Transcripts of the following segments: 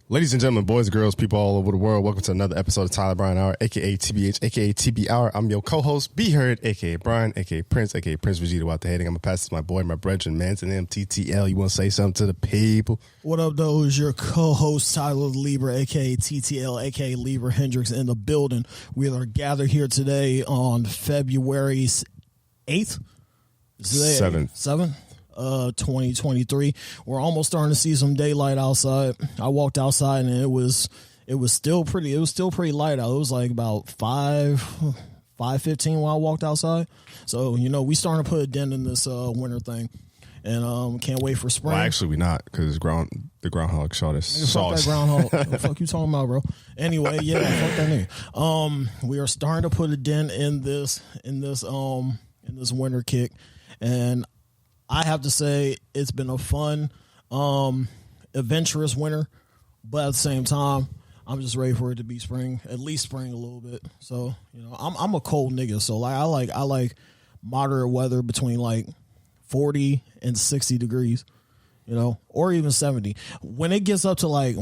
Ladies and gentlemen, boys and girls, people all over the world, welcome to another episode of TylerBrianHour, a.k.a. TBH, a.k.a. TB Hour. I'm your co-host, Be Heard, a.k.a. Brian, a.k.a. Prince, a.k.a. Prince Vegeta out the heading. I'm going to pass this to my boy, my brethren, Manson MTTL. You want to say something to the people? What up, though, is your co-host, Tyler Lieber, a.k.a. TTL, a.k.a. Lieber Hendricks in the building. We are gathered here today on February 8th? 7th? 2023. We're almost starting to see some daylight outside. I walked outside and it was still pretty light out. It was like about 5:15 when I walked outside. So, you know, we starting to put a dent in this winter thing. And can't wait for spring. Well, actually, we not, because the groundhog shot us. Fuck that groundhog. What the fuck you talking about, bro? Anyway, yeah, fuck that nigga. We are starting to put a dent in this winter kick, and I have to say it's been a fun, adventurous winter, but at the same time, I'm just ready for it to be spring, at least spring a little bit. So, you know, I'm a cold nigga, so like I like moderate weather between like 40 and 60 degrees, you know, or even 70. When it gets up to like I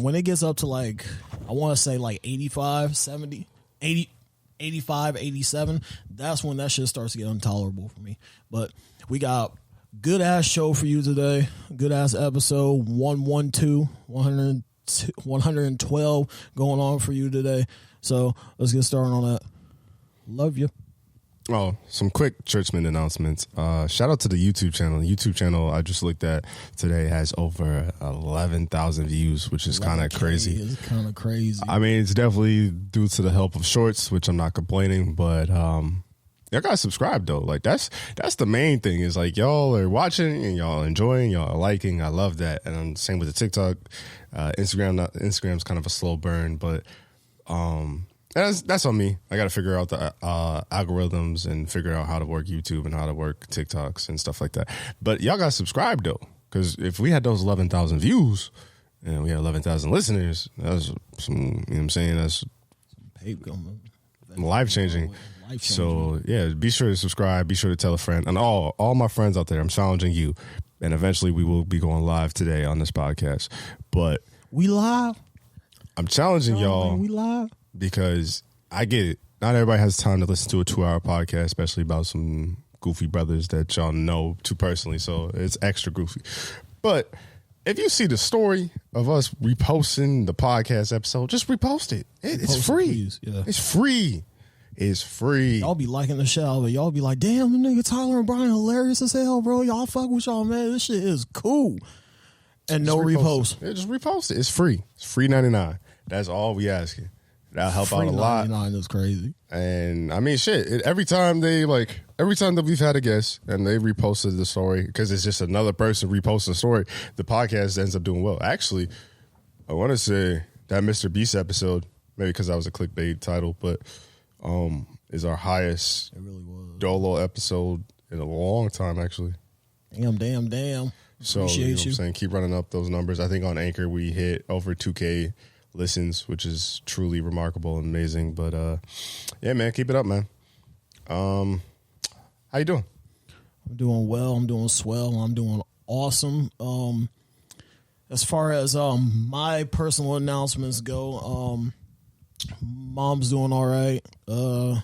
want to say like 85, 70, 80, 85, 87, that's when that shit starts to get intolerable for me. But we got good ass show for you today. Good ass episode 112 going on for you today. So let's get started on that. Love you. Oh, some quick churchman announcements. Shout out to the YouTube channel. The YouTube channel I just looked at today has over 11,000 views, which is kind of crazy. It's kind of crazy. I mean, it's definitely due to the help of shorts, which I'm not complaining, but y'all gotta subscribe though. Like that's the main thing, is like y'all are watching and y'all enjoying, y'all are liking. I love that. And same with the TikTok, Instagram's kind of a slow burn, but that's on me. I gotta figure out the algorithms and figure out how to work YouTube and how to work TikToks and stuff like that. But y'all gotta subscribe though, because if we had those 11,000 views and we had 11,000 listeners, that's some, you know what I'm saying, that's life changing. So yeah, be sure to subscribe, be sure to tell a friend, and all my friends out there, I'm challenging you, and eventually we will be going live today on this podcast. But we live. I'm challenging y'all. We live because I get it. Not everybody has time to listen to a 2-hour podcast, especially about some goofy brothers that y'all know too personally. So it's extra goofy. But if you see the story of us reposting the podcast episode, just repost it. It's free. Yeah. It's free. It's free. Y'all be liking the show, but y'all be like, damn, the nigga Tyler and Brian hilarious as hell, bro. Y'all fuck with y'all, man. This shit is cool. And just no repost. Yeah, just repost it. It's free. It's free 99. That's all we asking. That'll help out a lot. 99 is crazy. And I mean, shit. Every time that we've had a guest and they reposted the story, because it's just another person reposting the story, the podcast ends up doing well. Actually, I want to say that Mr. Beast episode, maybe because that was a clickbait title, but is our highest Dolo episode in a long time, actually. Damn. So, you know what I'm saying? Keep running up those numbers. I think on Anchor we hit over 2K listens, which is truly remarkable and amazing. But, yeah, man, keep it up, man. How you doing? I'm doing well. I'm doing swell. I'm doing awesome. As far as my personal announcements go, mom's doing all right. Her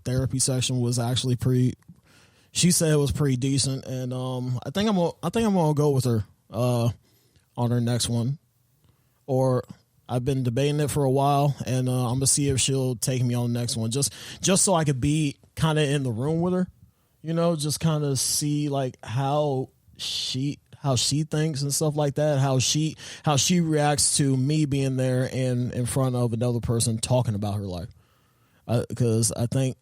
therapy session was actually she said it was pretty decent, and I think I'm gonna go with her on her next one. Or I've been debating it for a while, and I'm gonna see if she'll take me on the next one, just so I could be kind of in the room with her, you know, just kind of see like how she thinks and stuff like that, how she reacts to me being there and in front of another person talking about her life, because I think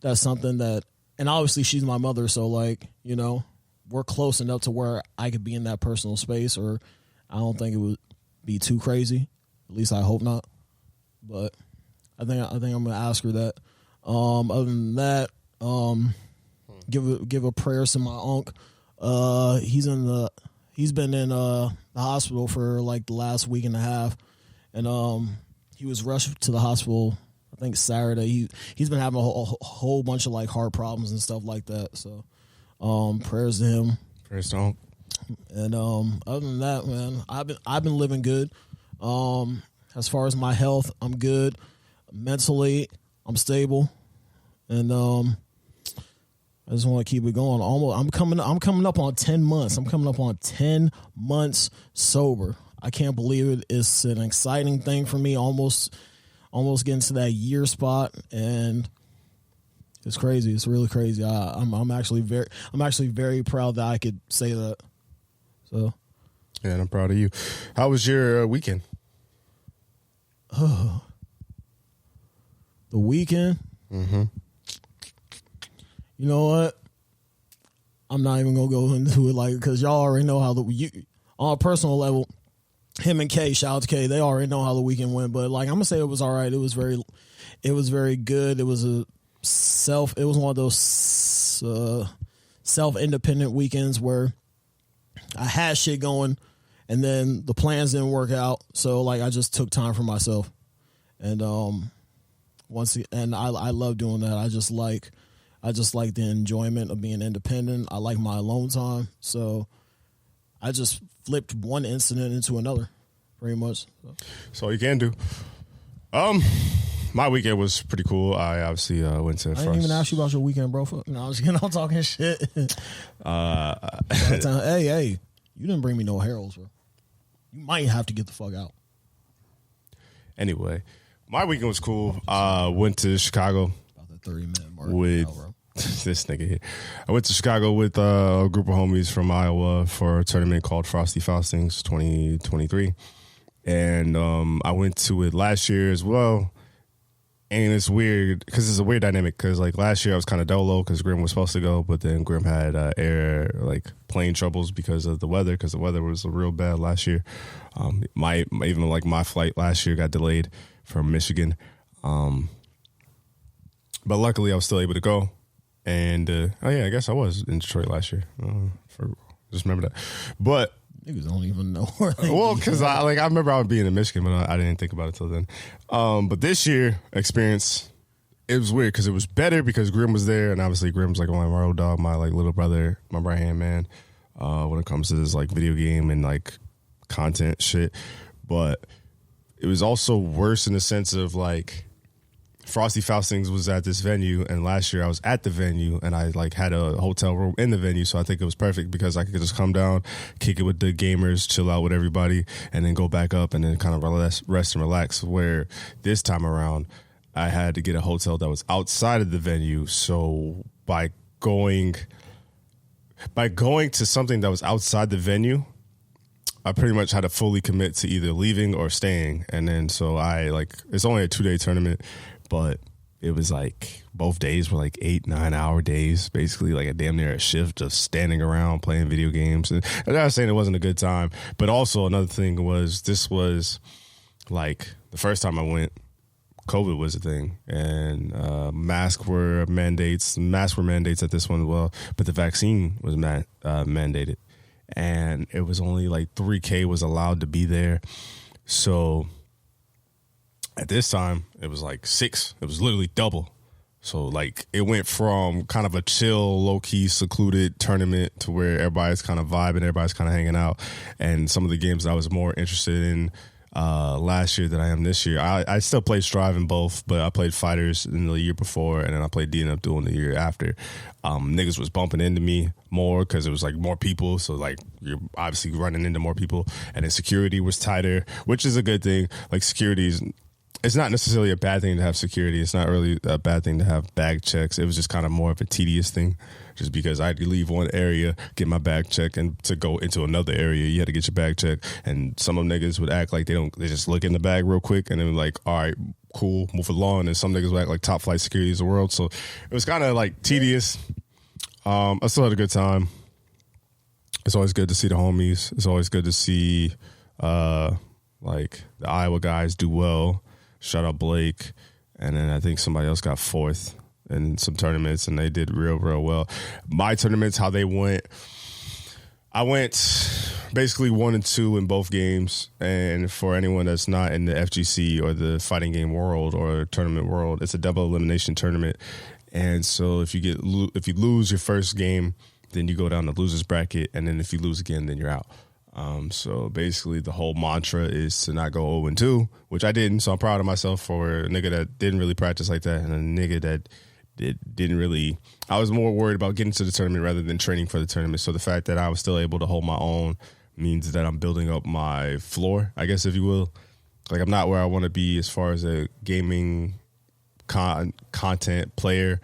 that's something that, and obviously she's my mother, so like, you know, we're close enough to where I could be in that personal space, or I don't think it would be too crazy. At least I hope not. But I think I'm gonna ask her that. Other than that, give a prayer to my uncle. He's been in the hospital for like the last week and a half, and he was rushed to the hospital, I think Saturday. He's been having a whole bunch of like heart problems and stuff like that. So prayers to him. Prayers to him. And other than that, man, I've been living good. As far as my health, I'm good. Mentally, I'm stable, and I just want to keep it going. I'm coming up on 10 months. I'm coming up on 10 months sober. I can't believe it. It's an exciting thing for me. Almost getting to that year spot, and it's crazy. It's really crazy. I'm actually very proud that I could say that. So, yeah, and I'm proud of you. How was your weekend? The weekend. Mm-hmm. You know what? I'm not even gonna go into it because y'all already know how on a personal level, him and K, shout out to K, they already know how the weekend went. But I'm gonna say it was all right. It was very good. It was one of those self-independent weekends where I had shit going, and then the plans didn't work out. So I just took time for myself, and I love doing that. I just like the enjoyment of being independent. I like my alone time. So I just flipped one incident into another, pretty much. That's all you can do. My weekend was pretty cool. I obviously went to. I didn't even ask you about your weekend, bro. No, I was getting on talking shit. Hey, you didn't bring me no heralds, bro. You might have to get the fuck out. Anyway, my weekend was cool. Went to Chicago. 30-minute mark with now, bro. This nigga here. I went to Chicago with a group of homies from Iowa for a tournament called Frosty Faustings 2023. And I went to it last year as well. And it's weird because it's a weird dynamic because last year I was kind of dolo because Grim was supposed to go, but then Grim had plane troubles because of the weather, because the weather was real bad last year. My flight last year got delayed from Michigan. But luckily, I was still able to go. And, I guess I was in Detroit last year. Just remember that. But niggas don't even know where they well, because I remember I was being in Michigan, but I didn't think about it till then. But this year experience, it was weird because it was better because Grim was there. And obviously, Grim's my road dog, my little brother, my right hand man when it comes to this video game and content shit. But it was also worse in the sense of Frosty Faustings was at this venue, and last year I was at the venue, and I had a hotel room in the venue, so I think it was perfect because I could just come down, kick it with the gamers, chill out with everybody, and then go back up and then kind of rest and relax. Where this time around, I had to get a hotel that was outside of the venue, so by going to something that was outside the venue, I pretty much had to fully commit to either leaving or staying, and then so it's only a 2-day tournament. But it was both days were 8-9 hour days, basically a damn near a shift of standing around playing video games. And I'm not saying it wasn't a good time, but also another thing was this was the first time I went, COVID was a thing, and masks were mandates. Masks were mandates at this one as well, but the vaccine was mandated, and it was only 3K was allowed to be there, so. At this time, it was 6. It was literally double. So, it went from kind of a chill, low-key, secluded tournament to where everybody's kind of vibing, everybody's kind of hanging out. And some of the games that I was more interested in last year than I am this year. I still played Strive in both, but I played Fighters in the year before, and then I played D and Up Duel the year after. Niggas was bumping into me more because it was more people, so you're obviously running into more people. And then security was tighter, which is a good thing. Security's... It's not necessarily a bad thing to have security. It's not really a bad thing to have bag checks. It was just kind of more of a tedious thing just because I had to leave one area, get my bag checked, and to go into another area, you had to get your bag checked. And some of them niggas would act like they just look in the bag real quick and then all right, cool, move along. And some niggas would act like top flight security is the world. So it was kind of tedious. I still had a good time. It's always good to see the homies. It's always good to see the Iowa guys do well. Shout out Blake. And then I think somebody else got 4th in some tournaments, and they did real, real well. My tournaments, how they went, I went basically 1 and 2 in both games. And for anyone that's not in the FGC or the fighting game world or tournament world, it's a double elimination tournament. And so if you lose your first game, then you go down the losers bracket, and then if you lose again, then you're out. So basically the whole mantra is to not go 0-2, which I didn't. So I'm proud of myself for a nigga that didn't really practice like that and a nigga that didn't really. I was more worried about getting to the tournament rather than training for the tournament. So the fact that I was still able to hold my own means that I'm building up my floor, I guess, if you will. Like, I'm not where I want to be as far as a gaming content player,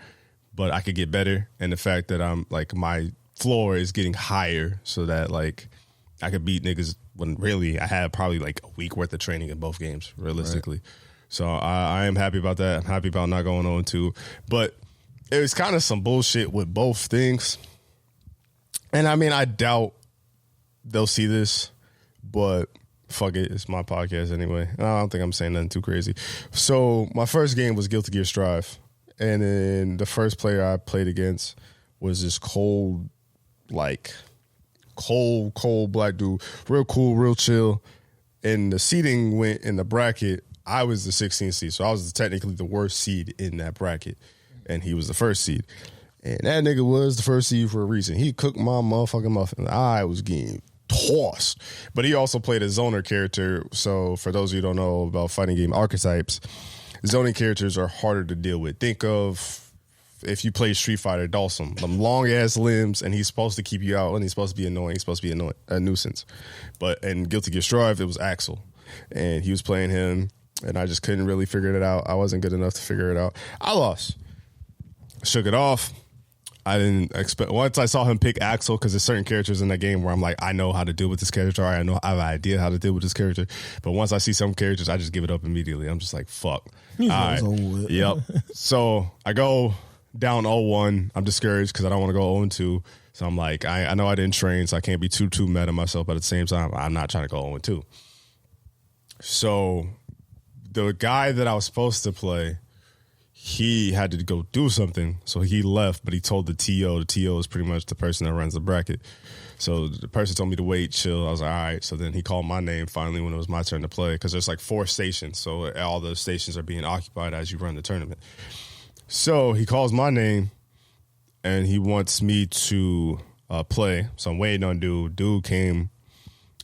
but I could get better. And the fact that I'm like, my floor is getting higher so that like I could beat niggas when really I had probably like a week worth of training in both games, realistically. Right. So I am happy about that. I'm happy about not going 0-2. But it was kind of some bullshit with both things. And I mean, I doubt they'll see this, but fuck it, it's my podcast anyway. I don't think I'm saying nothing too crazy. So my first game was Guilty Gear Strive, and then the first player I played against was this cold black dude, real cool, real chill. And the seeding went in the bracket. I was the 16th seed, so I was technically the worst seed in that bracket, and he was the first seed. And that nigga was the first seed for a reason. He cooked my motherfucking muffin. I was getting tossed. But he also played a zoner character. So for those of you who don't know about fighting game archetypes, zoning characters are harder to deal with. Think of if you play Street Fighter, Dawson, them long ass limbs, and he's supposed to keep you out, and he's supposed to be annoying. He's supposed to be a nuisance. But in Guilty Gear Strive, it was Axel, and he was playing him, and I just couldn't really figure it out. I wasn't good enough to figure it out. I lost. Shook it off. I didn't expect. Once I saw him pick Axel, because there's certain characters in that game where I'm like, I know how to deal with this character. I have an idea how to deal with this character. But once I see some characters, I just give it up immediately. I'm just like, fuck. All right. Yep. So I go down 0-1. I'm discouraged because I don't want to go 0-2. So I'm like, I know I didn't train, so I can't be too mad at myself. But at the same time, I'm not trying to go 0-2. So the guy that I was supposed to play, he had to go do something, so he left, but he told the TO. The TO is pretty much the person that runs the bracket. So the person told me to wait, chill. I was like, all right. So then he called my name finally when it was my turn to play, because there's like 4 stations, so all those stations are being occupied as you run the tournament. So he calls my name, and he wants me to play. So I'm waiting on dude. Dude came,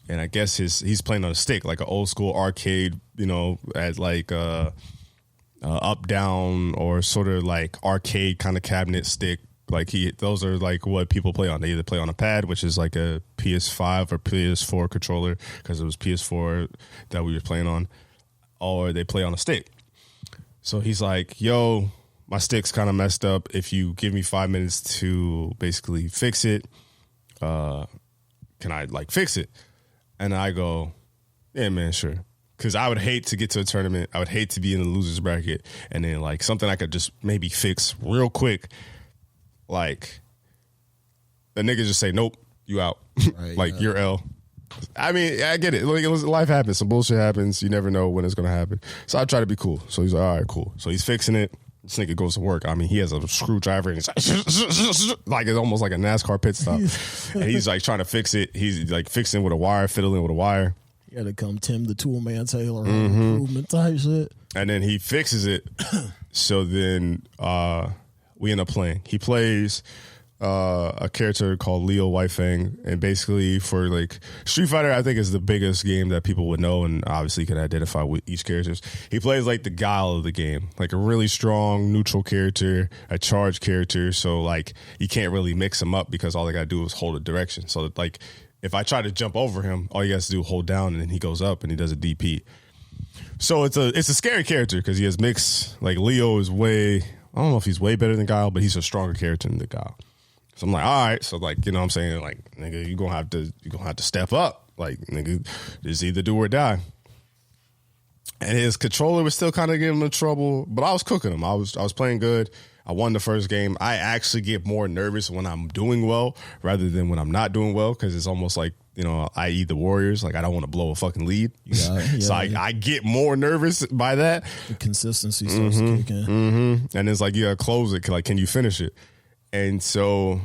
and I guess he's playing on a stick, like an old school arcade, at like up down or sort of like arcade kind of cabinet stick. Like those are like what people play on. They either play on a pad, which is like a PS5 or PS4 controller, because it was PS4 that we were playing on, or they play on a stick. So he's like, yo, my stick's kind of messed up. If you give me 5 minutes to basically fix it, can I like fix it? And I go, yeah, man, sure. Because I would hate to get to a tournament. I would hate to be in the loser's bracket. And then, like, something I could just maybe fix real quick. Like, the nigga just say, nope, you out. Right, like, you're L. I mean, I get it. Like, life happens. Some bullshit happens. You never know when it's going to happen. So I try to be cool. So he's like, all right, cool. So he's fixing it. This nigga goes to work. I mean, he has a screwdriver and it's like it's almost like a NASCAR pit stop. And he's, like, trying to fix it. He's, like, fixing with a wire, fiddling with a wire. You gotta come Tim the Tool Man Taylor improvement type shit. And then he fixes it. So then we end up playing. He plays a character called Leo Whitefang. And basically for like Street Fighter, I think is the biggest game that people would know and obviously can identify with each character. He plays like the guile of the game, like a really strong neutral character, a charged character. So like you can't really mix him up because all they gotta do is hold a direction. So like if I try to jump over him, all you have to do is hold down, and then he goes up and he does a DP. So it's a scary character because he has mixed. Like Leo is I don't know if he's way better than Guile, but he's a stronger character than the Guile. So I'm like, all right. So like, you know what I'm saying? Like, nigga, you're gonna have to step up. Like, nigga, it's either do or die. And his controller was still kind of giving him trouble, but I was cooking him. I was playing good. I won the first game. I actually get more nervous when I'm doing well rather than when I'm not doing well, because it's almost like, i.e. the Warriors. Like, I don't want to blow a fucking lead. So I get more nervous by that. The consistency starts to kick in. Mm-hmm. And it's like, you got to close it. Like, can you finish it? And so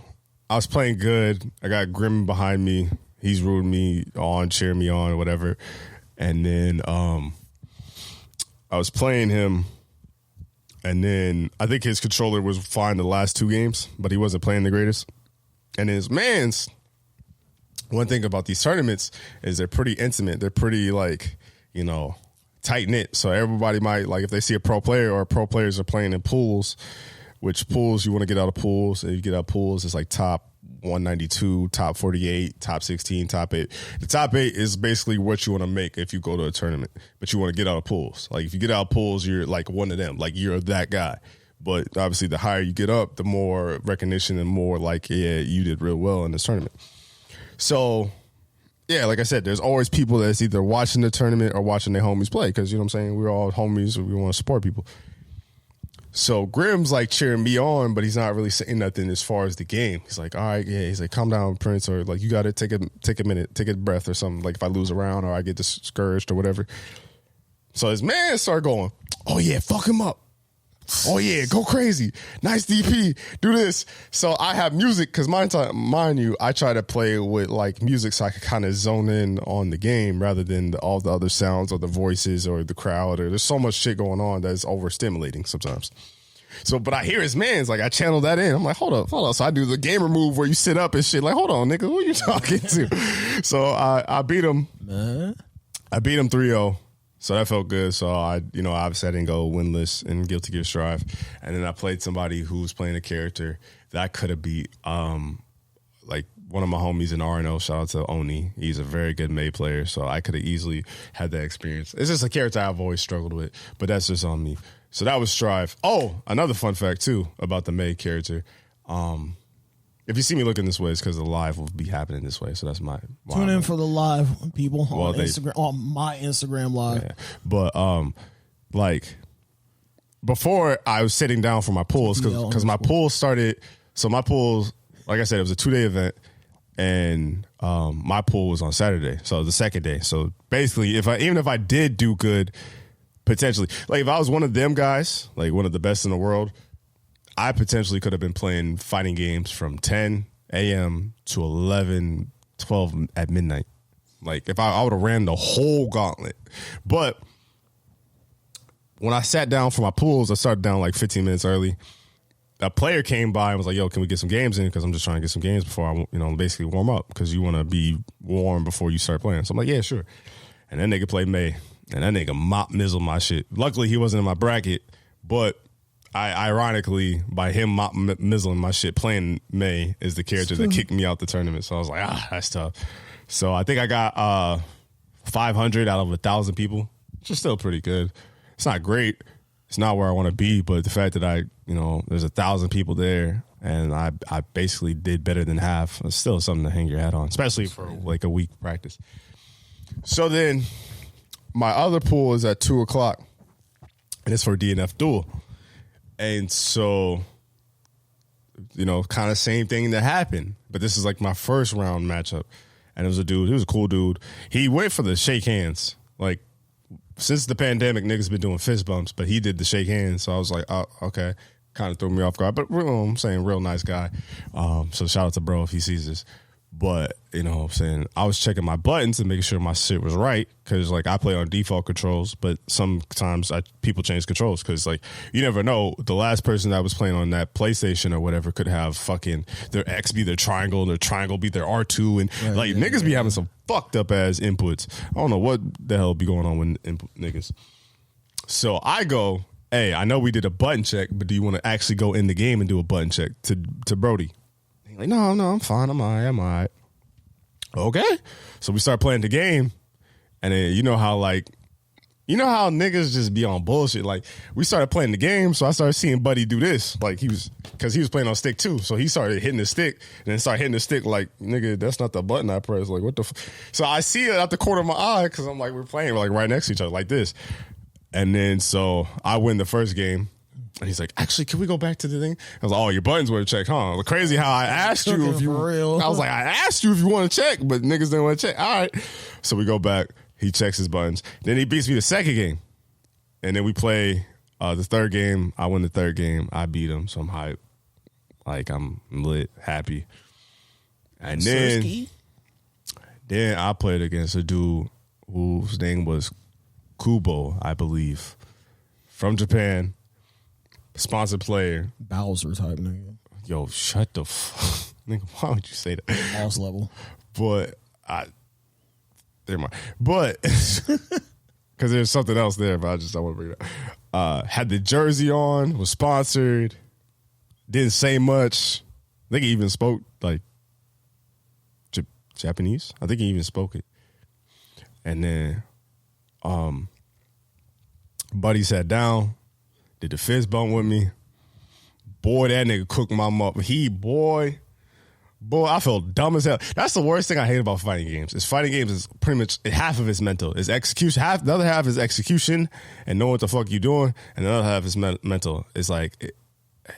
I was playing good. I got Grim behind me. He's rooting me on, cheering me on or whatever. And then I was playing him. And then I think his controller was fine the last 2 games, but he wasn't playing the greatest. And his man's one thing about these tournaments is they're pretty intimate. They're pretty like, you know, tight knit. So everybody might, like, if they see a pro player or pro players are playing in pools, which pools you want to get out of pools, and you get out of pools, it's like top 192, top 48, top 16, top 8. The top 8 is basically what you want to make if you go to a tournament, but you want to get out of pools. Like if you get out of pools, you're like one of them, like you're that guy. But obviously the higher you get up, the more recognition and more like, yeah, you did real well in this tournament. So yeah, like I said, there's always people that's either watching the tournament or watching their homies play, because, you know what I'm saying, we're all homies, we want to support people. So Grimm's like cheering me on, but he's not really saying nothing as far as the game. He's like, all right, yeah. He's like, calm down, Prince, or like, you got to take a minute, take a breath or something. Like if I lose a round or I get discouraged or whatever. So his man started going, oh yeah, fuck him up. Oh yeah, go crazy. Nice DP. Do this. So I have music because mind you, I try to play with like music so I can kind of zone in on the game rather than all the other sounds or the voices or the crowd, or there's so much shit going on that's overstimulating sometimes. So, but I hear his man's like, I channel that in. I'm like, hold up. So I do the gamer move where you sit up and shit. Like, hold on, nigga, who are you talking to? So I beat him. I beat him 3-0. So that felt good. So obviously I didn't go winless in Guilty Gear Strive. And then I played somebody who was playing a character that I could have beat. Like one of my homies in RNO, shout out to Oni. He's a very good May player. So I could have easily had that experience. It's just a character I've always struggled with, but that's just on me. So that was Strive. Oh, another fun fact too about the May character. If you see me looking this way, it's because the live will be happening this way. So that's my tune in for the live, people, on Instagram, on my Instagram live. Yeah. But like before, I was sitting down for my pools because my pool started. So my pools, like I said, it was a 2-day event, and my pool was on Saturday, so the second day. So basically, even if I did do good, potentially, like if I was one of them guys, like one of the best in the world, I potentially could have been playing fighting games from 10 a.m. to 11, 12 at midnight. Like if I would have ran the whole gauntlet. But when I sat down for my pools, I started down like 15 minutes early. A player came by and was like, yo, can we get some games in? Because I'm just trying to get some games before I, basically warm up, because you want to be warm before you start playing. So I'm like, yeah, sure. And that nigga played May, and that nigga mizzled my shit. Luckily, he wasn't in my bracket, but I ironically, by him mizzling my shit, playing May is the character that kicked me out the tournament. So I was like, that's tough. So I think I got 500 out of 1,000 people, which is still pretty good. It's not great. It's not where I want to be, but the fact that there's 1,000 people there and I basically did better than half, it's still something to hang your hat on, especially for like a week practice. So then my other pool is at 2:00, and it's for DNF Duel. And so, kind of same thing that happened. But this is like my first round matchup. And it was a dude. He was a cool dude. He went for the shake hands. Like, since the pandemic, niggas been doing fist bumps, but he did the shake hands. So I was like, oh, okay. Kind of threw me off guard. But I'm saying real nice guy. So shout out to bro if he sees this. But, I was checking my buttons and making sure my shit was right, because, like, I play on default controls, but sometimes people change controls because, like, you never know. The last person that was playing on that PlayStation or whatever could have fucking their X be their triangle be their R2, and, niggas be having some fucked up-ass inputs. I don't know what the hell be going on with niggas. So I go, hey, I know we did a button check, but do you want to actually go in the game and do a button check to Brody? Like, no, I'm fine. I'm all right. Okay. So we start playing the game, and then you know how niggas just be on bullshit. Like, we started playing the game, so I started seeing Buddy do this. Like, because he was playing on stick too. So he started hitting the stick, and then started hitting the stick like, nigga, that's not the button I pressed. Like, what the So I see it out the corner of my eye, because I'm like, we're playing like right next to each other like this. And then so I win the first game. And he's like, actually, can we go back to the thing? I was like, oh, your buttons were checked, huh? Crazy how I asked you if you for real. I was like, I asked you if you want to check, but niggas didn't want to check. All right. So we go back. He checks his buttons. Then he beats me the second game. And then we play the third game. I win the third game. I beat him. So I'm hyped. Like, I'm lit, happy. And then I played against a dude whose name was Kubo, I believe, from Japan. Sponsored player. Bowser type nigga. Yo, shut the fuck. Nigga, why would you say that? Boss level. But never mind. But because there's something else there, but I want to bring it up. Had the jersey on, was sponsored, didn't say much. I think he even spoke like Japanese. I think he even spoke it. And then buddy sat down, did the fist bump with me. Boy, that nigga cooked my mouth. Boy, I felt dumb as hell. That's the worst thing I hate about fighting games. Fighting games is pretty much half of it's mental. It's execution. The other half is execution and knowing what the fuck you doing, and the other half is mental. It's like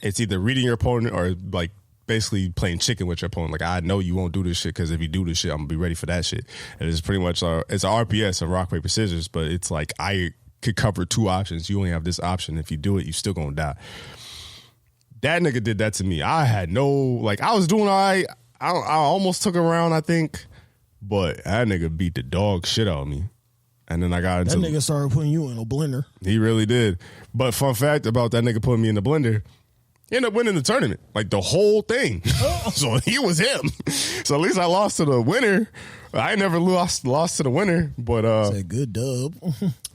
it's either reading your opponent or like basically playing chicken with your opponent. Like, I know you won't do this shit because if you do this shit, I'm gonna be ready for that shit. And it's pretty much it's an RPS, a rock paper scissors, but it's like I could cover two options. You only have this option. If you do it, you still gonna die. That nigga did that to me. I had no, like, I was doing all right. I almost took a round, I think, but that nigga beat the dog shit out of me. And then I got into... That nigga started putting you in a blender. He really did. But fun fact about that nigga putting me in the blender, he ended up winning the tournament. Like, the whole thing. So he was him. So at least I lost to the winner. I never lost to the winner, but... That's a good dub.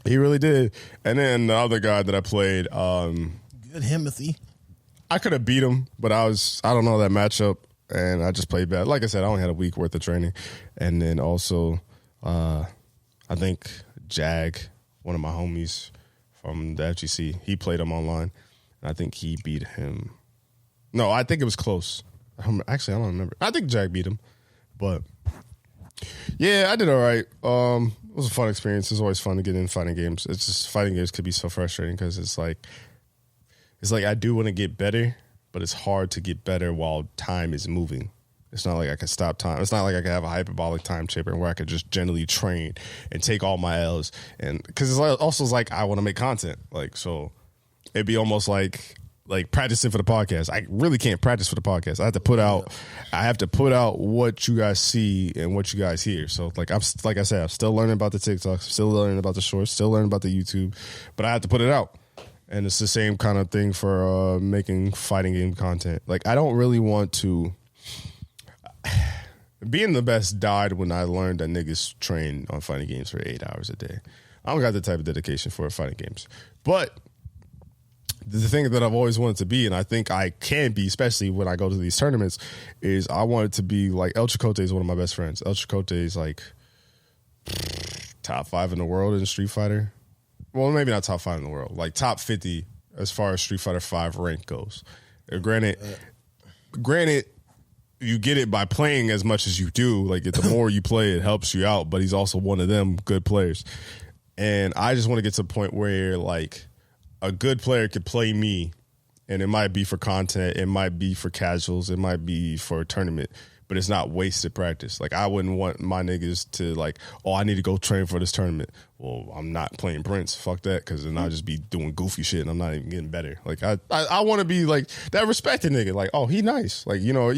He really did. And then the other guy that I played... Good Himothy. I could have beat him, but I don't know that matchup, and I just played bad. Like I said, I only had a week worth of training. And then also, I think Jag, one of my homies from the FGC, he played him online, and I think he beat him. No, I think it was close. Actually, I don't remember. I think Jag beat him, but yeah, I did all right. It was a fun experience. It's always fun to get in fighting games. It's just fighting games could be so frustrating because it's like I do want to get better, but it's hard to get better while time is moving. It's not like I can stop time. It's not like I can have a hyperbolic time chamber where I could just generally train and take all my L's. And because it's also like I want to make content. Like, so it'd be almost like practicing for the podcast. I really can't practice for the podcast. I have to put out what you guys see and what you guys hear. So like I said, I'm still learning about the TikToks, still learning about the shorts, still learning about the YouTube, but I have to put it out. And it's the same kind of thing for making fighting game content. Like, I don't really want to... Being the best died when I learned that niggas train on fighting games for 8 hours a day. I don't got the type of dedication for fighting games. But the thing that I've always wanted to be, and I think I can be, especially when I go to these tournaments, is I wanted to be like... El Chicote is one of my best friends. El Chicote is like top 5 in the world in Street Fighter. Well, maybe not top 5 in the world, like top 50 as far as Street Fighter 5 rank goes. Granted, you get it by playing as much as you do. Like, the more you play, it helps you out. But he's also one of them good players, and I just want to get to a point where like a good player could play me, and it might be for content, it might be for casuals, it might be for a tournament. But it's not wasted practice. Like, I wouldn't want my niggas to like, oh, I need to go train for this tournament. Well, I'm not playing Prince. Fuck that, because then I'll just be doing goofy shit and I'm not even getting better. Like, I want to be like that respected nigga. Like, oh, he nice. Like, you know,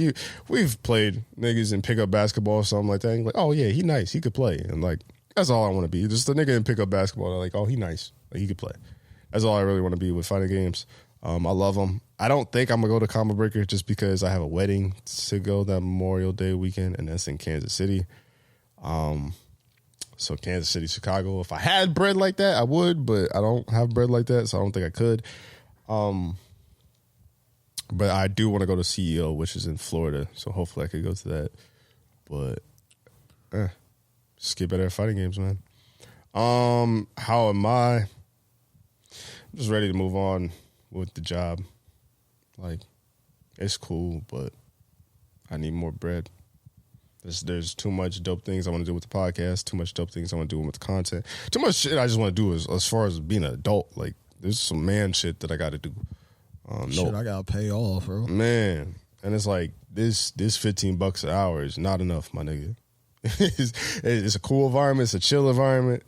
we've played niggas in pickup basketball or something like that. And like, oh yeah, he nice. He could play. And like, that's all I want to be. Just a nigga in pickup basketball. Like, oh, he nice. Like, he could play. That's all I really want to be with fighting games. I love them. I don't think I'm going to go to Combo Breaker just because I have a wedding to go that Memorial Day weekend, and that's in Kansas City. So Kansas City, Chicago. If I had bread like that, I would, but I don't have bread like that, so I don't think I could. But I do want to go to CEO, which is in Florida, so hopefully I could go to that. But just get better at fighting games, man. How am I? I'm just ready to move on with the job. Like, it's cool, but I need more bread. There's too much dope things I want to do with the podcast, too much dope things I want to do with the content, too much shit I just want to do as far as being an adult. Like, there's some man shit that I got to do. Shit, I got to pay off, bro. Man. And it's like, this $15 an hour is not enough, my nigga. It's a cool environment, it's a chill environment,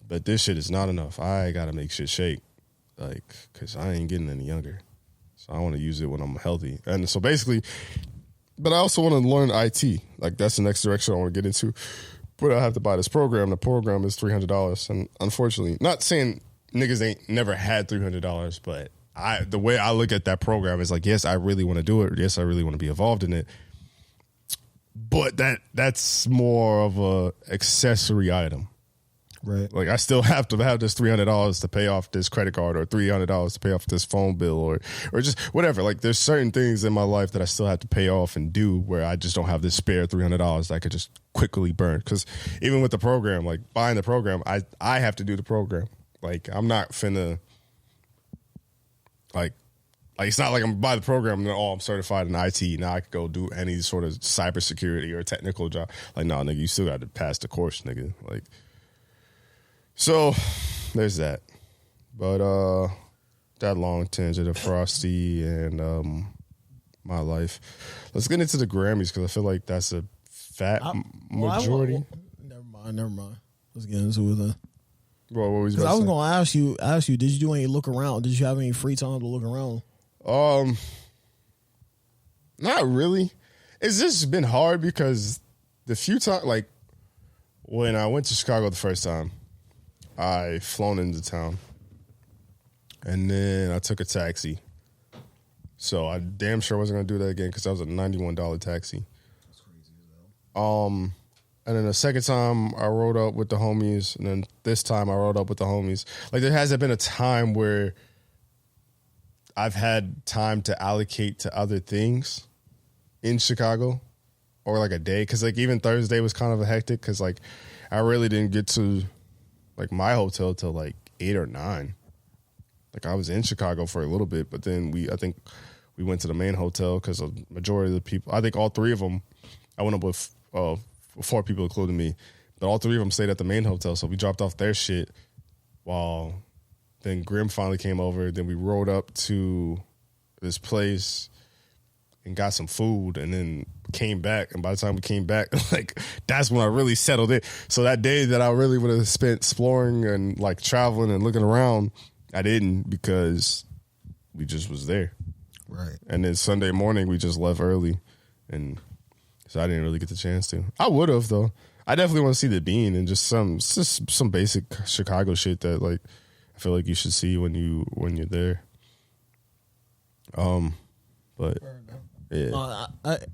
but this shit is not enough. I got to make shit shake. Like, because I ain't getting any younger. So I want to use it when I'm healthy. And so basically, but I also want to learn IT. Like, that's the next direction I want to get into. But I have to buy this program. The program is $300. And unfortunately, not saying niggas ain't never had $300, but the way I look at that program is like, yes, I really want to do it. Yes, I really want to be involved in it. but that's more of a accessory item. Right. Like, I still have to have this $300 to pay off this credit card, or $300 to pay off this phone bill, or just whatever. Like, there's certain things in my life that I still have to pay off and do, where I just don't have this spare $300 that I could just quickly burn. Because even with the program, like buying the program, I have to do the program. Like, I'm not finna like it's not like I'm by the program and I'm certified in IT. Now I could go do any sort of cybersecurity or technical job. Like, no, nigga, you still got to pass the course, nigga. Like. So, there's that. But that long tangent of Frosty and my life. Let's get into the Grammys, because I feel like that's a fat majority. Never mind. Let's get into it then. Well, what was you Because about I was to going to ask you, did you do any look around? Did you have any free time to look around? Not really. It's just been hard because the few times, like when I went to Chicago the first time, I flown into town, and then I took a taxi. So I damn sure wasn't gonna do that again, because that was a $91 taxi. That's crazy as hell. And then the second time I rode up with the homies, and then this time I rode up with the homies. Like, there hasn't been a time where I've had time to allocate to other things in Chicago, or like a day, because like even Thursday was kind of a hectic, because like I really didn't get to like my hotel till like 8 or 9. Like, I was in Chicago for a little bit, but then I think we went to the main hotel, because a majority of the people, I think all three of them, I went up with 4 people including me, but all 3 of them stayed at the main hotel. So we dropped off their shit while then Grim finally came over. Then we rode up to this place and got some food, and then came back. And by the time we came back, like, that's when I really settled in. So that day that I really would have spent exploring and like traveling and looking around, I didn't, because we just was there. Right. And then Sunday morning we just left early, and so I didn't really get the chance to. I would have, though. I definitely want to see the Bean and just some basic Chicago shit that, like, I feel like you should see when you're there. But yeah,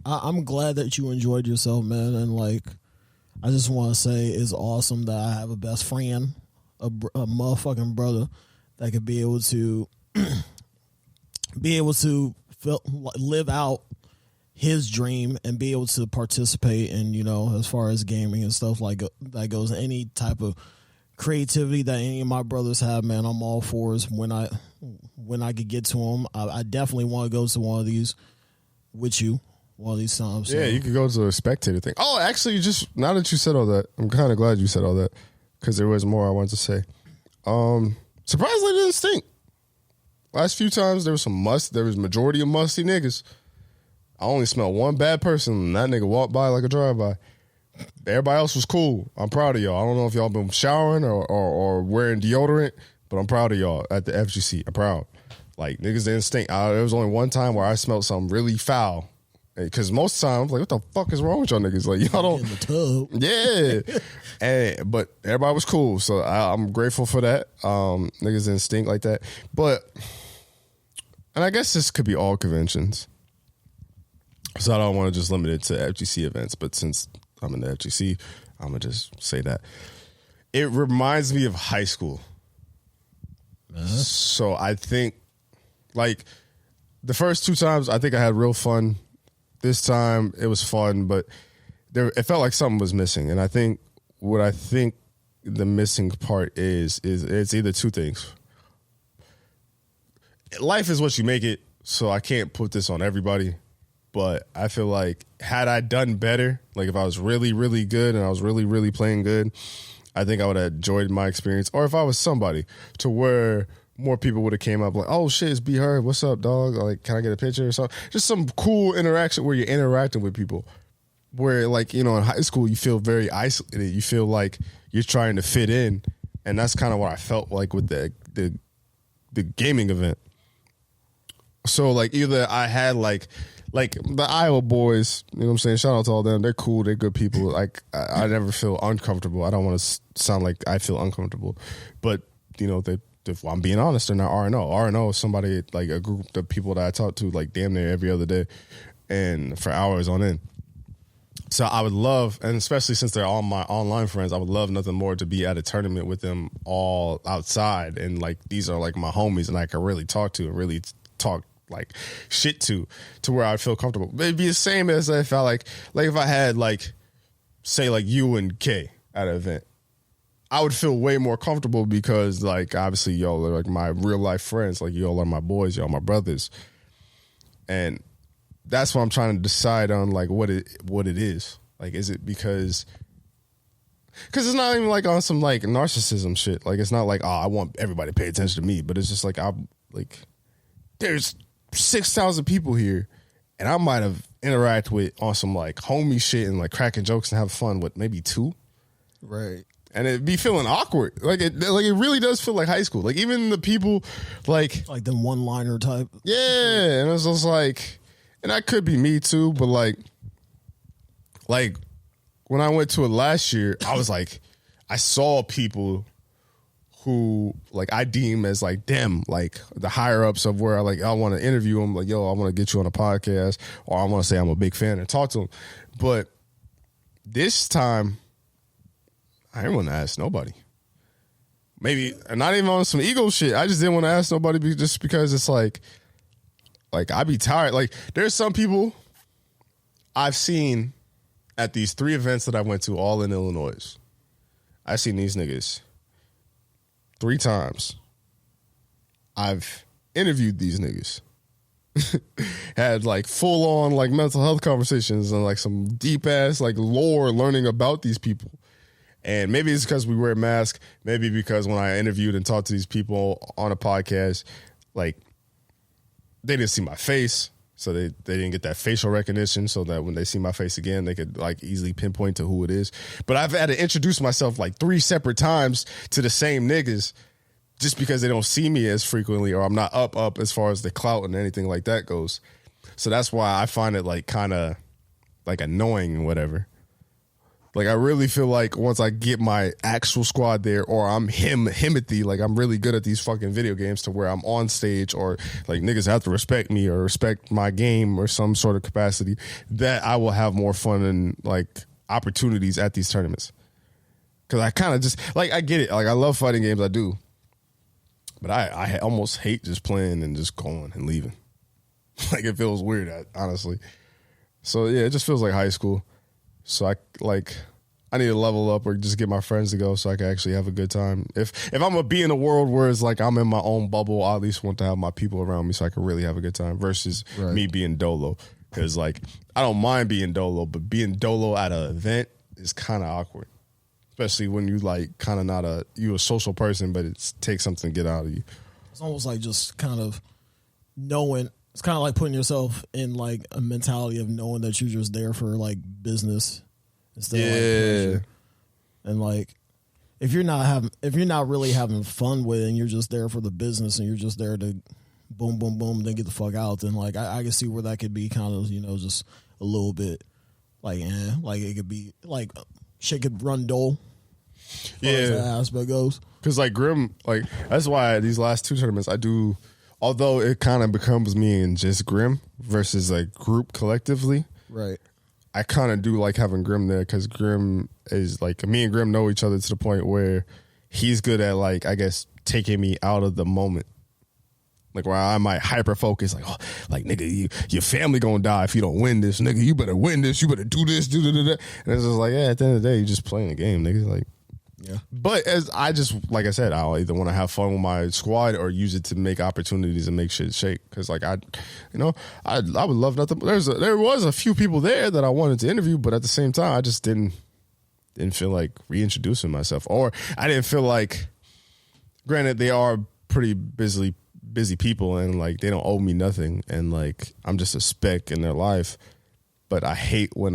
I'm glad that you enjoyed yourself, man. And like, I just want to say it's awesome that I have a best friend, a motherfucking brother, that could be able to live out his dream and be able to participate in, you know, as far as gaming and stuff like that goes. Any type of creativity that any of my brothers have, man, I'm all for it. When I could get to them, I definitely want to go to one of these with you one of these times. So. Yeah, you could go to a spectator thing. Oh, actually, just now that you said all that, I'm kind of glad you said all that, because there was more I wanted to say. Surprisingly, it didn't stink. Last few times there was majority of musty niggas. I only smelled one bad person, and that nigga walked by like a drive-by. Everybody else was cool. I'm proud of y'all. I don't know if y'all been showering or wearing deodorant, but I'm proud of y'all at the FGC. I'm proud. Like, niggas didn't stink. There was only one time where I smelled something really foul. Because most times, like, what the fuck is wrong with y'all niggas? Like, y'all don't. In the tub. Yeah. But everybody was cool. So I'm grateful for that. Niggas didn't stink like that. But, and I guess this could be all conventions. So I don't want to just limit it to FGC events. But since I'm in the FGC, I'm going to just say that. It reminds me of high school. So I think, like, the first 2 times, I think I had real fun. This time, it was fun, but it felt like something was missing. And I think the missing part is it's either 2 things. Life is what you make it, so I can't put this on everybody. But I feel like, had I done better, like if I was really, really good and I was really, really playing good, I think I would have enjoyed my experience. Or if I was somebody to where more people would have came up like, oh shit, it's B Herb, what's up, dog? Like, can I get a picture or something? Just some cool interaction where you're interacting with people. Where, like, you know, in high school you feel very isolated. You feel like you're trying to fit in, and that's kind of what I felt like with the gaming event. So like, either I had like the Iowa boys, you know what I'm saying? Shout out to all them. They're cool. They're good people. Like, I never feel uncomfortable. I don't want to sound like I feel uncomfortable, but you know, if I'm being honest, they're not R&O. R&O is somebody, like a group of people that I talk to like damn near every other day and for hours on end. So I would love, and especially since they're all my online friends, I would love nothing more to be at a tournament with them all outside. And like, these are like my homies and I can really talk to and really talk like shit to where I'd feel comfortable. It'd be the same as if I like if I had like, say like you and Kay at an event. I would feel way more comfortable because like, obviously y'all are like my real life friends. Like y'all are my boys, y'all my brothers. And that's what I'm trying to decide on, like what it is. Like, is it because it's not even like on some like narcissism shit. Like, it's not like, oh, I want everybody to pay attention to me, but it's just like, I'm like, there's 6,000 people here and I might have interacted with on some like homie shit and like cracking jokes and have fun with maybe 2. Right. And it'd be feeling awkward. Like it really does feel like high school. Like even the people like the one-liner type. Yeah. And it was just like, and that could be me too, but like when I went to it last year, I was like, I saw people who like I deem as like them, like the higher ups of where I want to interview them. Like, yo, I want to get you on a podcast, or I want to say I'm a big fan and talk to them. But this time, I didn't want to ask nobody. Maybe not even on some ego shit. I just didn't want to ask nobody just because it's like I'd be tired. Like there's some people I've seen at these 3 events that I went to, all in Illinois. I've seen these niggas 3 times. I've interviewed these niggas. Had like full on like mental health conversations and like some deep ass like lore learning about these people. And maybe it's because we wear masks. Maybe because when I interviewed and talked to these people on a podcast, like they didn't see my face. So they didn't get that facial recognition so that when they see my face again, they could like easily pinpoint to who it is. But I've had to introduce myself like 3 separate times to the same niggas just because they don't see me as frequently, or I'm not up as far as the clout and anything like that goes. So that's why I find it like kind of like annoying and whatever. Like, I really feel like once I get my actual squad there, or I'm Himothy, like I'm really good at these fucking video games to where I'm on stage, or like niggas have to respect me or respect my game or some sort of capacity, that I will have more fun and like opportunities at these tournaments. Cause I kind of just like, I get it. Like I love fighting games, I do. But I almost hate just playing and just going and leaving. Like it feels weird, honestly. So yeah, it just feels like high school. So I need to level up or just get my friends to go so I can actually have a good time. If I'm gonna be in a world where it's like I'm in my own bubble, I at least want to have my people around me so I can really have a good time versus me being dolo. Because like I don't mind being dolo, but being dolo at an event is kind of awkward, especially when you like kind of not a social person, but it takes something to get out of you. It's almost like just kind of knowing. It's kind of like putting yourself in like a mentality of knowing that you're just there for like business instead of like pleasure. And like if you're not really having fun with it and you're just there for the business and you're just there to boom, boom, boom, then get the fuck out, then like I can see where that could be kind of, just a little bit like, like it could be like shit could run dull. As that aspect goes. Because like Grim, like that's why these last 2 tournaments I do. Although it kind of becomes me and just Grim versus like group collectively. Right. I kind of do like having Grim there because Grim is like, me and Grim know each other to the point where he's good at like, I guess, taking me out of the moment. Like where I might hyper focus, like, oh, like nigga, your family gonna die if you don't win this. Nigga, you better win this. You better do this, do that. And it's just like, yeah, at the end of the day, you're just playing a game, nigga. Like, yeah. But as I just, like I said, I'll either want to have fun with my squad or use it to make opportunities and make shit shake. Because like I would love nothing. There was a few people there that I wanted to interview, but at the same time, I just didn't feel like reintroducing myself, or I didn't feel like. Granted, they are pretty busy people, and like they don't owe me nothing, and like I'm just a speck in their life. But I hate when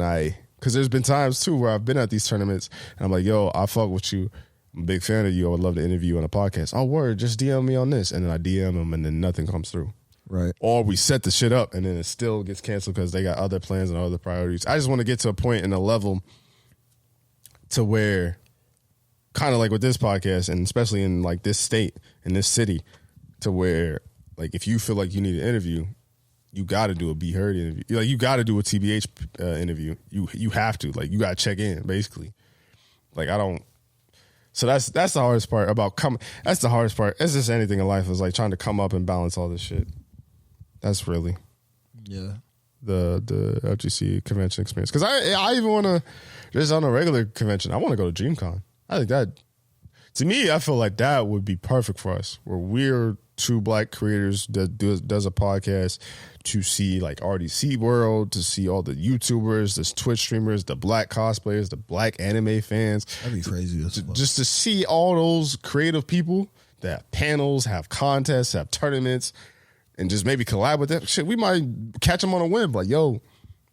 because there's been times, too, where I've been at these tournaments, and I'm like, yo, I fuck with you. I'm a big fan of you. I would love to interview you on a podcast. Oh, word, just DM me on this. And then I DM them, and then nothing comes through. Right. Or we set the shit up, and then it still gets canceled because they got other plans and other priorities. I just want to get to a point in a level to where, kind of like with this podcast, and especially in like this state, in this city, to where, like, if you feel like you need an interview, you got to do a Be Heard interview. Like, you got to do a TBH interview. You have to. Like, you got to check in, basically. Like, I don't. So that's the hardest part about coming. That's the hardest part. It's just anything in life is like trying to come up and balance all this shit. That's really the FGC convention experience. Because I even want to, just on a regular convention, I want to go to DreamCon. I think that, to me, I feel like that would be perfect for us, where we're two black creators that does a podcast to see like RDC World, to see all the YouTubers, the Twitch streamers, the black cosplayers, the black anime fans. That'd be crazy. Just to see all those creative people that have panels, have contests, have tournaments, and just maybe collab with them. Shit, we might catch them on a whim. Like, yo,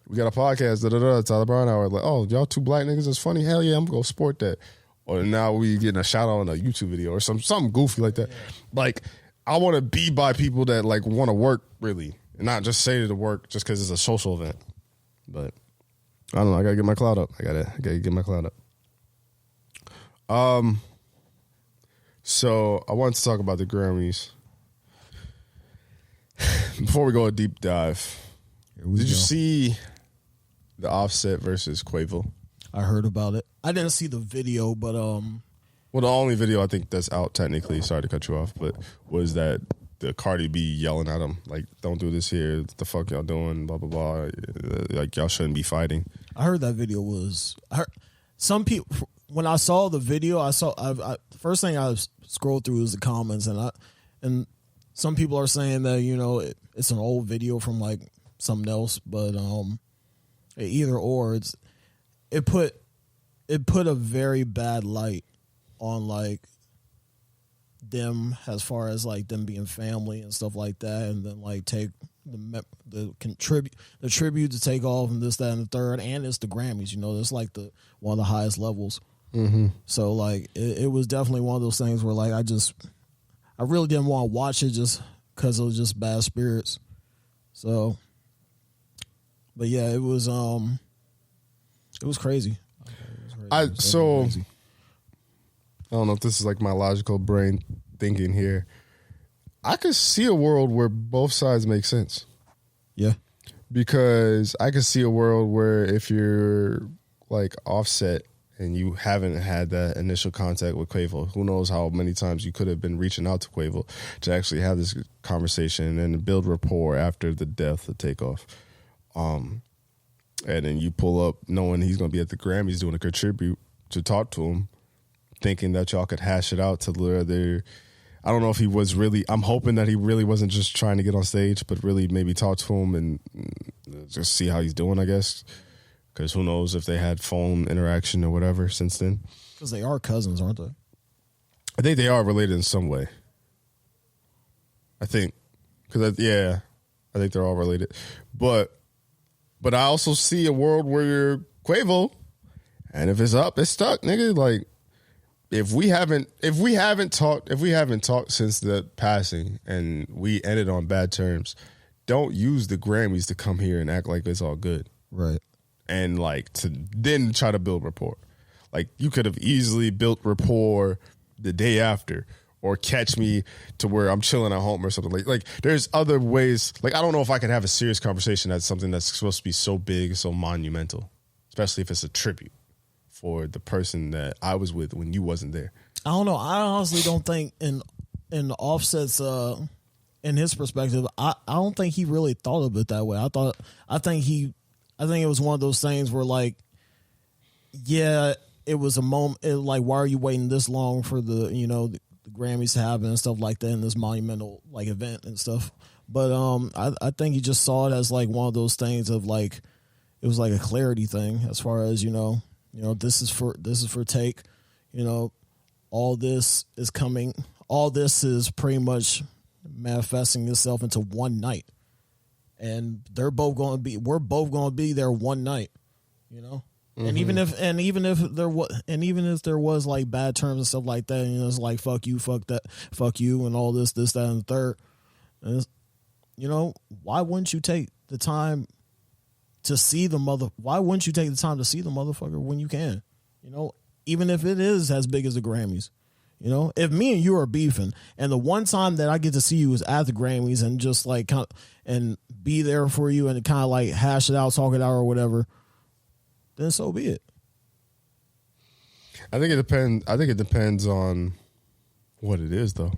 we got a podcast, TylerBrianHour. Like, oh, y'all two black niggas is funny. Hell yeah, I'm gonna support that. Or now we getting a shout out on a YouTube video or something goofy like that. Like, I want to be by people that like want to work really, and not just say to work just because it's a social event. But I don't know. I gotta get my clout up. I gotta get my clout up. So I wanted to talk about the Grammys before we go a deep dive. Did you see the Offset versus Quavo? I heard about it. I didn't see the video, but well, the only video I think that's out technically, sorry to cut you off, but was that the Cardi B yelling at him like, "Don't do this here. What the fuck y'all doing? Blah blah blah. Like, y'all shouldn't be fighting." I heard that video was. I heard some people when I saw the video. I first thing I scrolled through was the comments, and some people are saying that it's an old video from like something else, but either or it put a very bad light on like them as far as like them being family and stuff like that, and then like take the tribute to take off and this, that, and the third, and it's the Grammys. It's like one of the highest levels. Mm-hmm. So like it was definitely one of those things where like I really didn't want to watch it just because it was just bad spirits. So, but yeah, it was crazy. I don't know if this is like my logical brain thinking here. I could see a world where both sides make sense. Yeah. Because I could see a world where if you're like Offset and you haven't had that initial contact with Quavo, who knows how many times you could have been reaching out to Quavo to actually have this conversation and build rapport after the death of Takeoff. And then you pull up knowing he's going to be at the Grammys doing a tribute to talk to him, thinking that y'all could hash it out to whether, I don't know if he was really, I'm hoping that he really wasn't just trying to get on stage, but really maybe talk to him and just see how he's doing, I guess. Because who knows if they had phone interaction or whatever since then. Because they are cousins, aren't they? I think they are related in some way. I think. Because, I think they're all related. But I also see a world where you're Quavo, and if it's up, it's stuck, nigga. Like, if we haven't talked since the passing and we ended on bad terms, don't use the Grammys to come here and act like it's all good. Right. And like to then try to build rapport. Like, you could have easily built rapport the day after, or catch me to where I'm chilling at home or something. Like there's other ways. Like, I don't know if I could have a serious conversation that's something that's supposed to be so big, so monumental, especially if it's a tribute for the person that I was with when you wasn't there. I don't know. I honestly don't think in Offset's in his perspective, I don't think he really thought of it that way. I think it was one of those things where like, yeah, it was a moment. Like, why are you waiting this long for the the Grammys to happen and stuff like that in this monumental like event and stuff? But I think he just saw it as like one of those things of like, it was like a clarity thing as far as this is for Take, all this is coming, all this is pretty much manifesting itself into one night, and we're both going to be there one night, Mm-hmm. And even if there was like bad terms and stuff like that, it's like fuck you, fuck that, fuck you, and all this, that, and the third. And why wouldn't you take the time to see the Why wouldn't you take the time to see the motherfucker when you can? Even if it is as big as the Grammys, You know, if me and you are beefing, and the one time that I get to see you is at the Grammys and just like kind of, and be there for you and kind of like hash it out, talk it out, or whatever, then so be it. I think it depends. I think it depends on what it is, though.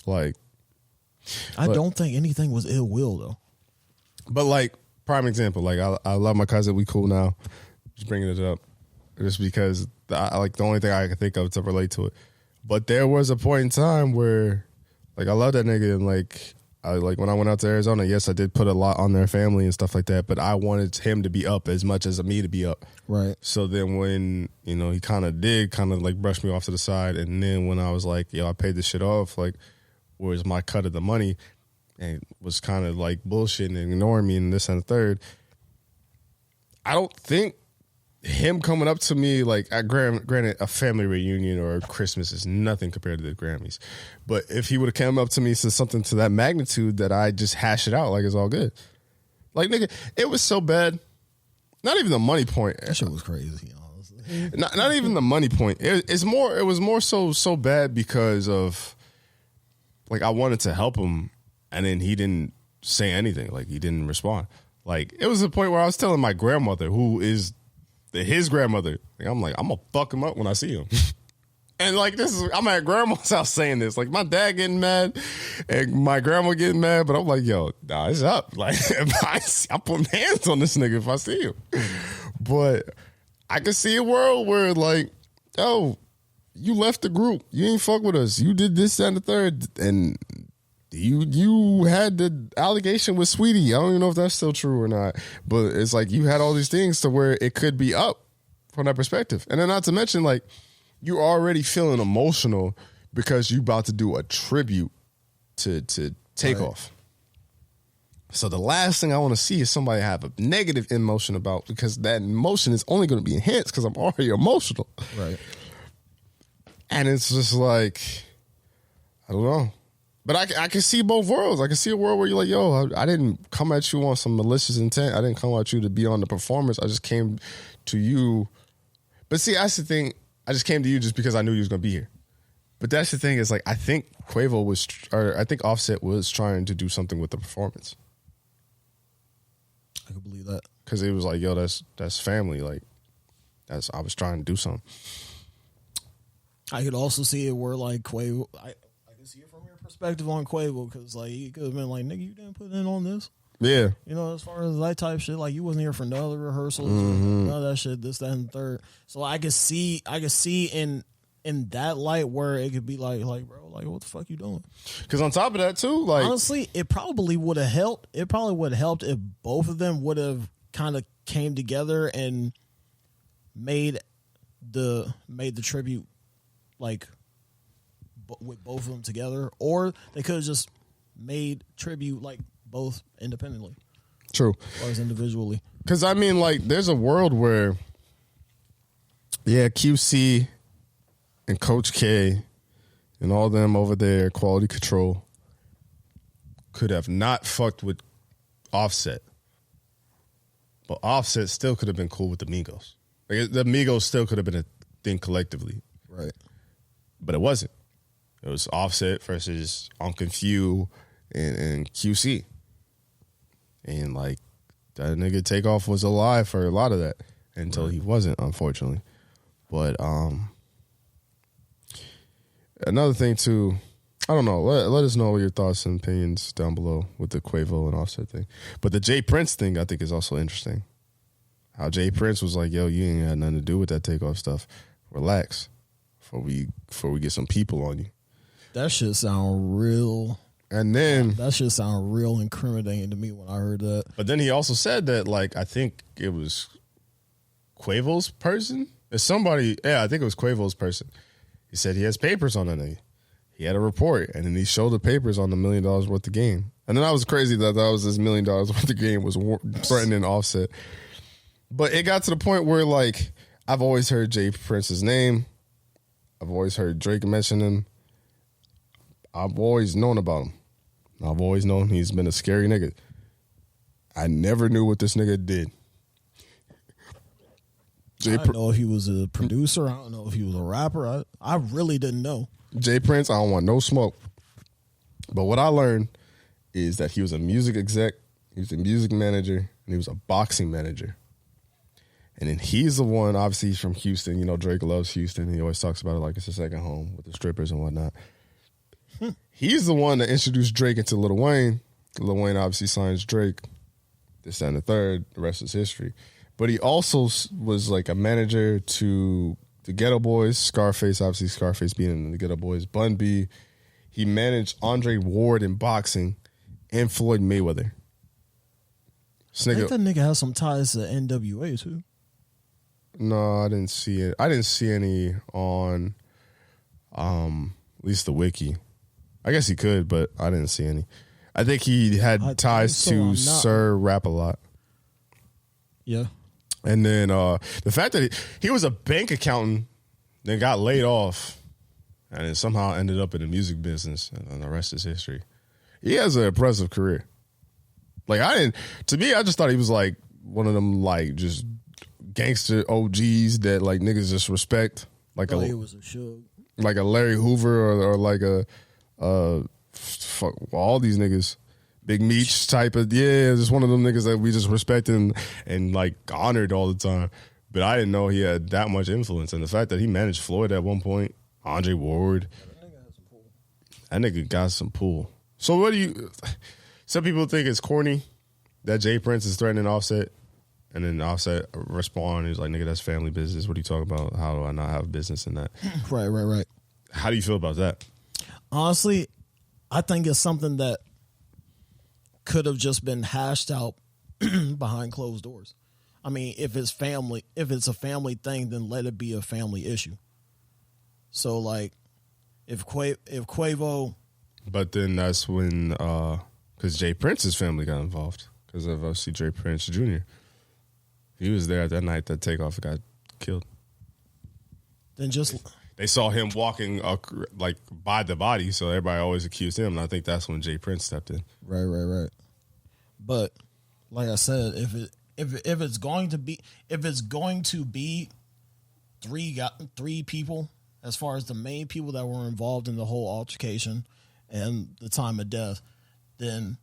Like, I don't think anything was ill will though. But like, prime example, like I love my cousin. We cool now. Just bringing it up, just because like the only thing I can think of to relate to it. But there was a point in time where, like, I love that nigga, and like when I went out to Arizona, yes, I did put a lot on their family and stuff like that. But I wanted him to be up as much as me to be up. Right. So then when, you know, he kind of like brush me off to the side, and then when I was like, yo, I paid this shit off, like, where's my cut of the money? And was kind of like bullshitting and ignoring me and this and the third. I don't think him coming up to me, like, granted, a family reunion or Christmas is nothing compared to the Grammys. But if he would have come up to me and said something to that magnitude, that I just hash it out like it's all good. Like, nigga, it was so bad. Not even the money point. That shit was crazy, honestly. Not even the money point. It was more so bad because of, like, I wanted to help him, and then he didn't say anything. Like, he didn't respond. Like, it was a point where I was telling my grandmother, who is his grandmother, like, I'm gonna fuck him up when I see him. And like, I'm at grandma's house saying this. Like, my dad getting mad and my grandma getting mad, but I'm like, yo, nah, it's up. Like, I'm putting hands on this nigga if I see him. But I can see a world where, like, oh, you left the group. You ain't fuck with us. You did this, that, and the third. And you had the allegation with Sweetie. I don't even know if that's still true or not. But it's like, you had all these things to where it could be up from that perspective. And then not to mention, like, you're already feeling emotional because you about to do a tribute to Takeoff. So the last thing I want to see is somebody have a negative emotion about, because that emotion is only going to be enhanced because I'm already emotional. Right. And it's just like, I don't know. But I can see both worlds. I can see a world where you're like, yo, I didn't come at you on some malicious intent. I didn't come at you to be on the performance. I just came to you. But see, that's the thing. I just came to you just because I knew you was going to be here. But that's the thing, is like, I think Offset was trying to do something with the performance. I could believe that. Because it was like, yo, that's family. Like, I was trying to do something. I could also see it where, like, Quavo, I can see it from your perspective on Quavo, because, like, he could have been like, nigga, you didn't put in on this. Yeah. You know, as far as that type shit, like, you wasn't here for none of the rehearsals, none of that shit, this, that, and the third. So I could see in that light where it could be like, bro, like, what the fuck you doing? Because on top of that, too, like, honestly, it probably would have helped. It probably would have helped if both of them would have kind of came together and made the tribute, like, with both of them together, or they could have just made tribute, like, both independently. True. Or as individually. Because, I mean, like, there's a world where, yeah, QC and Coach K and all them over there, quality control, could have not fucked with Offset. But Offset still could have been cool with the Migos. Like, the Migos still could have been a thing collectively. Right. But it wasn't. It was Offset versus Uncle Few and QC. And, like, that nigga Takeoff was alive for a lot of that until he wasn't, unfortunately. But another thing, too, I don't know. Let us know your thoughts and opinions down below with the Quavo and Offset thing. But the Jay Prince thing, I think, is also interesting. How Jay Prince was like, yo, you ain't had nothing to do with that Takeoff stuff. Relax before we get some people on you. That shit sound real. And then that shit sound real incriminating to me when I heard that. But then he also said that, like, I think it was Quavo's person. There's somebody, yeah, I think it was Quavo's person. He said he has papers on that nigga. He had a report, and then he showed the papers on the $1 million worth of game. And then I was crazy that was this $1 million worth of game was threatening Offset. But it got to the point where, like, I've always heard Jay Prince's name. I've always heard Drake mention him. I've always known about him. I've always known he's been a scary nigga. I never knew what this nigga did. I don't know if he was a producer. I don't know if he was a rapper. I really didn't know. Jay Prince, I don't want no smoke. But what I learned is that he was a music exec, he was a music manager, and he was a boxing manager. And then he's the one, obviously he's from Houston. You know, Drake loves Houston. He always talks about it like it's a second home with the strippers and whatnot. He's the one that introduced Drake into Lil Wayne. Lil Wayne obviously signs Drake. This and the third. The rest is history. But he also was like a manager to the Ghetto Boys. Scarface, obviously Scarface being in the Ghetto Boys. Bun B. He managed Andre Ward in boxing and Floyd Mayweather. I think that nigga has some ties to NWA too. No, I didn't see it. I didn't see any on at least the wiki. I guess he could, but I didn't see any. I think he had ties to Sir Rap-A-Lot. Yeah. And then the fact that he was a bank accountant, then got laid off, and then somehow ended up in the music business, and the rest is history. He has an impressive career. Like, to me, I just thought he was like one of them, like, just gangster OGs that like niggas just respect, like he was a show, like a Larry Hoover or like a fuck all these niggas, Big Meech type of just one of them niggas that we just respect and like honored all the time. But I didn't know he had that much influence, and the fact that he managed Floyd at one point, Andre Ward, that nigga got some pull. So what do you? Some people think it's corny that Jay Prince is threatening Offset. And then Offset respond, he's like, nigga, that's family business. What are you talking about? How do I not have business in that? Right. How do you feel about that? Honestly, I think it's something that could have just been hashed out behind closed doors. I mean, if it's a family thing, then let it be a family issue. So, like, if Quavo... But then that's when, because Jay Prince's family got involved because of obviously Jay Prince Jr., he was there that night that Takeoff got killed. Then they saw him walking like by the body, so everybody always accused him, and I think that's when Jay Prince stepped in. Right. But like I said, if it's going to be three people as far as the main people that were involved in the whole altercation and the time of death, then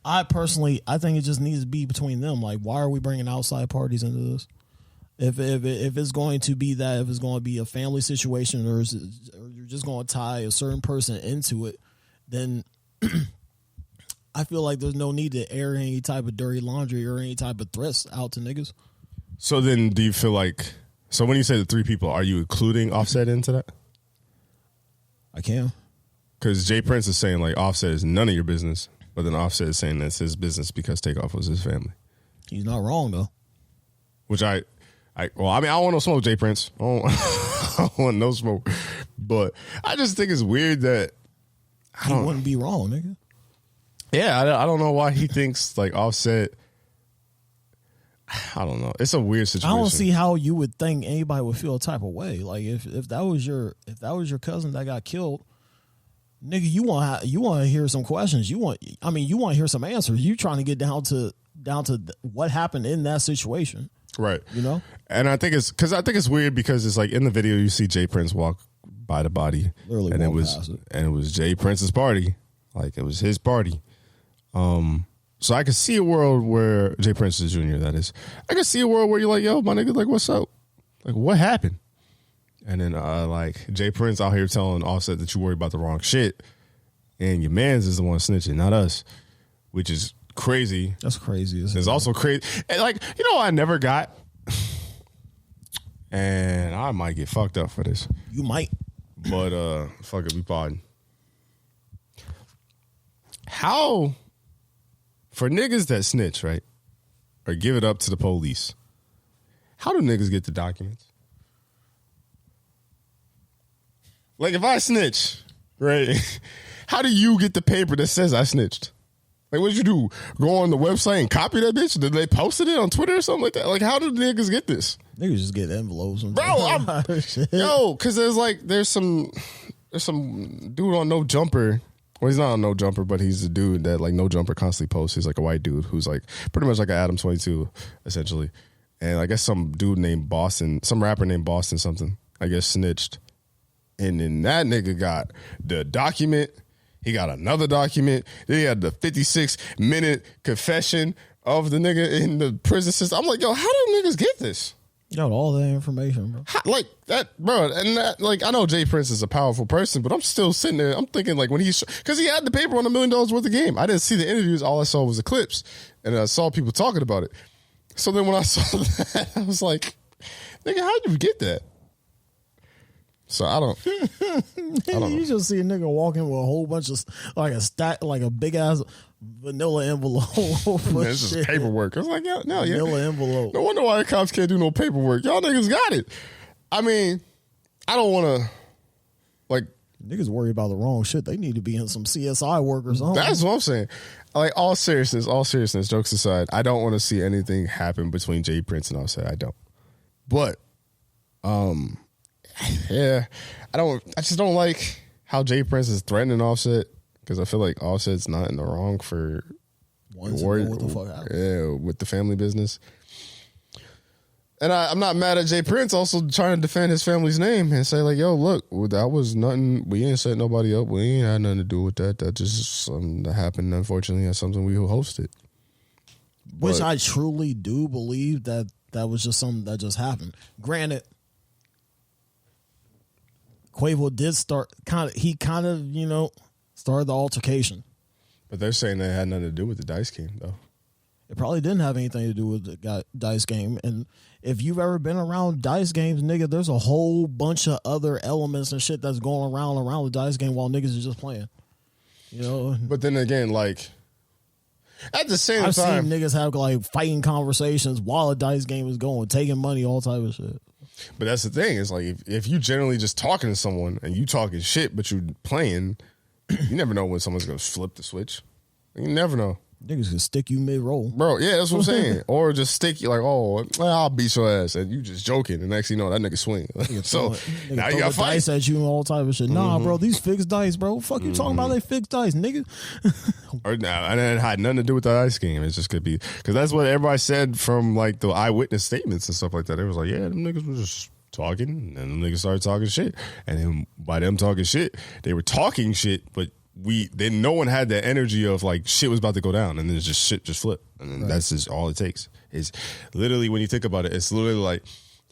I think it just needs to be between them. Like, why are we bringing outside parties into this? If it's going to be that, if it's going to be a family situation, or you're just going to tie a certain person into it, then I feel like there's no need to air any type of dirty laundry or any type of threats out to niggas. So then, do you feel like? So when you say the three people, are you including Offset into that? I can, because Jay Prince is saying like Offset is none of your business. But then Offset is saying that's his business because Takeoff was his family. He's not wrong though. Which I don't want no smoke, Jay Prince. I don't want no smoke. But I just think it's weird that he wouldn't be wrong, nigga. Yeah, I don't know why he thinks like Offset. I don't know. It's a weird situation. I don't see how you would think anybody would feel a type of way. Like if that was your cousin that got killed. Nigga, you want to hear some questions. You want to hear some answers. You trying to get down to what happened in that situation, right? You know. And I think it's weird because it's like in the video you see Jay Prince walk by the body, literally, and it was Jay Prince's party, like it was his party. So I could see a world where Jay Prince is Jr. That is, I could see a world where you're like, yo, my nigga, like, what's up? Like, what happened? And then, like, Jay Prince out here telling Offset that you worry about the wrong shit. And your mans is the one snitching, not us. Which is crazy. That's crazy. It's also crazy. And, like, you know, I never got. And I might get fucked up for this. You might. But, fuck it, we pardon. How, for niggas that snitch, right? Or give it up to the police. How do niggas get the documents? Like, if I snitch, right, how do you get the paper that says I snitched? Like, what'd you do? Go on the website and copy that bitch? Did they posted it on Twitter or something like that? Like, how do niggas get this? Niggas just get envelopes. Bro, because there's some dude on No Jumper. Well, he's not on No Jumper, but he's a dude that, like, No Jumper constantly posts. He's, like, a white dude who's, like, pretty much like an Adam 22, essentially. and I guess some dude named Boston, some rapper named Boston something, I guess snitched. And then that nigga got the document. He got another document. Then he had the 56-minute confession of the nigga in the prison system. I'm like, yo, how do niggas get this? Got all that information, bro. Like that, bro. And that, like, I know Jay Prince is a powerful person, but I'm still sitting there. I'm thinking, like, when because he had the paper on $1 million worth of game. I didn't see the interviews. All I saw was the clips, and I saw people talking about it. So then when I saw that, I was like, nigga, how'd you get that? So I don't know. You just see a nigga walking with a whole bunch of like a stack, like a big ass vanilla envelope. This is paperwork. I was like, yeah, no, yeah. Vanilla envelope. No wonder why the cops can't do no paperwork. Y'all niggas got it. I mean, I don't want to, like, niggas worry about the wrong shit. They need to be in some CSI work or something. That's what I'm saying. Like, all seriousness, jokes aside, I don't want to see anything happen between Jay Prince and Offset. I don't. But, yeah, I just don't like how Jay Prince is threatening Offset, because I feel like Offset's not in the wrong for what the fuck happened. Yeah, with the family business. And I'm not mad at Jay Prince also trying to defend his family's name and say, like, yo, look, that was nothing. We ain't set nobody up. We ain't had nothing to do with that. That just something that happened, unfortunately. That's something we hosted. Which I truly do believe that was just something that just happened. Granted, Quavo did start he kind of started the altercation. But they're saying that had nothing to do with the dice game, though. It probably didn't have anything to do with the dice game. And if you've ever been around dice games, nigga, there's a whole bunch of other elements and shit that's going around the dice game while niggas are just playing. You know? But then again, like, at the same time, I've seen niggas have like fighting conversations while a dice game is going, taking money, all type of shit. But that's the thing. It's like, if you generally just talking to someone and you talking shit, but you playing, you never know when someone's going to flip the switch. You never know. Niggas can stick you mid-roll. Bro, yeah, that's what I'm saying. Or just stick you like, oh, well, I'll beat your ass. And you just joking. And next thing you know, that nigga swing. So now you got fight. Dice at you and all type of shit. Nah, bro, these fixed dice, bro. Fuck you talking about they fixed dice, nigga. Or nah, and it had nothing to do with the ice game. It just could be, because that's what everybody said from like the eyewitness statements and stuff like that. It was like, yeah, them niggas were just talking, and them niggas started talking shit. And then by them talking shit, they were talking shit, but no one had the energy of like shit was about to go down, and then just shit just flip, and then that's just all it takes. Is literally, when you think about it, it's literally like,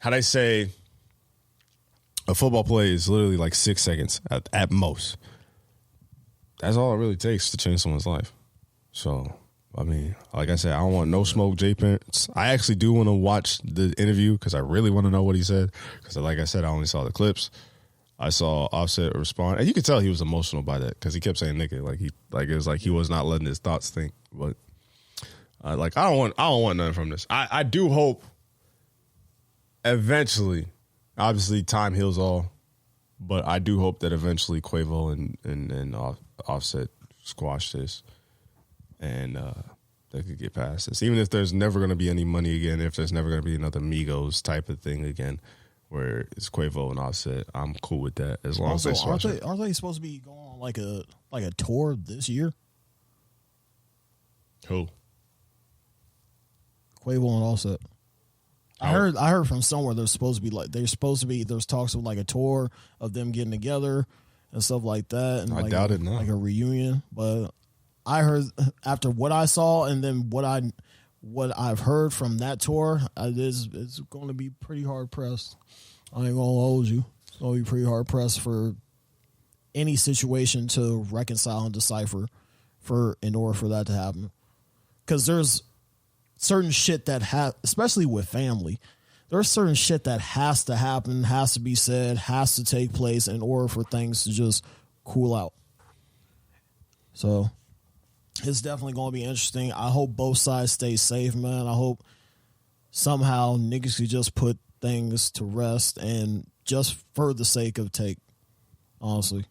how'd I say, a football play is literally like 6 seconds at most. That's all it really takes to change someone's life. So I mean, like I said, I don't want no smoke, Jay Prince. I actually do want to watch the interview because I really want to know what he said, because like I said, I only saw the clips. I saw Offset respond, and you could tell he was emotional by that because he kept saying "nigga," it was like he was not letting his thoughts think. But I don't want nothing from this. I do hope eventually, obviously time heals all, but I do hope that eventually Quavo and Offset squash this, and they could get past this. Even if there's never going to be any money again, if there's never going to be another Migos type of thing again, where it's Quavo and Offset, I'm cool with that as long as they squash it. Aren't they supposed to be going on like a tour this year? Who? Quavo and Offset. I heard from somewhere there's supposed to be there's talks of like a tour of them getting together and stuff like that, and I doubt it now. Like a reunion. But I heard, after what I saw and then what I've heard from that tour, it's going to be pretty hard pressed. I ain't gonna hold you. It's going to be pretty hard pressed for any situation to reconcile and decipher in order for that to happen. Because there's certain shit that especially with family, there's certain shit that has to happen, has to be said, has to take place in order for things to just cool out. So it's definitely going to be interesting. I hope both sides stay safe, man. I hope somehow niggas could just put things to rest, and just for the sake of take, honestly.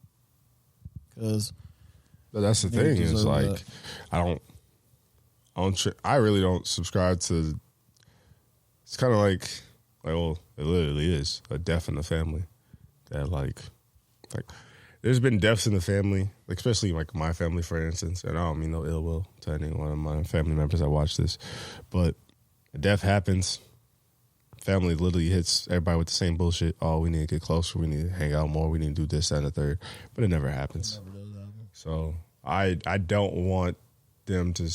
Because that's the thing, is like, I really don't subscribe to. It's kind of like, well, it literally is a death in the family. That like there's been deaths in the family, like especially like my family, for instance. And I don't mean no ill will to any one of my family members that watch this, but a death happens, family literally hits everybody with the same bullshit. Oh, we need to get closer. We need to hang out more. We need to do this, that, and the third. But it never happens. It never does happen. So I don't want them to.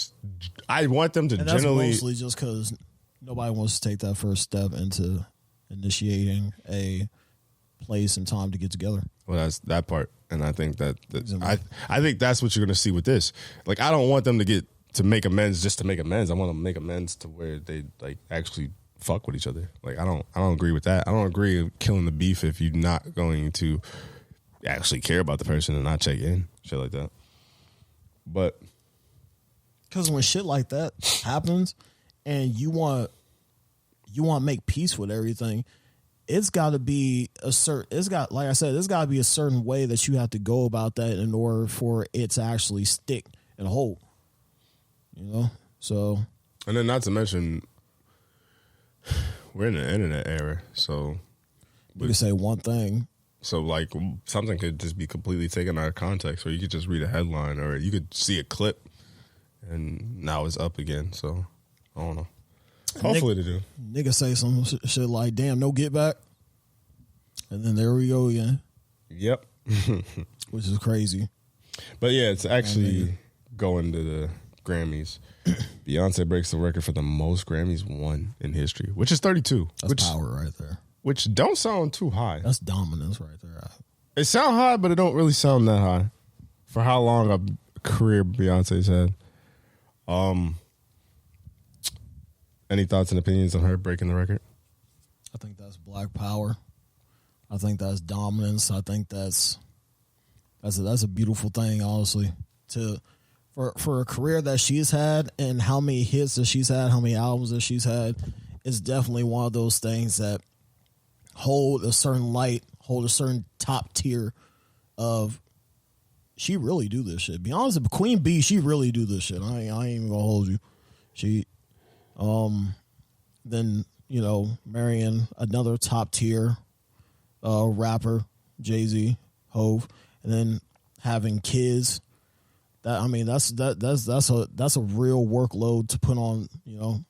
I want them to and that's generally. Mostly just because nobody wants to take that first step into initiating a place and time to get together. Well, that's that part, and I think that I think that's what you're going to see with this. Like, I don't want them to make amends just to make amends. I want them to make amends to where they like actually fuck with each other. Like, I don't agree with that. I don't agree with killing the beef if you're not going to actually care about the person and not check in, shit like that. But because when shit like that happens, and you want to make peace with everything, it's got to be like I said, it's got to be a certain way that you have to go about that in order for it to actually stick and hold. You know, so and then not to mention, we're in the internet era, so you can say one thing. So, like, something could just be completely taken out of context, or you could just read a headline, or you could see a clip, and now it's up again. So, I don't know. Hopefully they do. Nigga say some shit like, damn, no get back. And then there we go again. Yep. Which is crazy. But, yeah, it's actually going to the Grammys. Beyonce breaks the record for the most Grammys won in history, which is 32. That's power right there. Which don't sound too high. That's dominance right there. It sound high, but it don't really sound that high for how long a career Beyonce's had. Any thoughts and opinions on her breaking the record? I think that's black power. I think that's dominance. I think that's a beautiful thing, honestly. For a career that she's had and how many hits that she's had, how many albums that she's had, it's definitely one of those things that hold a certain light, hold a certain top tier of she really do this shit. Beyonce, Queen B, she really do this shit. I ain't even gonna hold you. She, then, you know, marrying another top tier rapper, Jay-Z, Hove, and then having kids. That, I mean, that's a real workload to put on, you know,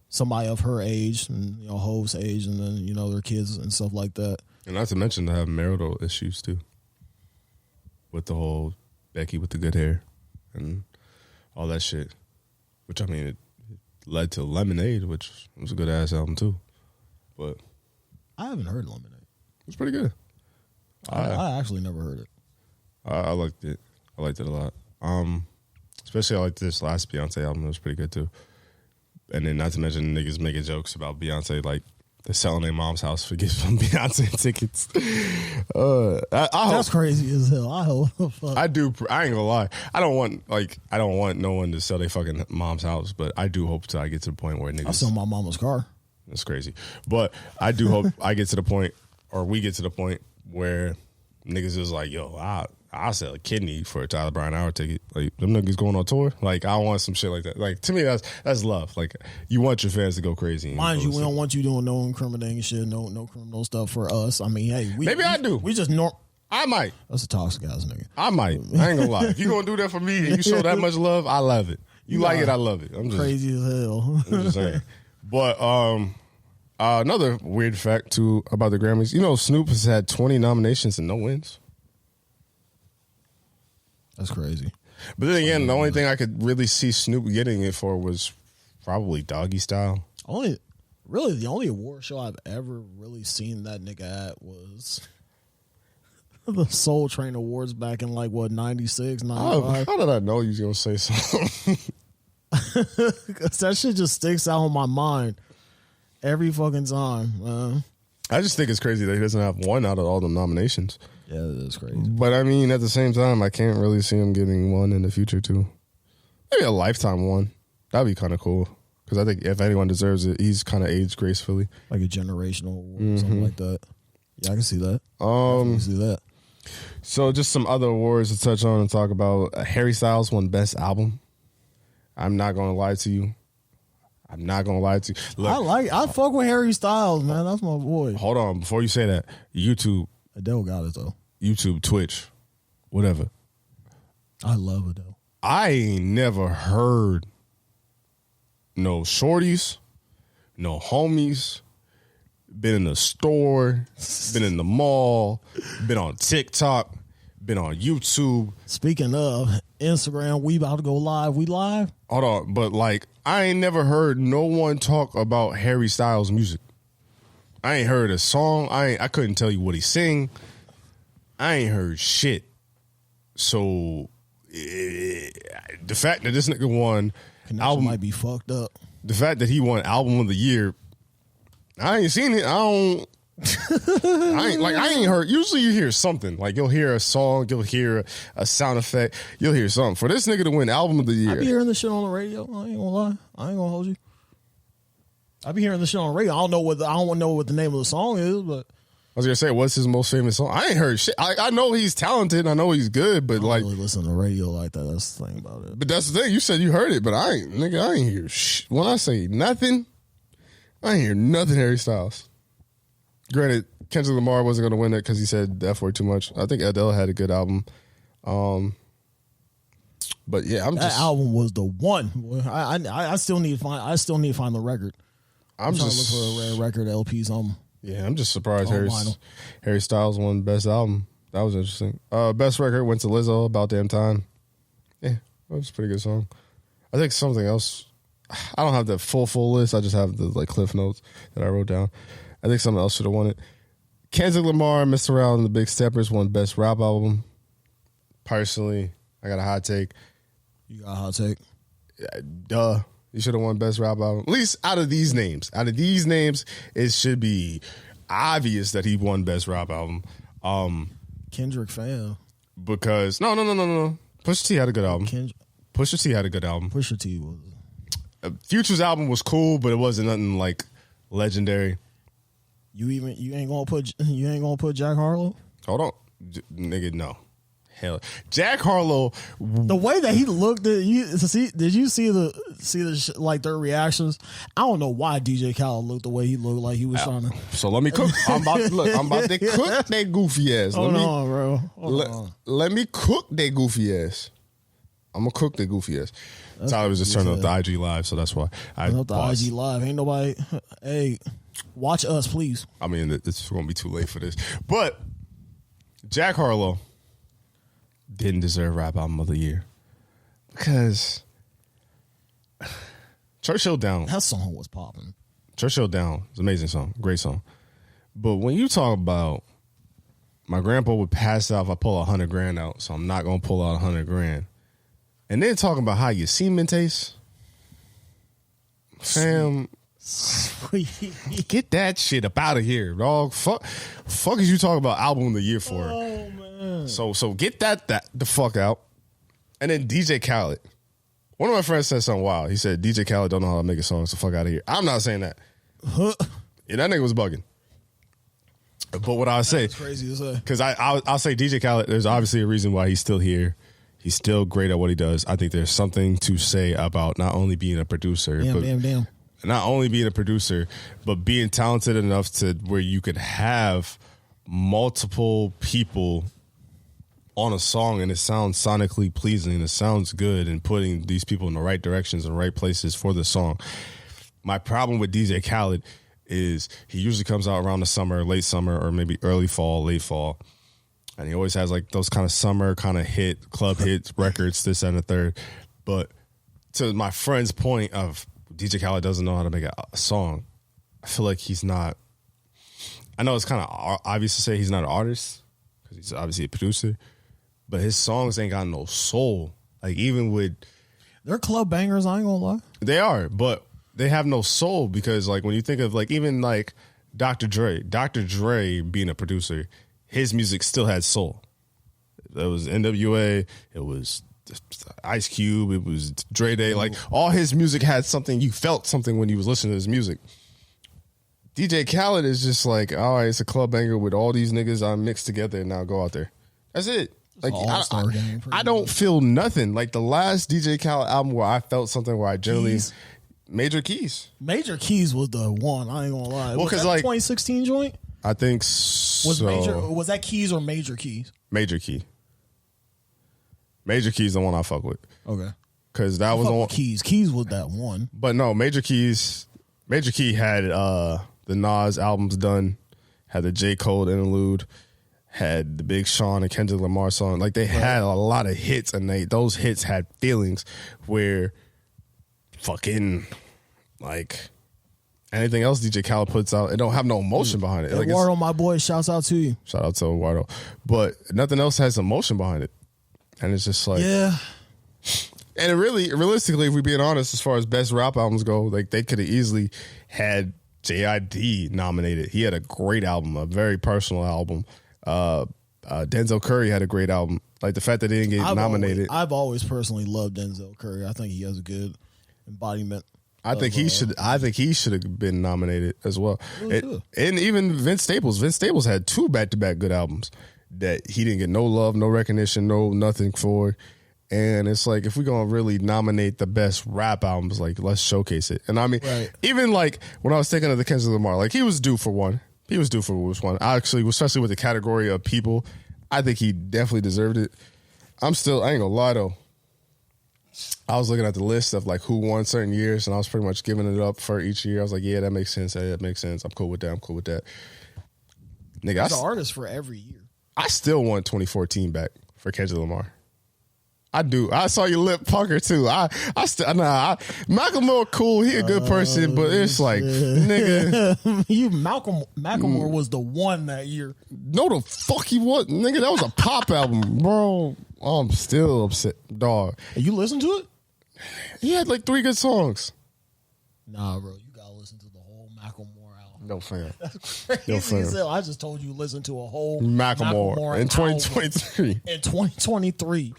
somebody of her age and, you know, Hove's age, and then, you know, their kids and stuff like that. And not to mention to have marital issues too, with the whole Becky with the good hair and all that shit. Which, I mean, it led to Lemonade, which was a good ass album too. But I haven't heard Lemonade. It's pretty good. I actually never heard it. I liked it. I liked it a lot. Especially I liked this last Beyonce album. It was pretty good too. And then not to mention niggas making jokes about Beyonce, like they're selling their mom's house for giving them Beyonce tickets. That's crazy as hell. I hope. I do. I ain't gonna lie. I don't want no one to sell their fucking mom's house, but I do hope I get to the point where niggas. I sell my mama's car. That's crazy. But I do hope I get to the point, or we get to the point where niggas is like, yo, I'll sell a kidney for a TylerBrianHour ticket. Like, them niggas going on tour. Like, I want some shit like that. Like, to me, that's love. Like, you want your fans to go crazy. Mind you, we don't want you doing no incriminating shit, no criminal stuff for us. I mean, hey, I do. We just I might. That's a toxic ass nigga. I might. I ain't gonna lie. If you gonna do that for me and you show that much love, I love it. You like it, I love it. I'm just crazy as hell. I'm just saying. But another weird fact too about the Grammys. You know, Snoop has had 20 nominations and no wins. That's crazy. But then again, the only thing I could really see Snoop getting it for was probably Doggy Style. The only award show I've ever really seen that nigga at was the Soul Train Awards back in like what 96, 95. How did I know you was gonna say something? Because that shit just sticks out in my mind every fucking time, man. I just think it's crazy that he doesn't have one out of all the nominations. Yeah, that is crazy. But I mean, at the same time, I can't really see him getting one in the future too. Maybe a lifetime one. That'd be kind of cool. Because I think if anyone deserves it, he's kind of aged gracefully. Like a generational award or something like that. Yeah, I can see that. I can see that. So just some other awards to touch on and talk about. Harry Styles won Best Album. I'm not going to lie to you. Look, I fuck with Harry Styles, man. That's my boy. Hold on. Before you say that, YouTube. Adele got it, though. YouTube, Twitch, whatever. I love Adele. I ain't never heard no shorties, no homies, been in the store, been in the mall, been on TikTok, been on YouTube. Speaking of Instagram, we about to go live. We live? Hold on, but like I ain't never heard no one talk about Harry Styles' music. I ain't heard a song. I couldn't tell you what he sing. I ain't heard shit. So the fact that this nigga won album might be fucked up. The fact that he won album of the year, I ain't seen it. I ain't heard. Usually you hear something. Like you'll hear a song, you'll hear a sound effect, you'll hear something. For this nigga to win album of the year. I be hearing this shit on the radio. I ain't gonna lie. I ain't gonna hold you. I be hearing this shit on the radio. I don't know what the name of the song is, but I was gonna say, what's his most famous song? I ain't heard shit. I know he's talented. I know he's good, but I don't really listen to the radio like that. That's the thing about it. But that's the thing. You said you heard it, but I ain't hear shit. When I say nothing, I ain't hear nothing Harry Styles. Granted, Kendrick Lamar wasn't going to win it because he said the F word too much. I think Adele had a good album. But yeah, that album was the one. I still need to find the record. I'm trying to look for a rare record LP. Yeah, I'm just surprised Harry Styles won Best Album. That was interesting. Best Record went to Lizzo, About Damn Time. Yeah, that was a pretty good song. I think something else. I don't have the full list. I just have the like cliff notes that I wrote down. I think something else should have won it. Kendrick Lamar, Mr. Round and the Big Steppers won Best Rap Album. Personally, I got a hot take. You got a hot take? Duh. He should have won Best Rap Album. At least out of these names. Out of these names, it should be obvious that he won Best Rap Album. Kendrick fan. Because, no. Pusha T had a good album. Pusha T had a good album. Pusha T was. Future's album was cool, but it wasn't nothing like legendary. You ain't gonna put Jack Harlow? Hold on, nigga, no. Hell, Jack Harlow. The way that he looked at you, did you see the like their reactions? I don't know why DJ Khaled looked the way he looked, like he was trying to. So let me cook. I'm about to cook that goofy ass. Hold on, bro. Let me cook that goofy ass. I'm gonna cook that goofy ass. Tyler was just turning up the IG live, so that's why I turn up the IG live. Ain't nobody. Hey, watch us, please. I mean, it's gonna be too late for this, but Jack Harlow didn't deserve Rap Album of the Year because Churchill Down. That song was popping. Churchill Down is an amazing song, great song. But when you talk about my grandpa would pass out if I pull $100,000 out, so I'm not gonna pull out $100,000. And then talking about how your semen tastes, fam, get that shit up out of here, dog. Fuck is you talking about album of the year for? Oh man. So get that the fuck out. And then DJ Khaled. One of my friends said something wild. He said DJ Khaled don't know how to make a song, so fuck out of here. I'm not saying that. Yeah, that nigga was bugging. But what I would say, crazy to say, because I'll say DJ Khaled. There's obviously a reason why he's still here. He's still great at what he does. I think there's something to say about not only being a producer, damn. Not only being a producer, but being talented enough to where you could have multiple people on a song and it sounds sonically pleasing and it sounds good and putting these people in the right directions and right places for the song. My problem with DJ Khaled is he usually comes out around the summer, late summer, or maybe early fall, late fall. And he always has like those kind of summer kind of hit, club hits, records, this and the third. But to my friend's point of DJ Khaled doesn't know how to make a song, I feel like he's not. I know it's kind of obvious to say he's not an artist because he's obviously a producer, but his songs ain't got no soul. Like even with. They're club bangers, I ain't gonna lie. They are, but they have no soul because like when you think of like even like Dr. Dre being a producer, his music still had soul. It was NWA. It was Ice Cube. It was Dre Day. Like all his music had something. You felt something when you was listening to his music. DJ Khaled is just like, all right, it's a club banger with all these niggas I mixed together and now go out there. That's it. Like I don't feel nothing. Like the last DJ Khaled album where I felt something where I generally Major Keys. Major Keys was the one. I ain't gonna lie. Well, because like 2016 joint. I think so. Was that Keys or Major Keys? Major Key. Major Key's the one I fuck with. Okay. Because that was the one. Keys was that one. But no, Major Key had the Nas albums done, had the J. Cole interlude, had the Big Sean and Kendrick Lamar song. Like, they had a lot of hits, and those hits had feelings where fucking, like, anything else DJ Khaled puts out, it don't have no emotion behind it. Like, Eduardo, my boy, shouts out to you. Shout out to Eduardo. But nothing else has emotion behind it. And it's just like... Yeah. And it really, realistically, if we're being honest, as far as best rap albums go, like, they could have easily had J.I.D. nominated. He had a great album, a very personal album. Denzel Curry had a great album. Like, the fact that they didn't get nominated. I've always personally loved Denzel Curry. I think he has a good embodiment. I think he should have been nominated as well. And even Vince Staples. Vince Staples had 2 back-to-back good albums that he didn't get no love, no recognition, no nothing for. And it's like, if we're going to really nominate the best rap albums, like, let's showcase it. And I mean, even like when I was thinking of the Kendrick Lamar, like, he was due for one. He was due for one. I actually, especially with the category of people, I think he definitely deserved it. I ain't gonna lie though. I was looking at the list of like who won certain years, and I was pretty much giving it up for each year. I was like, yeah, that makes sense. Hey, that makes sense. I'm cool with that. Nigga, There's an artist for every year. I still want 2014 back for Kendrick Lamar. I do. I saw your lip pucker too. Macklemore cool. He a good person, but it's like, nigga, Macklemore was the one that year. No, the fuck he was, nigga. That was a pop album, bro. I'm still upset, dog. You listen to it? He had like 3 good songs. Nah, bro, you gotta listen to the whole Macklemore album. No fan. That's crazy as hell. I just told you listen to a whole Macklemore in 2023. In 2023.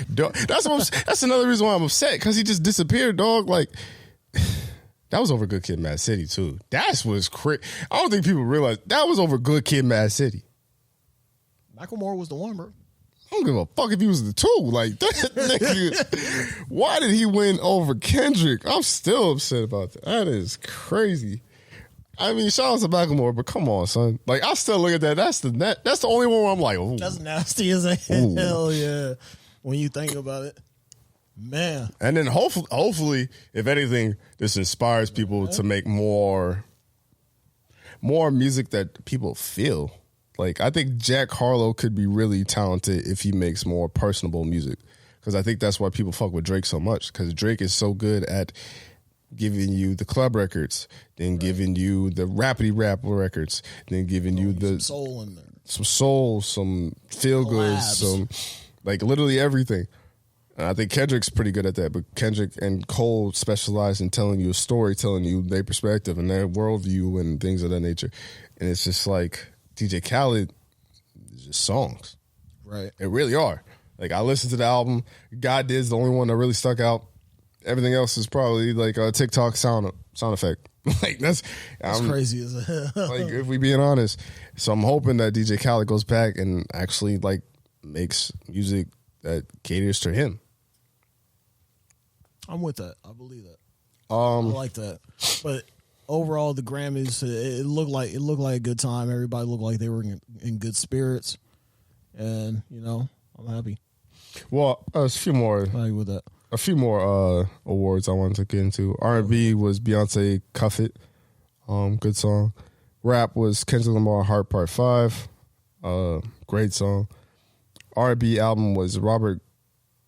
That's another reason why I'm upset, because he just disappeared, dog. Like, that was over Good Kid, Mad City too. That was crazy. I don't think people realize that was over Good Kid, Mad City. Macklemore was the one, bro. I don't give a fuck if he was the 2. Like, that nigga, why did he win over Kendrick? I'm still upset about that. That is crazy. I mean, shout out to Macklemore, but come on, son. Like, I still look at that. That's the only one where I'm like, ooh. That's nasty as a hell, yeah. When you think about it, man. And then hopefully, if anything, this inspires people to make more music that people feel. Like, I think Jack Harlow could be really talented if he makes more personable music, because I think that's why people fuck with Drake so much, because Drake is so good at giving you the club records, then giving you the rappity rap records, then giving you the some soul in there, some feel good, some like literally everything. And I think Kendrick's pretty good at that, but Kendrick and Cole specialize in telling you a story, telling you their perspective and their worldview and things of that nature. And it's just like DJ Khaled is just songs. Right. They really are. Like, I listened to the album. God Did's the only one that really stuck out. Everything else is probably like a TikTok sound effect. Like, that's crazy as hell. Like, if we being honest. So I'm hoping that DJ Khaled goes back and actually like makes music that caters to him. I'm with that. I believe that. I like that. But overall, the Grammys, it looked like a good time. Everybody looked like they were in good spirits, and I'm happy. Well, a few more. Happy with that. A few more awards I wanted to get into. R&B was Beyonce, "Cuff It," good song. Rap was Kendrick Lamar, "Heart Part 5," great song. R&B album was Robert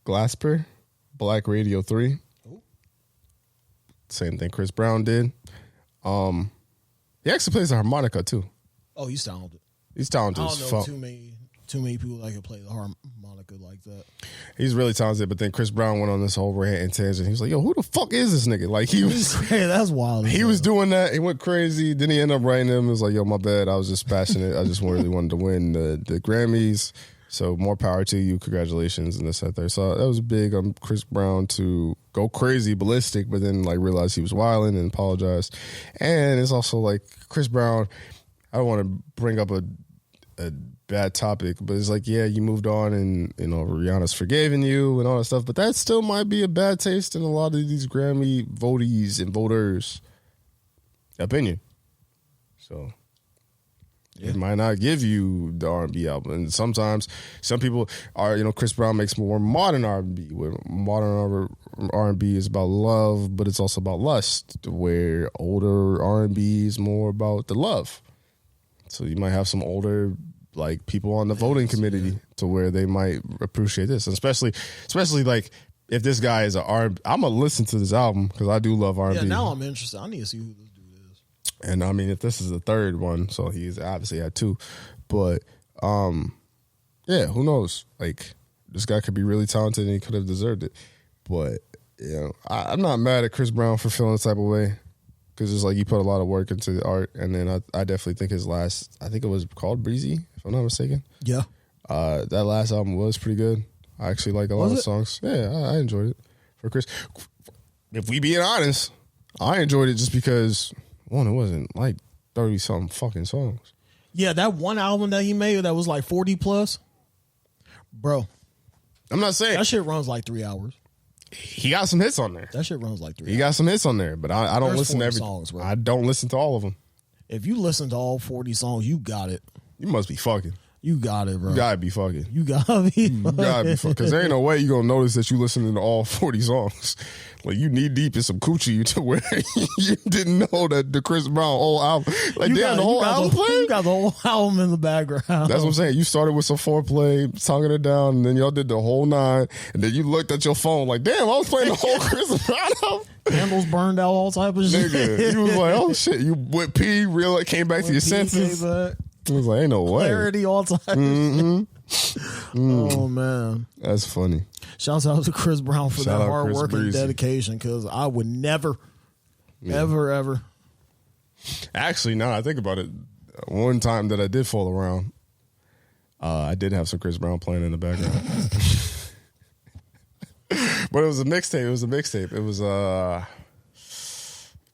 Glasper, "Black Radio 3." Same thing Chris Brown did. He actually plays the harmonica too. Oh, he's talented. He's talented. I don't know too many people that can play the harmonica like that. He's really talented, but then Chris Brown went on this whole rant and tangent. He was like, "Yo, who the fuck is this nigga?" Like, he was that's wild. He was doing that. He went crazy. Then he ended up writing him. He was like, "Yo, my bad. I was just passionate. I just really wanted to win the Grammys. So more power to you. Congratulations." And this, that, there. So that was big on Chris Brown to go crazy, ballistic, but then like realize he was wilding and apologized. And it's also like Chris Brown. I don't want to bring up a bad topic, but it's like, yeah, you moved on and Rihanna's forgiven you and all that stuff, but that still might be a bad taste in a lot of these Grammy votees and voters' opinion. So it might not give you the R&B album. And sometimes some people are, Chris Brown makes more modern R&B with modern R&B is about love, but it's also about lust, where older R&B is more about the love. So you might have some older like people on the voting committee to where they might appreciate this, and especially like if this guy is I'm gonna listen to this album because I do love R&B. Yeah, now I'm interested. I need to see who this dude is. And I mean, if this is the third one, so he's obviously had two, but yeah, who knows? Like this guy could be really talented and he could have deserved it. But you know, I'm not mad at Chris Brown for feeling the type of way because it's like he put a lot of work into the art, and then I definitely think his last, I think it was called Breezy, if I'm not mistaken. Yeah, that last album was pretty good. I actually like a lot of songs. Yeah, I enjoyed it for Chris. If we being honest, I enjoyed it just because one, it wasn't like 30 something fucking songs. Yeah, that one album that he made that was like 40 plus, bro. I'm not saying that shit runs like 3 hours. He got some hits on there. That shit runs like 3 hours. He got some hits on there, but I don't listen to every songs, bro. I don't listen to all of them. If you listen to all 40 songs, you got it. You must be fucking. You got it, bro. You gotta be fucking. You gotta be fucking. You gotta be fucking. Because there ain't no way you gonna notice that you listening to all 40 songs. Like you knee deep in some coochie to where you didn't know that the Chris Brown whole album. Like damn, the whole album playing? You got the whole album in the background. That's what I'm saying. You started with some foreplay, tonguing it down, and then y'all did the whole 9, and then you looked at your phone like, damn, I was playing the whole Chris Brown album. Candles burned out, all type of shit. Nigga, you was like, oh shit. You went pee, real, came back to your senses. It was like, ain't no way. Clarity, all time. Oh, man. That's funny. Shouts out to Chris Brown for that hard work and dedication, because I would never, ever. Actually, now I think about it, one time that I did fall around, I did have some Chris Brown playing in the background. But it was a mixtape. It was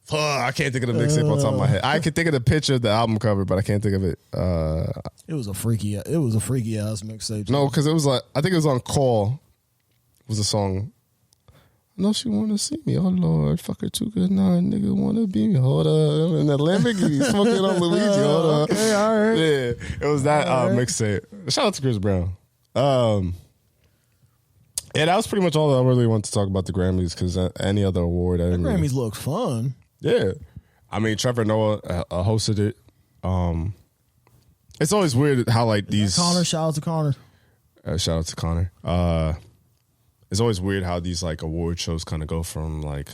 I can't think of the mixtape on top of my head. I can think of the picture of the album cover, but I can't think of it. It was a freaky ass mixtape. No, because it was like, I think it was on Call. It was a song. I know she wanna see me. Oh Lord, fuck her too good. Nah, nigga wanna be me. Hold up, I'm in that Lamborghini smoking on Luigi. Hold up. Okay, all right. Yeah, it was that mixtape. Shout out to Chris Brown. Yeah, that was pretty much all I really wanted to talk about the Grammys, because any other award, I didn't. The Grammys look fun. Yeah, I mean Trevor Noah hosted it. It's always weird how like these Connor. Shout out to Connor. Shout out to Connor. It's always weird how these like award shows kind of go from like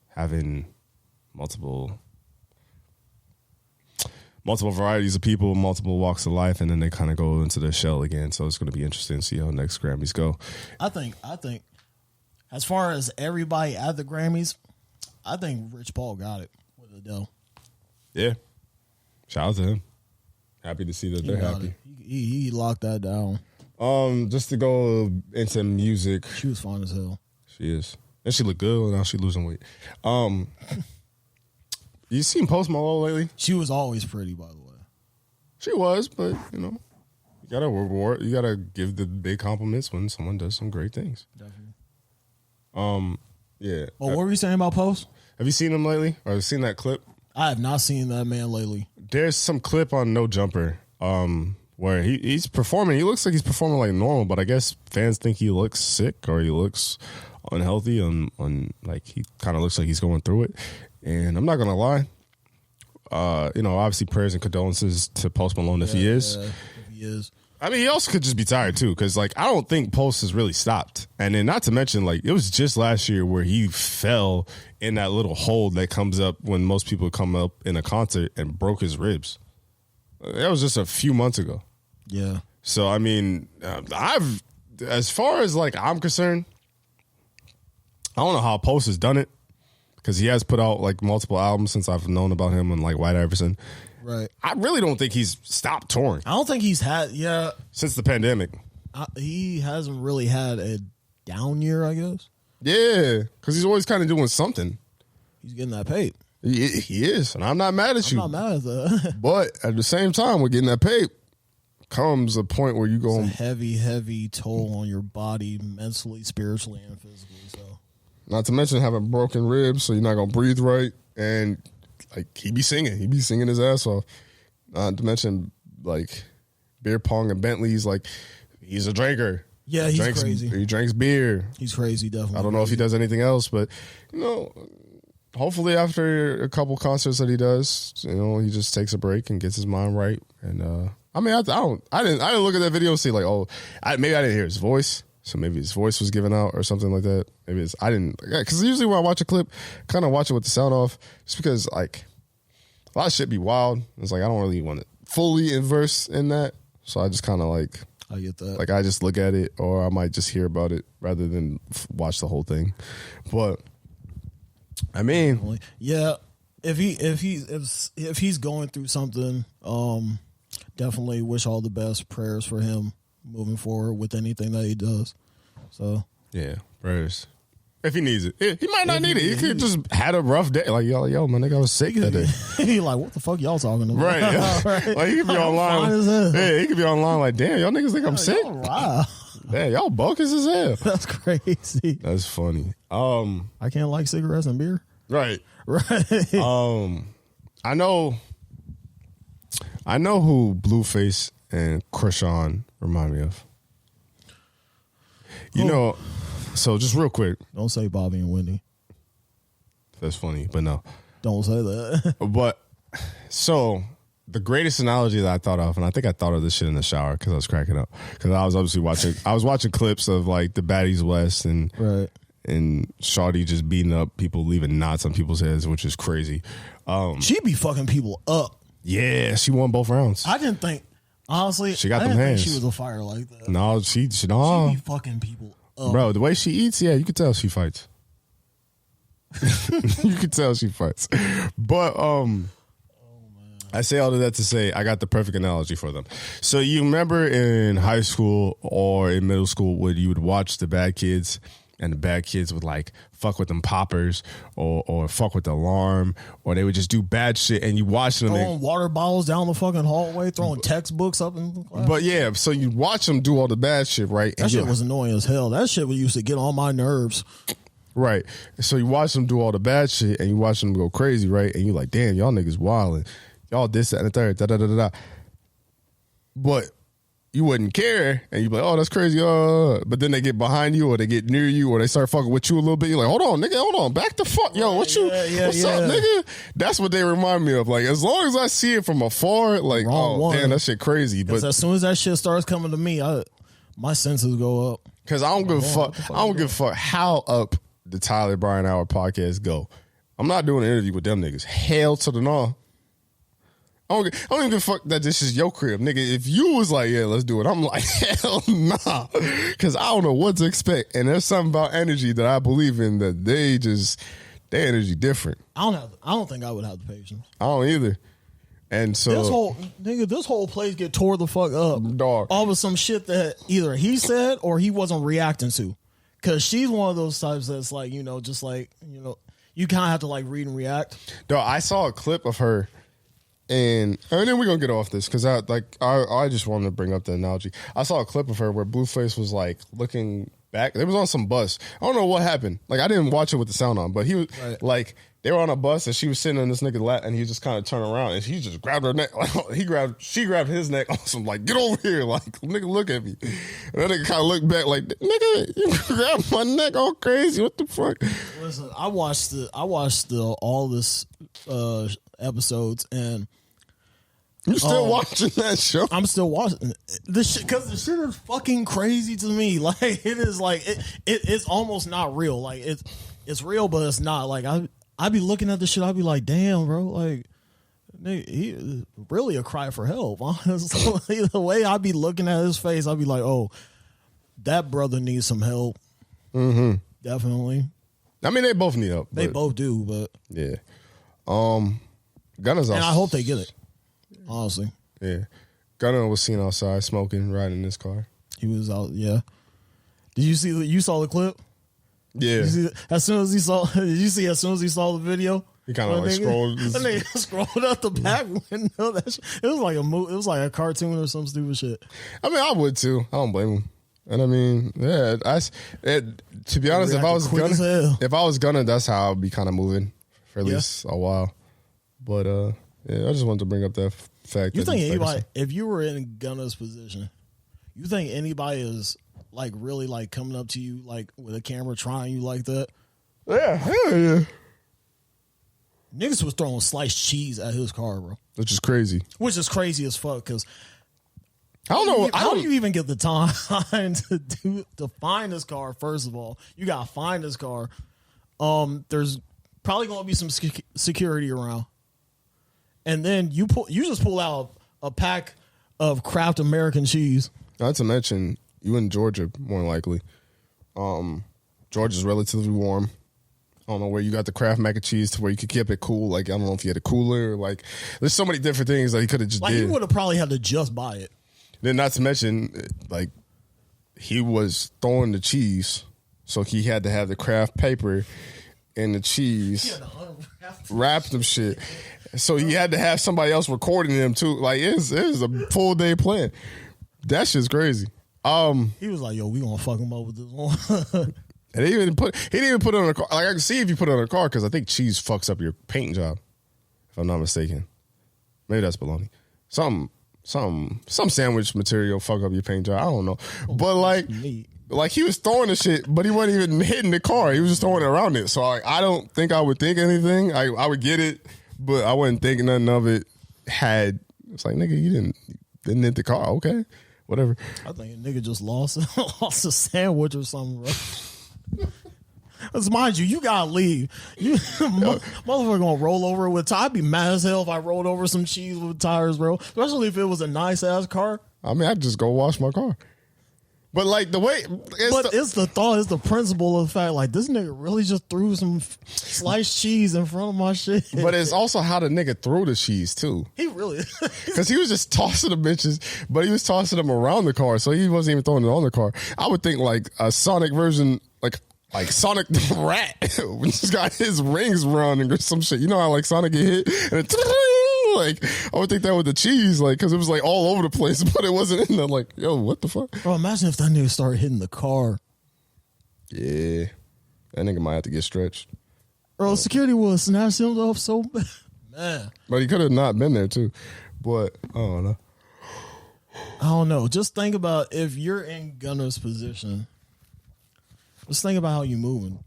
having multiple varieties of people, multiple walks of life, and then they kind of go into their shell again. So it's going to be interesting to see how next Grammys go. I think as far as everybody at the Grammys, I think Rich Paul got it with Adele. Yeah. Shout out to him. Happy to see that they're happy. He locked that down. Just to go into music. She was fine as hell. She is. And she looked good. Now she's losing weight. You seen Post Malone lately? She was always pretty, by the way. She was, but you know, you gotta reward. You gotta give the big compliments when someone does some great things. Definitely. Yeah. Well, what were you saying about Post? Have you seen him lately? Or have you seen that clip? I have not seen that man lately. There's some clip on No Jumper, where he's performing. He looks like he's performing like normal, but I guess fans think he looks sick or he looks unhealthy. On like he kind of looks like he's going through it. And I'm not gonna lie. Obviously prayers and condolences to Post Malone if he is. If he is. I mean, he also could just be tired too, because like I don't think Post has really stopped. And then not to mention, like it was just last year where he fell in that little hole that comes up when most people come up in a concert and broke his ribs. That was just a few months ago. Yeah. So I mean, as far as like I'm concerned, I don't know how Post has done it, because he has put out like multiple albums since I've known about him, and like White Iverson. Right. I really don't think he's stopped touring. I don't think he's had, since the pandemic. He hasn't really had a down year, I guess. Yeah, because he's always kind of doing something. He's getting that paid. He is, and I'm not mad at you. I'm not mad at that. But at the same time, with getting that paid comes a point where you go... It's a heavy, heavy toll on your body, mentally, spiritually, and physically. So, not to mention having broken ribs, so you're not going to breathe right. And like he be singing his ass off. Not to mention like beer pong and Bentleys. Like he's a drinker, Yeah, he's crazy. He drinks beer. He's crazy, definitely. I don't know if he does anything else, but hopefully after a couple concerts that he does, he just takes a break and gets his mind right. And I didn't look at that video and see like, maybe I didn't hear his voice, so maybe his voice was given out or something like that. Maybe I didn't, because usually when I watch a clip, kind of watch it with the sound off, just because like a lot of shit be wild. It's like I don't really want to fully immerse in that, so I just kind of like. I get that. Like I just look at it, or I might just hear about it rather than watch the whole thing. But I mean, yeah, if he's going through something, definitely wish all the best. Prayers for him moving forward with anything that he does. So yeah, prayers. If he needs it, he might not need it. He could just had a rough day. Like yo, my nigga, I was sick that day. He like, what the fuck y'all talking about? Right. Yeah. Right. Like he could be online. Yeah, he could be online. Like, damn, y'all niggas think I'm sick. Wow. Damn, y'all bogus as hell. That's crazy. That's funny. I can't like cigarettes and beer. Right. Right. I know who Blueface and Krishan remind me of. You know. So just real quick. Don't say Bobby and Whitney. That's funny, but no. Don't say that. But so the greatest analogy that I thought of, and I think I thought of this shit in the shower because I was cracking up. Because I was obviously watching clips of like the Baddies West and Shawty just beating up people, leaving knots on people's heads, which is crazy. She be fucking people up. Yeah, she won both rounds. I didn't think, honestly, she got them hands. Think she was a fighter like that. No, she be fucking people up. Bro, the way she eats, yeah, you can tell she fights. You can tell she fights. But I say all of that to say I got the perfect analogy for them. So you remember in high school or in middle school when you would watch the bad kids and the bad kids would like fuck with them poppers or fuck with the alarm, or they would just do bad shit and you watch them throwing water bottles down the fucking hallway, throwing textbooks up in the class. But yeah, so you watch them do all the bad shit, right? That shit was annoying as hell. That shit used to get on my nerves. Right. So you watch them do all the bad shit and you watch them go crazy, right? And you're like, damn, y'all niggas wildin'. Y'all this, that, and the third, da-da-da-da-da. But you wouldn't care, and you'd be like, oh, that's crazy. But then they get behind you, or they get near you, or they start fucking with you a little bit. You're like, hold on, nigga, hold on. Back the fuck. Yo, what's up, nigga? That's what they remind me of. Like, as long as I see it from afar, like, damn, that shit crazy. But as soon as that shit starts coming to me, my senses go up. Because I don't give a fuck. I don't give a fuck how up the TylerBrianHour podcast go. I'm not doing an interview with them niggas. Hell to the no. I don't even give a fuck that this is your crib, nigga. If you was like, yeah, let's do it, I'm like, hell nah. Because I don't know what to expect. And there's something about energy that I believe in that their energy different. I don't think I would have the patience. I don't either. And so this whole place get tore the fuck up. Dog. All of some shit that either he said or he wasn't reacting to. Because she's one of those types that's like, just like, you kind of have to like read and react. Dog, I saw a clip of her. And then we're gonna get off this because I just wanted to bring up the analogy. I saw a clip of her where Blueface was like looking back. It was on some bus. I don't know what happened. Like I didn't watch it with the sound on, but he was like they were on a bus and she was sitting on this nigga's lap and he just kind of turned around and he just grabbed her neck. She grabbed his neck. Awesome, like get over here, like nigga, look at me. And that nigga kind of looked back like nigga, you grabbed my neck all crazy. What the fuck? Listen, I watched all this episodes and. You still watching that show? I'm still watching this shit because the shit is fucking crazy to me. Like it is like it's almost not real. Like it's real, but it's not. Like I be looking at the shit. I be like, damn, bro. Like he really a cry for help. Honestly, the way I be looking at his face, I be like, oh, that brother needs some help. Mm-hmm. Definitely. I mean, they both need help. They both do, but yeah. Gunna's and I hope they get it. Honestly, yeah. Gunna was seen outside smoking, riding in his car. He was out. Yeah. Did you see? You saw the clip? Yeah. As soon as he saw, did you see? As soon as he saw the video, he kind of like scrolled. Scrolled out the back window. It was like a movie. It was like a cartoon or some stupid shit. I mean, I would too. I don't blame him. And I mean, yeah. To be honest, if I was Gunna, that's how I'd be kind of moving for at least a while. But yeah, I just wanted to bring up that fact. You think anybody, if you were in Gunna's position, you think anybody is like really like coming up to you like with a camera trying you like that? Yeah, hell yeah. Niggas was throwing sliced cheese at his car, bro. Which is crazy. Which is crazy as fuck because I don't know. how do you even get the time to find this car? First of all, you gotta find this car. There's probably gonna be some security around, and then you just pull out a pack of Kraft American cheese. Not to mention, you in Georgia more than likely. Georgia's relatively warm. I don't know where you got the Kraft mac and cheese to where you could keep it cool. Like I don't know if you had a cooler. Or like there's so many different things that he could have just like did. He would have probably had to just buy it. Then not to mention, like, he was throwing the cheese, so he had to have the Kraft paper and the cheese wrap them shit. So he had to have somebody else recording them too. Like it was a full day plan. That shit's crazy. He was like, "Yo, we gonna fuck him up with this one." And he didn't even put it on a car. Like I can see if you put it on a car because I think cheese fucks up your paint job, if I'm not mistaken. Maybe that's baloney. Some sandwich material fuck up your paint job. I don't know. But like he was throwing the shit, but he wasn't even hitting the car. He was just throwing it around it. So I don't think I would think anything. I would get it, but I wouldn't think nothing of it. It's like, nigga, you didn't hit the car. Okay, whatever. I think a nigga just lost a sandwich or something, bro. Because mind you gotta leave. Motherfucker gonna roll over with tires. I'd be mad as hell if I rolled over some cheese with tires, bro. Especially if it was a nice ass car. I mean, I'd just go wash my car. But like the way, it's the principle of the fact, like this nigga really just threw some sliced cheese in front of my shit. But it's also how the nigga threw the cheese too. He really, because he was just tossing the bitches, but he was tossing them around the car, so he wasn't even throwing it on the car. I would think like a Sonic version, like Sonic the Rat, just got his rings running or some shit. You know how like Sonic get hit and like I would think that with the cheese, like because it was like all over the place, but it wasn't in there. Like, yo, what the fuck? Bro, imagine if that nigga started hitting the car. Yeah, that nigga might have to get stretched. Bro, security would snatch him off so bad. Man. But he could have not been there too. But I don't know. Just think about if you're in Gunner's position. Just think about how you moving.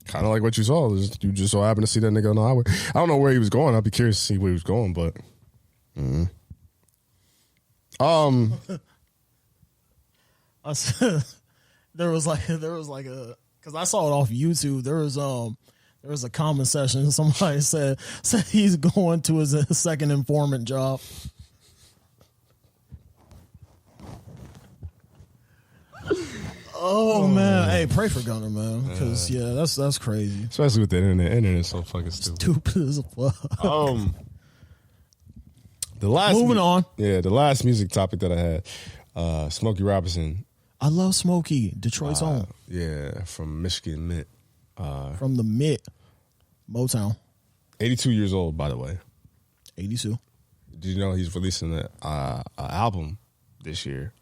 Kind of like what you saw. You just so happened to see that nigga on the highway. I don't know where he was going. I'd be curious to see where he was going, but. I said, there was like a, because I saw it off YouTube. There was a comment section. Somebody said he's going to his second informant job. Oh man, hey, pray for Gunner, man, because that's crazy. Especially with the internet. Internet's so fucking stupid. Stupid as fuck. The last moving on. Yeah, the last music topic that I had, Smokey Robinson. I love Smokey, Detroit's own. Yeah, from Michigan Mint. From the Mint, Motown. 82 years old, by the way. 82. Did you know he's releasing an album this year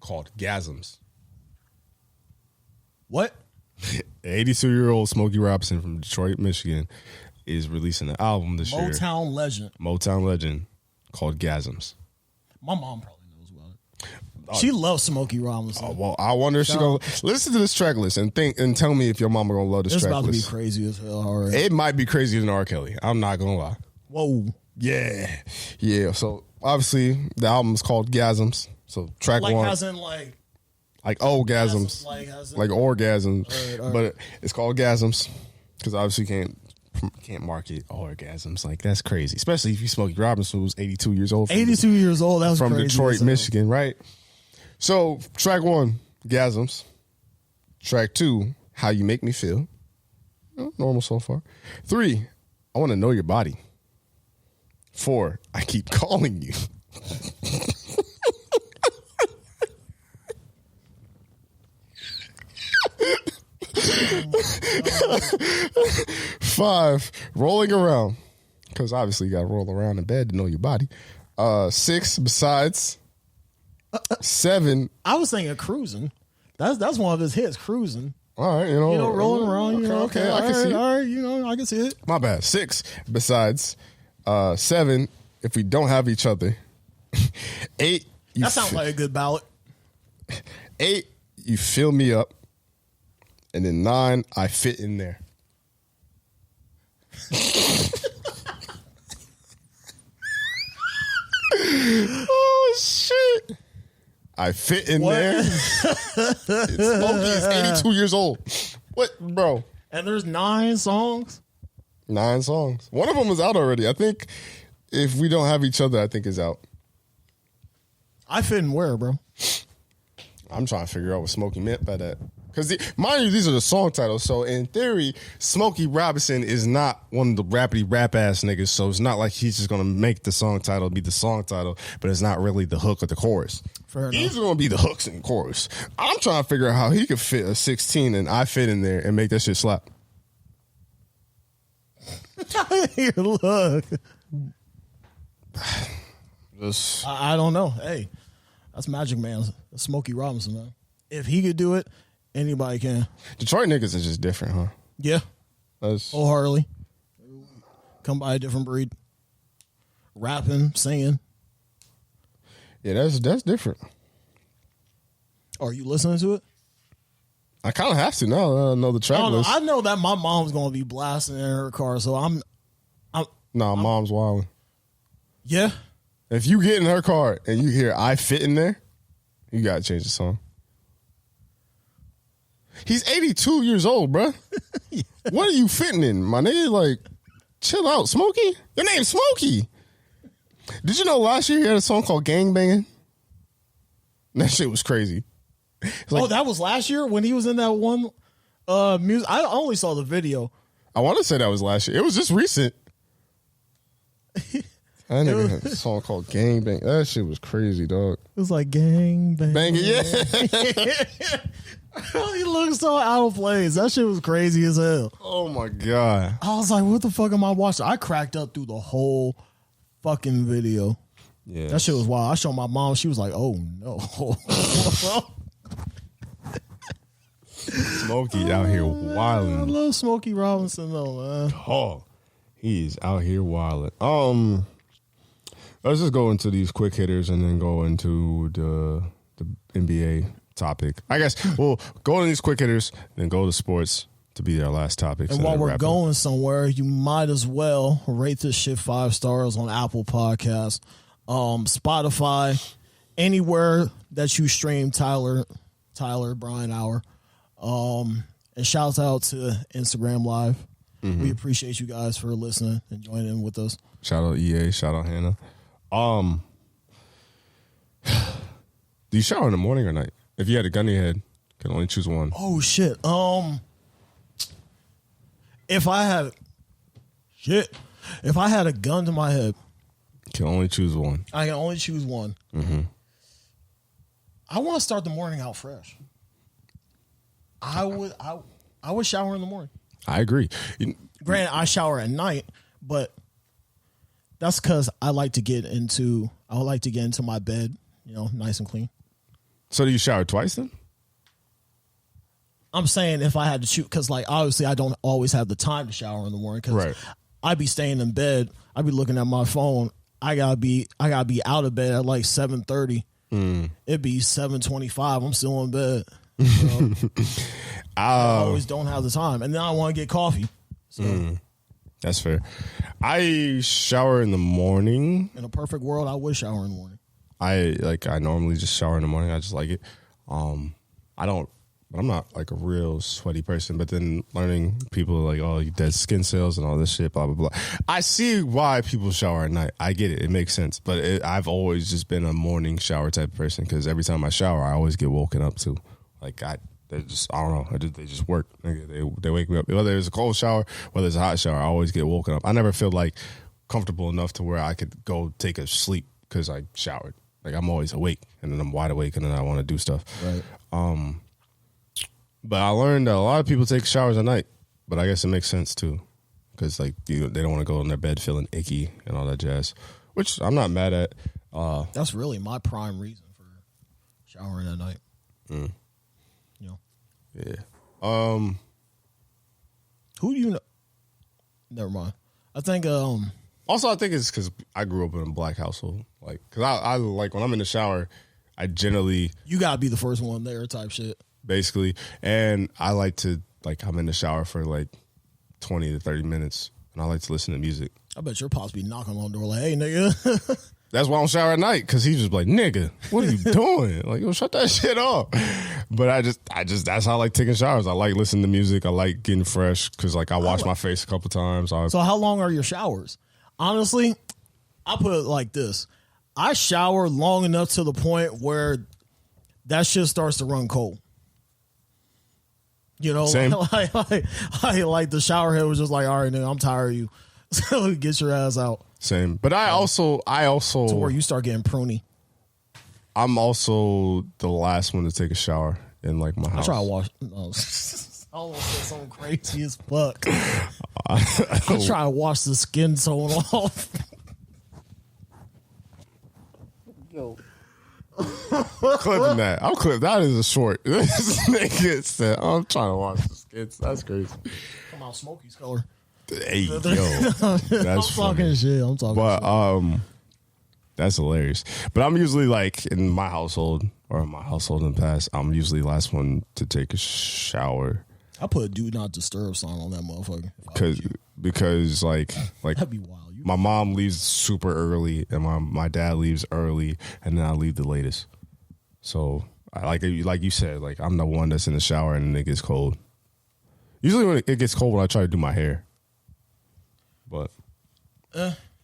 called Gasms? What? 82-year-old Smokey Robinson from Detroit, Michigan, is releasing an album this year. Motown legend called Gasms. My mom probably knows about it. She loves Smokey Robinson. Well, I wonder if she's gonna listen to this track list and tell me if your mama gonna love this track list. It's about to be crazy as hell. All right. It might be crazier than R. Kelly. I'm not gonna lie. Whoa. Yeah. So obviously the album is called Gasms. So track like one, as in like orgasms, like orgasms, all right. But it's called Gasms because obviously can't market orgasms. Like that's crazy, especially if you Smokey Robinson, who's 82 years old. 82 years old. That's from crazy Detroit, Michigan, right? So track one, Gasms. Track two, How You Make Me Feel. Normal so far. 3, I Want to Know Your Body. 4, I Keep Calling You. 5, Rolling Around. Because obviously you got to roll around in bed to know your body. 6, Besides. 7. I was thinking Cruising. That's one of his hits, Cruising. All right, rolling around. Okay, I can see it. All right, I can see it. My bad. 6, Besides. 7, If We Don't Have Each Other. 8, that sounds like a good ballad. 8, you fill me up. And then 9, I fit in there. Oh, shit. I fit in there. Smokey is 82 years old. What, bro? And there's 9 songs? 9 songs. One of them is out already. I think If We Don't Have Each Other, I think is out. I fit in where, bro? I'm trying to figure out what Smokey meant by that. Because, mind you, these are the song titles. So, in theory, Smokey Robinson is not one of the rapidy rap-ass niggas. So, it's not like he's just going to make the song title be the song title, but it's not really the hook or the chorus. Fair enough. These are going to be the hooks and chorus. I'm trying to figure out how he could fit a 16 and I fit in there and make that shit slap. Here, look. Just, I don't know. Hey, that's Magic Man. That's Smokey Robinson, man. If he could do it, anybody can. Detroit niggas is just different, huh? Yeah. That's, Wholeheartedly. Come by a different breed. Rapping, singing. yeah, that's different. Are you listening to it? I kind of have to now. I know the track list. I know that my mom's going to be blasting in her car, so I'm Mom's wilding. yeah. If you get in her car and you hear I fit in there, you got to change the song. He's 82 years old, bruh. Yeah. What are you fitting in, my nigga? Like, chill out, Smokey. Your name's Smokey. Did you know last year he had a song called Gang Bangin'? That shit was crazy. Like, That was last year when he was in that one music. I only saw the video. I want to say that was last year. It was just recent. That nigga had a song called Gang Bang. That shit was crazy, dog. It was like gang bang. Bang it, yeah. He looked so out of place. That shit was crazy as hell. Oh my God. I was like, what the fuck am I watching? I cracked up through the whole fucking video. Yeah. That shit was wild. I showed my mom. She was like, oh no. Smokey out here I wilding. love Smokey Robinson though, man. Oh, he is out here wilding. Let's just go into these quick hitters and then go into the NBA topic. I guess we'll go into these quick hitters, then go to sports to be our last topic. And while we're going somewhere, you might as well rate this shit 5 stars on Apple Podcasts, Spotify, anywhere that you stream TylerBrianHour. And shouts out to Instagram Live. Mm-hmm. We appreciate you guys for listening and joining in with us. Shout out EA, shout out Hannah. Do you shower in the morning or night? If you had a gun in your head, you can only choose one. Oh shit. If I had a gun to my head, You can only choose one. I can only choose one. Mm-hmm. I want to start the morning out fresh. I would shower in the morning. I agree. Granted, I shower at night, but that's because I like to get into my bed, nice and clean. So do you shower twice then? I'm saying if I had to shoot, because obviously I don't always have the time to shower in the morning because Right. I'd be staying in bed. I'd be looking at my phone. I gotta be out of bed at like 7:30. It'd be 7:25. I'm still in bed. I always don't have the time, and then I want to get coffee. So That's fair. I shower in the morning. in a perfect world, I would shower in the morning. I normally just shower in the morning. I just like it. I'm not like a real sweaty person, but then learning people like, oh, you dead skin cells and all this shit, blah, blah, blah. I see why people shower at night. I get it. It makes sense. But I've always just been a morning shower type of person because every time I shower, I always get woken up too. Like, I don't know. They just work. They wake me up. Whether it's a cold shower, whether it's a hot shower, I always get woken up. I never feel like comfortable enough to where I could go take a sleep because I showered. Like, I'm always awake, and then I'm wide awake, and then I want to do stuff. Right. But I learned that a lot of people take showers at night, but I guess it makes sense too, because they don't want to go in their bed feeling icky and all that jazz, which I'm not mad at. That's really my prime reason for showering at night. Yeah. Who do you know? Never mind. I think Also, I think it's because I grew up in a black household. Like, because I like when I'm in the shower, I generally You gotta be the first one there, type shit. basically, and I like to I'm in the shower for like 20 to 30 minutes, and I like to listen to music. I bet your pops be knocking on the door like, "Hey, nigga." That's why I don't shower at night, because he's just like, nigga, what are you doing? Like, yo, shut that shit off. But I just that's how I like taking showers. I like listening to music. I like getting fresh because I wash my face a couple times. So how long are your showers? Honestly, I put it like this: I shower long enough to the point where that shit starts to run cold. You know, Same. like the shower head was just like, all right, nigga, I'm tired of you. So get your ass out. Same. But I also to where you start getting pruny. I'm also the last one to take a shower in my house. I try to wash. No, I almost said something crazy as fuck. I try to wash the skin tone off. Yo. Clipping that. I'm clipping. That is a short. This nigga said, I'm trying to wash the skins. That's crazy. Come on, Smokey's color. Hey, yo. That's I'm talking shit. I'm talking But, that's hilarious. But I'm usually in my household or in my household in the past, I'm usually the last one to take a shower. I put a do not disturb sign on that motherfucker. Because that'd be wild. My mom leaves super early, and my dad leaves early, and then I leave the latest. So, like you said, I'm the one that's in the shower, and then it gets cold. Usually, when it gets cold, when I try to do my hair. But,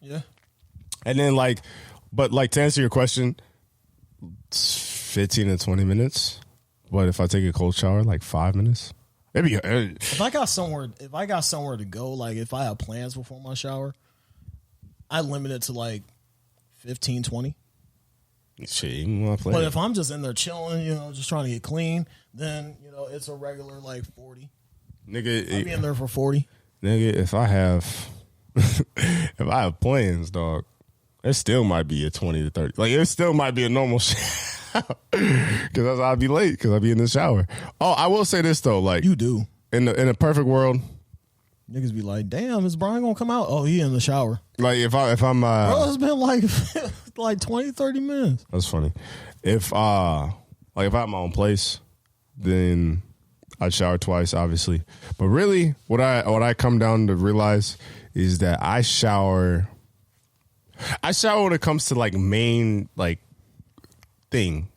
yeah. And then to answer your question, it's 15 to 20 minutes. But if I take a cold shower, 5 minutes. Maybe if I got somewhere to go, if I have plans before my shower, I limit it to 15, 20. Shit, you want to play? But if I'm just in there chilling, just trying to get clean, then it's a regular 40. Nigga, I'll be in there for 40. Nigga, if I have plans, dog, it still might be a 20 to 30. It still might be a normal shower. Because I'll be late because I'll be in the shower. Oh, I will say this though, you do. In a perfect world, niggas be like, damn, is Brian gonna come out? Oh, he in the shower. If I'm bro, it's been 20, 30 minutes. That's funny. If I have my own place, then I'd shower twice, obviously. But really, what I come down to realize is that I shower when it comes to main thing.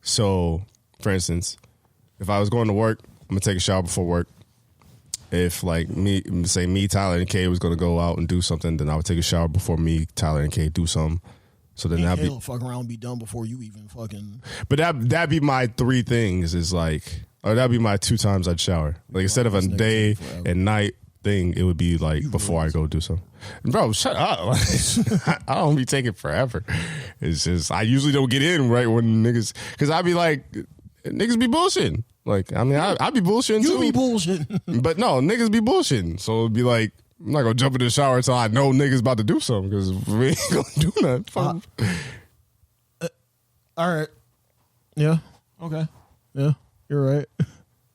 So, for instance, if I was going to work, I'm gonna take a shower before work. If me, Tyler, and Kay was gonna go out and do something, then I would take a shower before me, Tyler, and Kay do something. So then that'd be fuck around and be done before you even fucking. But that'd be my three things. Or that'd be my 2 times I'd shower. Instead of a day and night thing, it would be before I go do something. Bro, shut up. I don't be taking forever. It's just I usually don't get in right when niggas, because I'd be niggas be bullshitting. I be bullshitting too. You be bullshitting. But no, niggas be bullshitting. So it'd be I'm not gonna jump in the shower until I know niggas about to do something, because we ain't gonna do nothing. All right. Yeah. Okay. Yeah. You're right.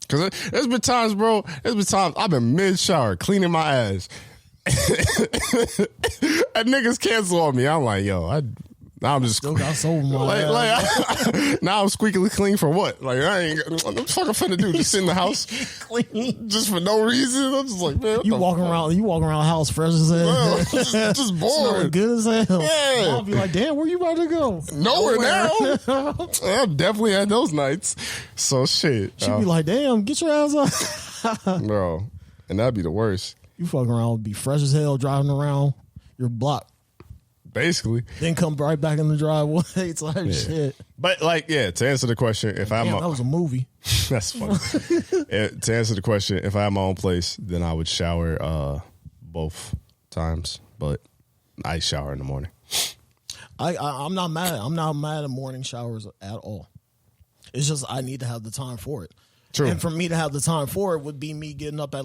Because there's been times, bro. I've been mid-shower cleaning my ass. And niggas cancel on me. I'm like, yo, now I'm just still got soul in my ass. Now I'm squeaky clean for what? I ain't what the fuck I'm finna do? Just sit in the house clean just for no reason? I'm just man, you walking around the house fresh as hell. just bored. Good as hell. Yeah. I'll be like, damn, where you about to go? Nowhere now. I've definitely had those nights. So shit. She'd be like, damn, get your ass up. Bro. And that'd be the worst. You fucking around, be fresh as hell, driving around your block. Basically. Then come right back in the driveway type shit. But to answer the question, if that was a movie. That's funny. To answer the question, if I had my own place, then I would shower both times, but I shower in the morning. I'm not mad. I'm not mad at morning showers at all. It's just I need to have the time for it. True. And for me to have the time for it would be me getting up at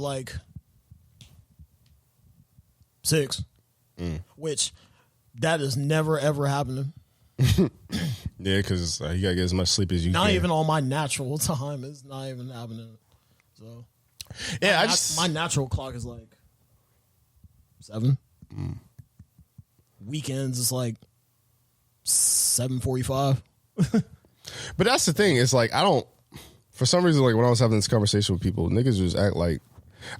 6, which that is never ever happening. Yeah, because you gotta get as much sleep as you can. Not even on my natural time. It's not even happening. So yeah, my natural clock is 7. Weekends is 7:45. But that's the thing. It's like, I don't, for some reason, like when I was having this conversation with people, niggas just act like,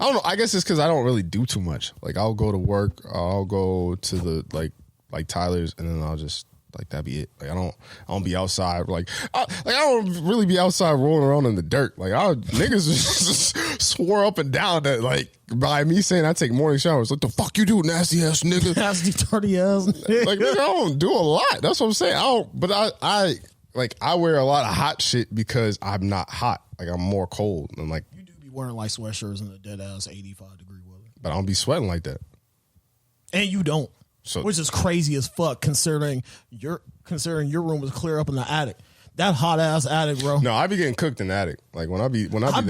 I don't know. I guess it's because I don't really do too much. Like I'll go to work, I'll go to the like Tyler's, and then I'll just like that be it. Like I don't be outside. I don't really be outside rolling around in the dirt. Like niggas just swore up and down that like by me saying I take morning showers. Like the fuck you do, nasty ass nigga, nasty dirty ass nigga. Like nigga, I don't do a lot. That's what I'm saying. I don't. But I wear a lot of hot shit because I'm not hot. Like I'm more cold. And like you do be wearing like sweatshirts in the dead ass 85-degree weather. But I don't be sweating like that. And you don't. So, which is crazy as fuck considering your room was clear up in the attic. That hot ass attic, bro. No, I be getting cooked in the attic. Like when I be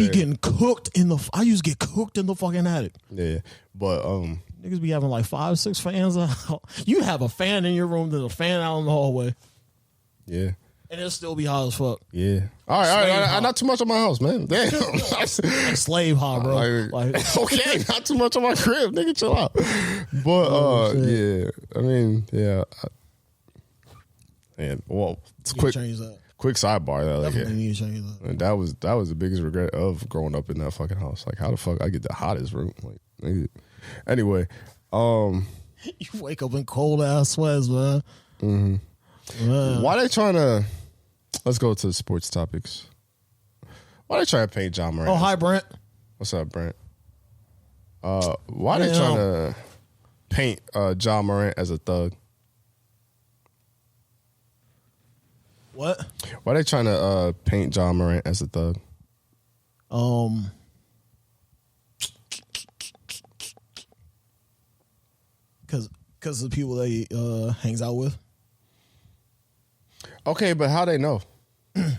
getting cooked in the. I used to get cooked in the fucking attic. Yeah, but niggas be having like 5-6 fans out. You have a fan in your room, there's a fan out in the hallway. Yeah. And it'll still be hot as fuck. Yeah. All right. Not too much on my house, man. Damn. Like slave hot, bro. Okay, not too much on my crib. Nigga, chill out. But, yeah. I mean, yeah. And, well, it's quick sidebar. Though, definitely need to change that. And that was the biggest regret of growing up in that fucking house. Like, how the fuck I get the hottest room? Like, nigga. Anyway. You wake up in cold-ass sweats, man. Mm-hmm. Why they trying to? Let's go to the sports topics. Why they trying to paint John Morant? Oh, hi, Brent. What's up, Brent? Why they trying to paint John Morant as a thug? What? Why they trying to paint John Morant as a thug? Because of the people that he hangs out with. Okay, but how they know?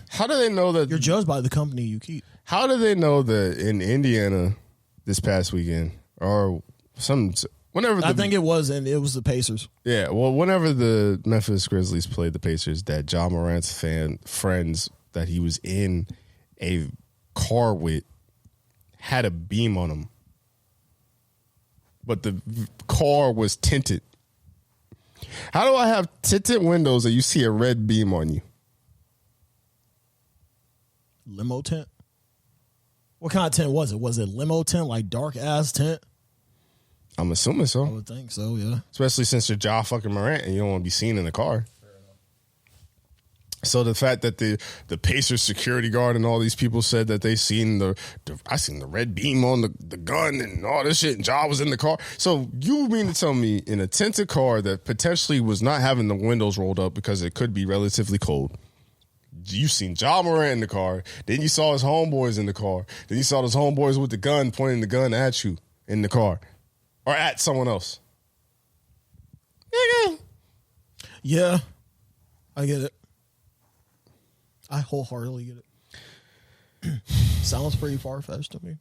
How do they know that you're judged by the company you keep? How do they know that in Indiana this past weekend or whenever I think it was the Pacers. Yeah, well, whenever the Memphis Grizzlies played the Pacers, that John Morant's friends that he was in a car with had a beam on him, but the car was tinted. How do I have tinted windows and you see a red beam on you? Limo tint? What kind of tint was it? Was it limo tint, like dark ass tint? I'm assuming so. I would think so, yeah. Especially since you're Ja fucking Morant and you don't want to be seen in the car. So the fact that the Pacers security guard and all these people said that they seen I seen the red beam on the gun and all this shit, and Ja was in the car. So you mean to tell me in a tinted car that potentially was not having the windows rolled up because it could be relatively cold, you seen Ja Morant in the car, then you saw his homeboys in the car, then you saw those homeboys with the gun pointing the gun at you in the car or at someone else? Yeah, I get it. I wholeheartedly get it. Sounds pretty far-fetched to me.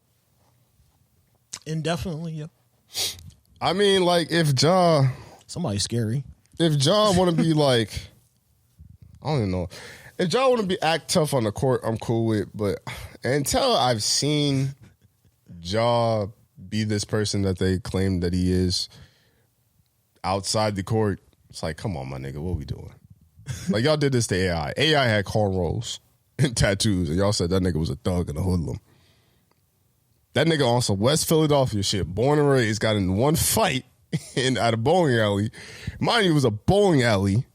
Indefinitely, yeah. I mean, like, if Ja... Somebody's scary. If Ja want to be like... I don't even know. If Ja want to act tough on the court, I'm cool with. But until I've seen Ja be this person that they claim that he is outside the court, it's like, come on, my nigga, what we doing? Like, y'all did this to AI. AI had cornrows and tattoos, and y'all said that nigga was a thug and a hoodlum. That nigga on some West Philadelphia shit, born and raised, got in one fight at a bowling alley. Mind you, it was a bowling alley.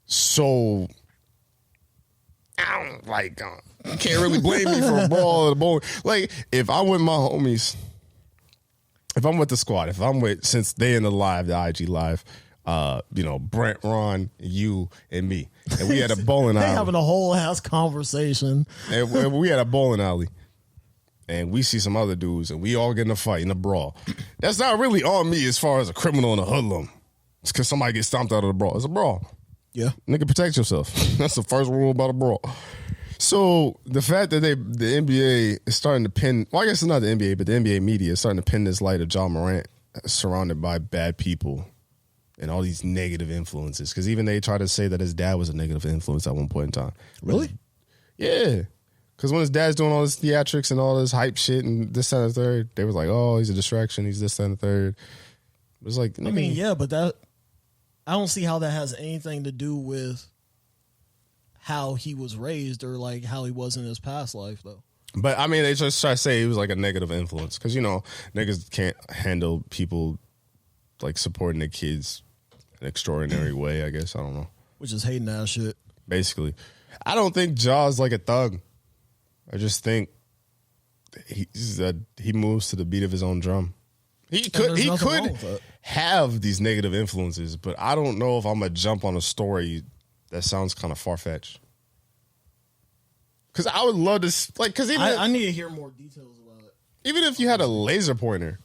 So, I don't, like, you can't really blame me for a brawl at a bowling. Like, if I'm with my homies, if I'm with the squad, if I'm with, since they in the live, the IG live, Brent, Ron, you, and me. And we had a bowling alley. They having a whole ass conversation. And we had a bowling alley. And we see some other dudes, and we all get in a fight, in a brawl. That's not really on me as far as a criminal and a hoodlum. It's because somebody gets stomped out of the brawl. It's a brawl. Yeah. Nigga, protect yourself. That's the first rule about a brawl. So the fact that the NBA is starting to pin, well, I guess it's not the NBA, but the NBA media is starting to pin this light of John Morant surrounded by bad people and all these negative influences. Because even they try to say that his dad was a negative influence at one point in time. Really? Yeah. Because when his dad's doing all this theatrics and all this hype shit and this, that, and the third, they was like, oh, he's a distraction. He's this, that, and the third. It was like, I mean, yeah, but I don't see how that has anything to do with how he was raised or like how he was in his past life though. But I mean, they just try to say he was like a negative influence because niggas can't handle people like supporting their kids in an extraordinary way. I guess I don't know. Which is hating ass shit. Basically, I don't think Ja's like a thug. I just think he moves to the beat of his own drum. He could have these negative influences, but I don't know if I'm gonna jump on a story that sounds kind of far fetched. Because I would love to, like, because I need to hear more details about it. Even if you had a laser pointer,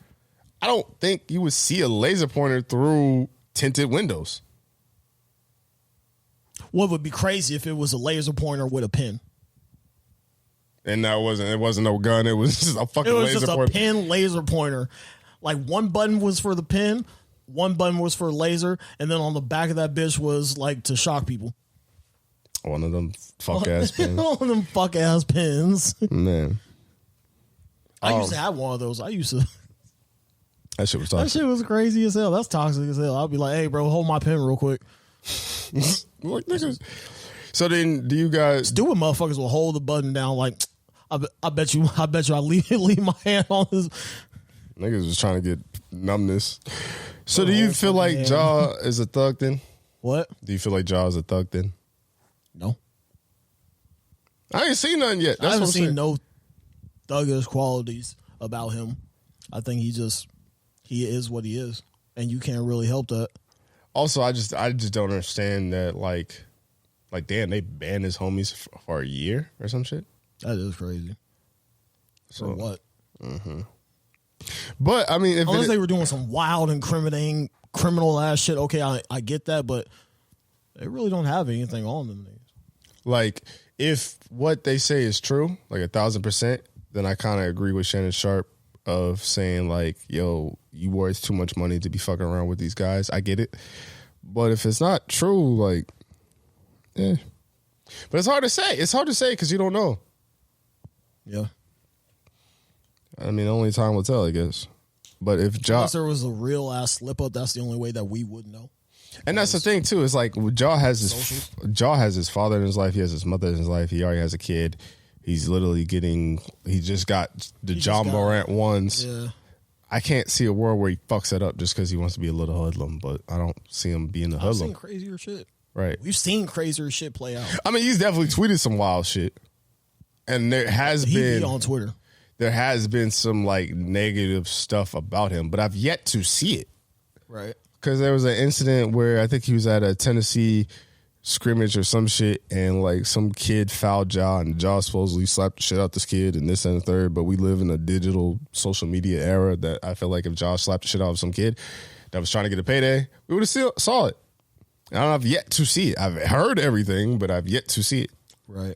I don't think you would see a laser pointer through tinted windows. What would be crazy if it was a laser pointer with a pin? And it wasn't no gun. It was just a fucking laser pointer. It was just a pin laser pointer. Like one button was for the pin, one button was for laser, and then on the back of that bitch was like to shock people. One of them fuck ass pins. One of them fuck ass pins. Man. I used to have one of those. That shit was toxic. That shit was crazy as hell. That's toxic as hell. I'll be like, hey bro, hold my pen real quick. Like, niggas. So then do you guys stupid motherfuckers will hold the button down like I bet you I leave my hand on this. Niggas was trying to get numbness. So do you feel like Ja is a thug then? What? Do you feel like Ja is a thug then? No. I ain't seen nothing yet. I haven't seen no thuggish qualities about him. I think he is what he is. And you can't really help that. Also, I just don't understand that like damn, they banned his homies for a year or some shit. That is crazy. So for what? Mm-hmm. But I mean, unless they were doing some wild, incriminating, criminal ass shit, okay, I get that, but they really don't have anything on them. Like, if what they say is true, like 1,000%, then I kind of agree with Shannon Sharp of saying like, yo, you worth too much money to be fucking around with these guys. I get it, but if it's not true, like, yeah. But it's hard to say. It's hard to say because you don't know. Yeah. I mean, only time will tell, I guess. But if unless there was a real ass slip up, that's the only way that we would know. And that's the thing too. It's like Ja has his father in his life. He has his mother in his life. He already has a kid. He's literally he just got the John Morant ones. Yeah. I can't see a world where he fucks it up just because he wants to be a little hoodlum. But I don't see him being a hoodlum. I've seen crazier shit. Right. We've seen crazier shit play out. I mean, he's definitely tweeted some wild shit, and there has been on Twitter. There has been some like negative stuff about him, but I've yet to see it. Right. Because there was an incident where I think he was at a Tennessee scrimmage or some shit, and like some kid fouled Ja, and Ja supposedly slapped the shit out this kid, and this and the third. But we live in a digital social media era that I feel like if Ja slapped the shit out of some kid that was trying to get a payday, we would have saw it. And I've yet to see it. I've heard everything, but I've yet to see it. Right.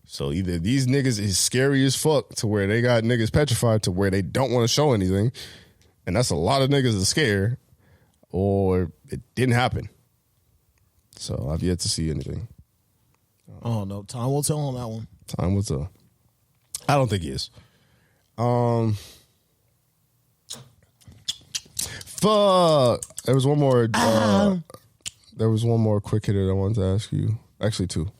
So either these niggas is scary as fuck to where they got niggas petrified to where they don't want to show anything, and that's a lot of niggas that scare, or it didn't happen. So I've yet to see anything. Oh no, time will tell on that one. Time will tell. I don't think he is. Fuck. There was one more. There was one more quick hitter that I wanted to ask you. Actually, two.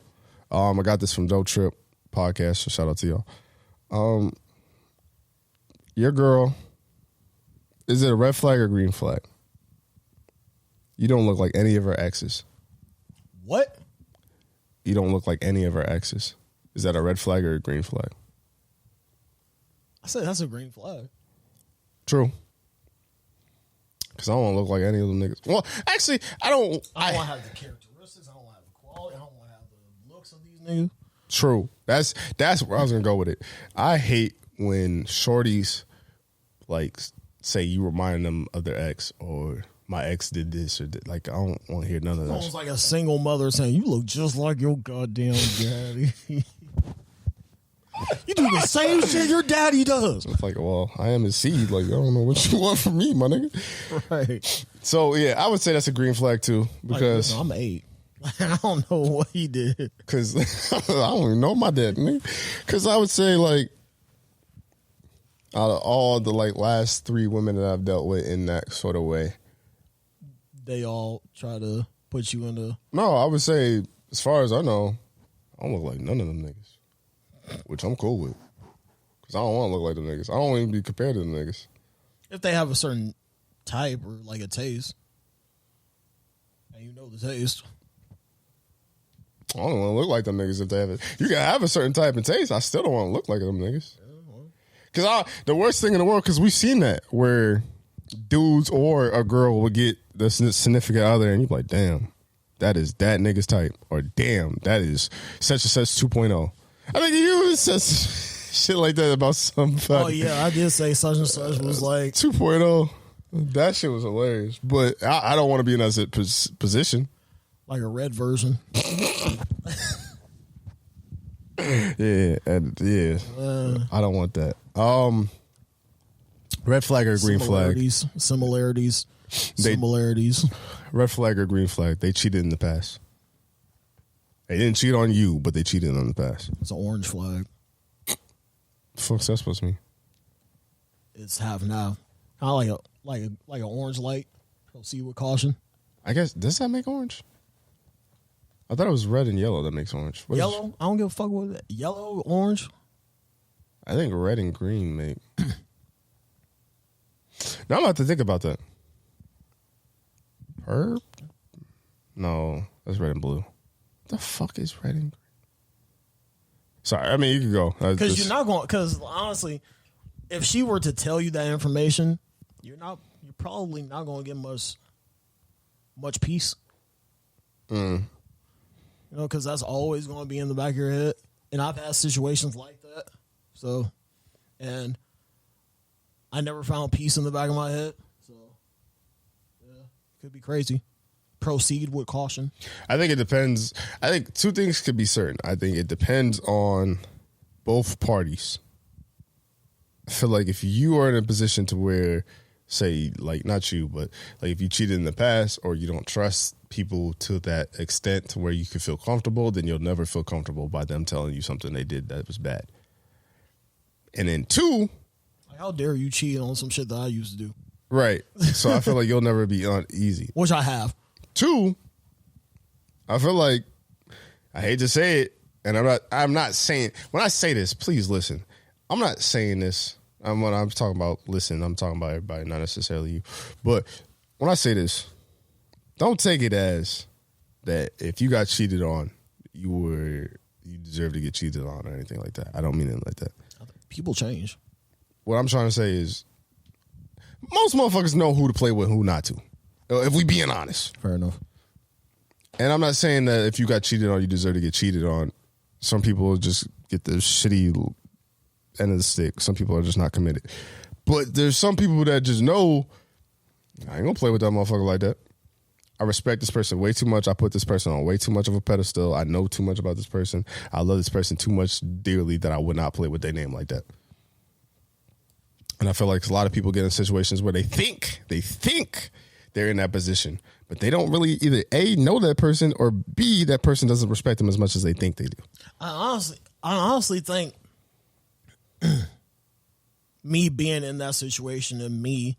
I got this from Dope Trip podcast. So shout out to y'all. Your girl, is it a red flag or green flag? You don't look like any of her exes. What? You don't look like any of her exes. Is that a red flag or a green flag? I said that's a green flag. True. Because I don't want to look like any of them niggas. Well, actually, I don't want to have the characteristics. I don't want to have the quality. I don't want to have the looks of these niggas. True. That's where I was going to go with it. I hate when shorties, like, say you remind them of their ex, or my ex did this, or did, like, I don't want to hear none of that. Sounds like a single mother saying, you look just like your goddamn daddy. You do the same shit your daddy does. It's like, well, I am his seed. Like, I don't know what you want from me, my nigga. Right. So, yeah, I would say that's a green flag, too. Because I'm 8. I don't know what he did. Because I don't even know my dad, nigga. Because I would say, like, out of all the, like, last 3 women that I've dealt with in that sort of way, they all try to put you in the... No, I would say, as far as I know, I don't look like none of them niggas, which I'm cool with. Because I don't want to look like them niggas. I don't want to be compared to them niggas. If they have a certain type or like a taste, and you know the taste. I don't want to look like them niggas if they have it. You can have a certain type of taste. I still don't want to look like them niggas. Because the worst thing in the world, because we've seen that, where dudes or a girl would get the significant other, and you're like, damn, that is that nigga's type. Or damn, that is such and such 2.0. I think you said shit like that about somebody. Oh, yeah, I did say such and such was like 2.0. That shit was hilarious. But I don't want to be in that position. Like a red version. Yeah. I don't want that. Red flag or green flag? Similarities. Red flag or green flag? They cheated in the past. They didn't cheat on you, but they cheated in the past. It's an orange flag. The fuck's that supposed to mean? It's half and half. Kind of like an orange light. Proceed with caution. I guess, does that make orange? I thought it was red and yellow that makes orange. Yellow? I don't give a fuck with that. Yellow, orange? I think red and green make. Now I'm about to think about that. Herb? No, that's red and blue. What the fuck is red and green? Sorry, I mean, you can go. Because you're not going. Because honestly, if she were to tell you that information, you're probably not going to get much peace. You know, because that's always going to be in the back of your head. And I've had situations like that. So, and I never found peace in the back of my head. So, yeah, could be crazy. Proceed with caution. I think it depends. I think two things could be certain. I think it depends on both parties. I feel like if you are in a position to where, say, like, not you, but like if you cheated in the past or you don't trust people to that extent to where you can feel comfortable, then you'll never feel comfortable by them telling you something they did that was bad. And then two, like, how dare you cheat on some shit that I used to do? Right. So I feel like you'll never be easy. Which I have. Two, I feel like, I hate to say it, and I'm not saying, when I say this, please listen. I'm not saying this. When I'm talking about listen, I'm talking about everybody, not necessarily you. But when I say this, don't take it as that if you got cheated on, you deserve to get cheated on or anything like that. I don't mean it like that. People change. What I'm trying to say is most motherfuckers know who to play with, who not to. If we being honest. Fair enough. And I'm not saying that if you got cheated on, you deserve to get cheated on. Some people just get the shitty end of the stick. Some people are just not committed. But there's some people that just know, I ain't gonna play with that motherfucker like that. I respect this person way too much. I put this person on way too much of a pedestal. I know too much about this person. I love this person too much dearly that I would not play with their name like that. And I feel like a lot of people get in situations where they think they're in that position, but they don't really either A, know that person, or B, that person doesn't respect them as much as they think they do. I honestly think me being in that situation and me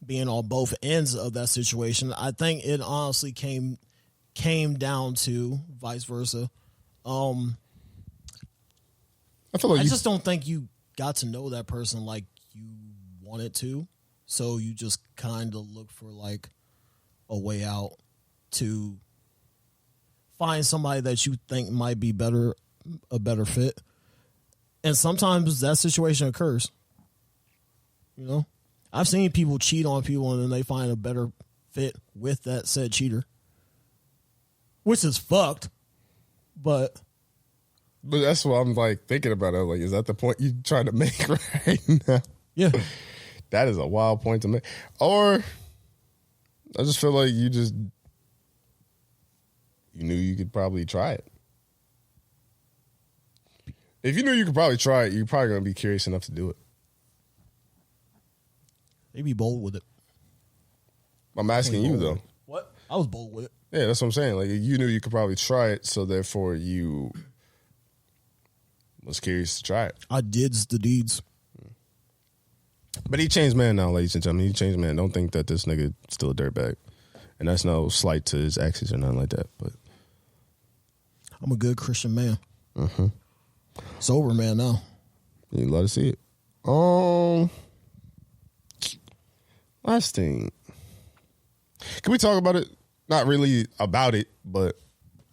being on both ends of that situation, I think it honestly came down to vice versa. I feel like I just don't think you got to know that person like you wanted to. So you just kind of look for like a way out to find somebody that you think might be a better fit. And sometimes that situation occurs. You know, I've seen people cheat on people and then they find a better fit with that said cheater, which is fucked. But that's what I'm like thinking about. I'm like, is that the point you trying to make right now? Yeah. That is a wild point to make. Or I just feel like you knew you could probably try it. If you knew you could probably try it, you're probably going to be curious enough to do it. They be bold with it. I'm asking you, though. What? I was bold with it. Yeah, that's what I'm saying. Like, you knew you could probably try it, so therefore you was curious to try it. I did the deeds. But he changed man now, ladies and gentlemen. He changed man. Don't think that this nigga still a dirtbag. And that's no slight to his exes or nothing like that. But I'm a good Christian man. Sober man now. You love to see it. Last thing. Can we talk about it? Not really about it, but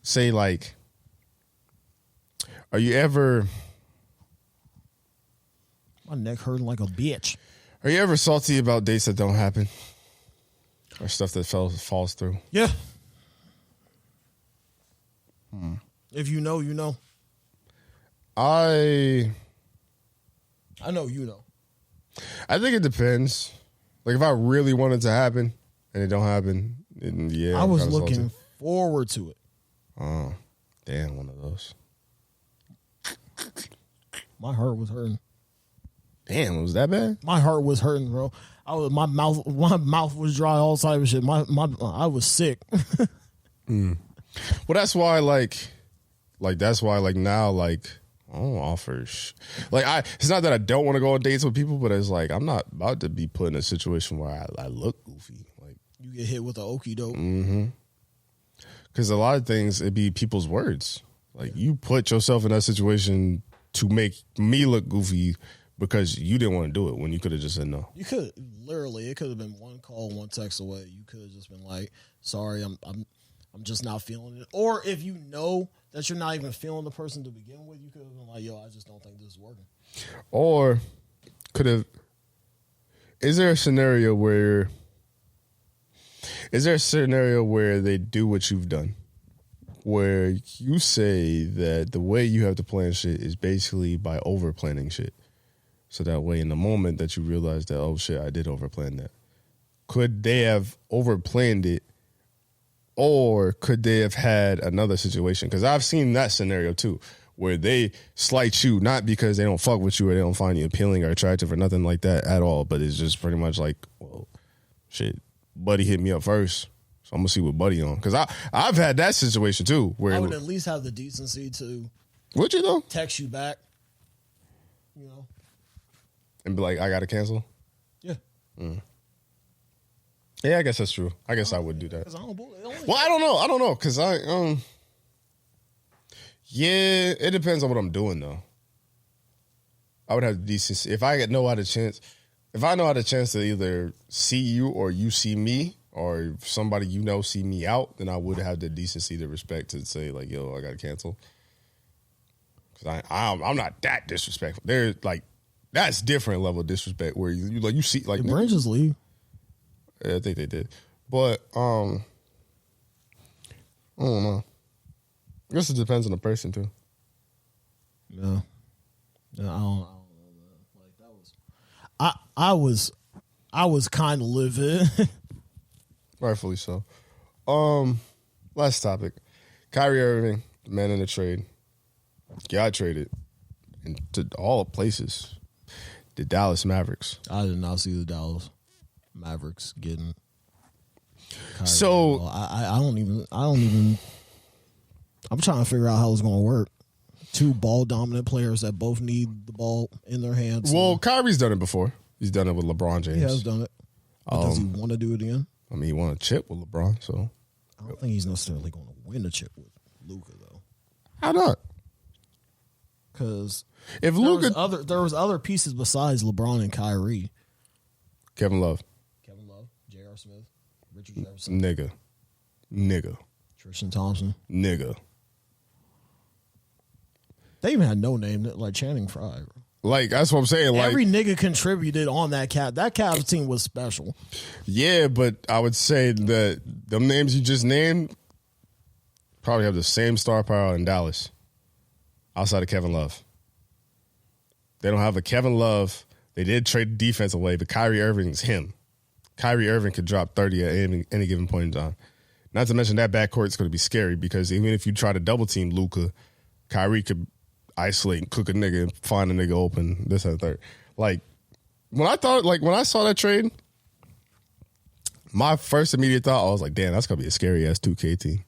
say like, are you ever... My neck hurting like a bitch. Are you ever salty about dates that don't happen? Or stuff that falls through? Yeah. If you know, you know. I know you know. I think it depends. Like if I really want it to happen and it don't happen, then yeah. I was looking forward to it. Oh, damn, one of those. My heart was hurting. Damn, was that bad? My heart was hurting, bro. My mouth was dry, all type of shit. I was sick. Well, that's why that's why now I don't offer it's not that I don't want to go on dates with people, but it's like I'm not about to be put in a situation where I look goofy. Like you get hit with a okie doke. Because a lot of things it be people's words. Like you put yourself in that situation to make me look goofy because you didn't want to do it when you could have just said no. You could literally, it could have been one call, one text away. You could have just been like, "Sorry, I'm just not feeling it." Or if you know that you're not even feeling the person to begin with, you could have been like, "Yo, I just don't think this is working." Or is there a scenario where they do what you've done? Where you say that the way you have to plan shit is basically by over planning shit. So that way in the moment that you realize that, oh shit, I did overplan that. Could they have overplanned it? Or could they have had another situation? Because I've seen that scenario too, where they slight you, not because they don't fuck with you or they don't find you appealing or attractive or nothing like that at all, but it's just pretty much like, well, shit, Buddy hit me up first, so I'm going to see what Buddy on. Because I've had that situation too. Where I would at least have the decency to... Would you though? Text you back, you know. And be like, I got to cancel? Yeah. Yeah, I guess that's true. I guess I would do that. Well, I don't know. Because yeah, it depends on what I'm doing, though. I would have decency. If I know how the chance to either see you or you see me, or somebody you know see me out, then I would have the decency to respect to say, like, yo, I got to cancel. Because I'm not that disrespectful. There's, like, that's different level of disrespect where you see, like... The Rangers leave. Yeah, I think they did. But, I don't know. I guess it depends on the person, too. Yeah. I don't know, man. Like, that was... I was kind of livid. Rightfully so. Last topic. Kyrie Irving, the man in the trade, got traded into all places. The Dallas Mavericks. I did not see the Dallas Mavericks getting Kyrie. So I don't even. I'm trying to figure out how it's going to work. Two ball dominant players that both need the ball in their hands. Well, Kyrie's done it before. He's done it with LeBron James. He has done it. But does he want to do it again? I mean, he won a chip with LeBron, so I don't think he's necessarily going to win a chip with Luka, though. How not? Because if Luka, there was other pieces besides LeBron and Kyrie. Kevin Love, J.R. Smith, Richard Jefferson, nigga, Tristan Thompson, nigga. They even had no name like Channing Frye. Like that's what I'm saying. Like every nigga contributed on that Cavs. That Cavs team was special. Yeah, but I would say that them names you just named probably have the same star power in Dallas. Outside of Kevin Love. They don't have a Kevin Love. They did trade the defense away, but Kyrie Irving's him. Kyrie Irving could drop 30 at any given point in time. Not to mention that backcourt's going to be scary because even if you try to double team Luka, Kyrie could isolate and cook a nigga and find a nigga open, this and third. Like, when I saw that trade, my first immediate thought, I was like, damn, that's going to be a scary ass 2K team.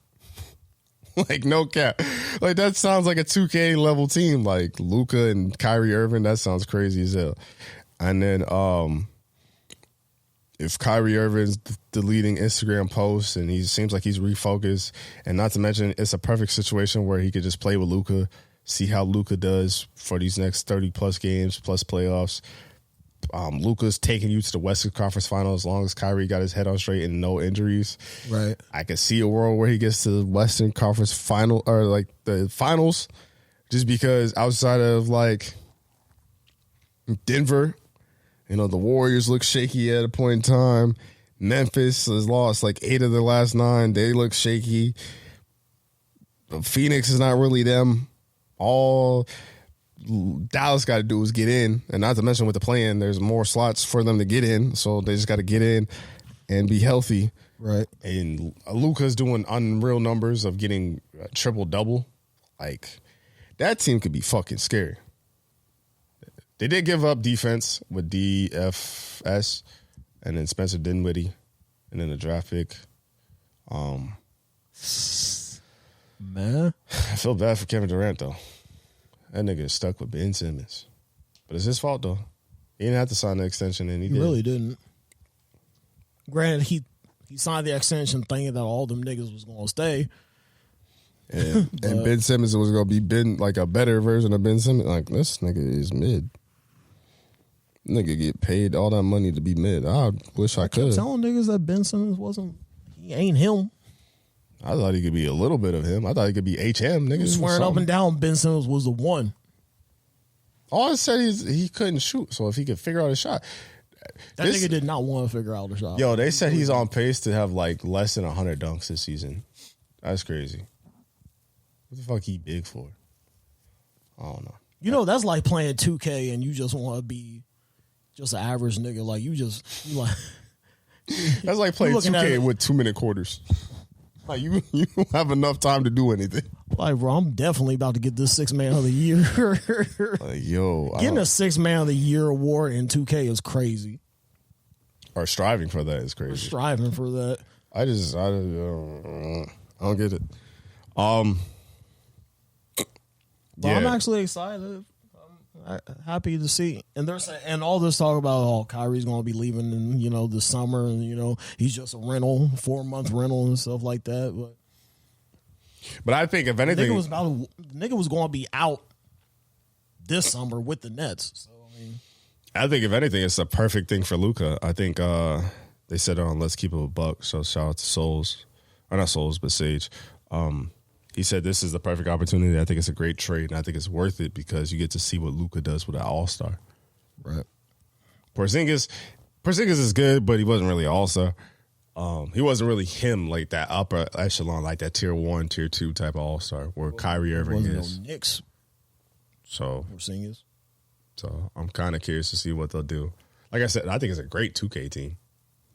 Like, no cap. Like, that sounds like a 2K level team. Like, Luka and Kyrie Irving, that sounds crazy as hell. And then, if Kyrie Irving's deleting Instagram posts and he seems like he's refocused, and not to mention, it's a perfect situation where he could just play with Luka, See how Luka does for these next 30-plus games, plus playoffs. Luka's taking you to the Western Conference Finals as long as Kyrie got his head on straight and no injuries. Right. I could see a world where he gets to the Western Conference Final or like the finals, just because outside of like Denver, you know, the Warriors look shaky at a point in time. Memphis has lost like 8 of their last 9. They look shaky. Phoenix is not really them. All Dallas got to do is get in, and not to mention with the play-in, there's more slots for them to get in, so they just got to get in and be healthy. Right. And Luka's doing unreal numbers of getting a triple-double. Like, that team could be fucking scary. They did give up defense with DFS and then Spencer Dinwiddie and then the draft pick. Man. I feel bad for Kevin Durant, though. That nigga is stuck with Ben Simmons. But it's his fault, though. He didn't have to sign the extension, and he did. Really didn't. Granted, he signed the extension thinking that all them niggas was going to stay. Yeah. And Ben Simmons was going to be like a better version of Ben Simmons. Like, this nigga is mid. Nigga get paid all that money to be mid. I wish I could. Telling niggas that Ben Simmons he ain't him. I thought he could be a little bit of him. I thought he could be HM. Nigga, swearing up and down Ben Simmons was the one. All I said is he couldn't shoot. So if he could figure out a shot. That nigga did not want to figure out a shot. Yo, they said he's on pace to have like less than 100 dunks this season. That's crazy. What the fuck he big for? I don't know. You know, that's like playing 2K and you just want to be just an average nigga. Like, you like. That's like playing 2K with 2-minute quarters. Like, you don't have enough time to do anything. Like, bro, I'm definitely about to get this 6th Man of the Year. Like, yo. Getting a 6th Man of the Year award in 2K is crazy. Or striving for that is crazy. Striving for that. I don't get it. But I'm actually excited. I'm happy to see. And and all this talk about Kyrie's going to be leaving in the summer, and he's just a rental, 4-month rental and stuff like that. But I think if anything, the nigga was going to be out this summer with the Nets. So I think if anything, it's a perfect thing for Luka. I think they said on Let's Keep It a Buck. So shout out to Souls, or not Souls, but Sage. He said this is the perfect opportunity. I think it's a great trade, and I think it's worth it because you get to see what Luka does with an all-star. Right. Porzingis is good, but he wasn't really an all-star. He wasn't really him, like that upper echelon, like that tier 1, tier 2 type of all-star where Kyrie Irving is. No Knicks. So Porzingis. So I'm kind of curious to see what they'll do. Like I said, I think it's a great 2K team.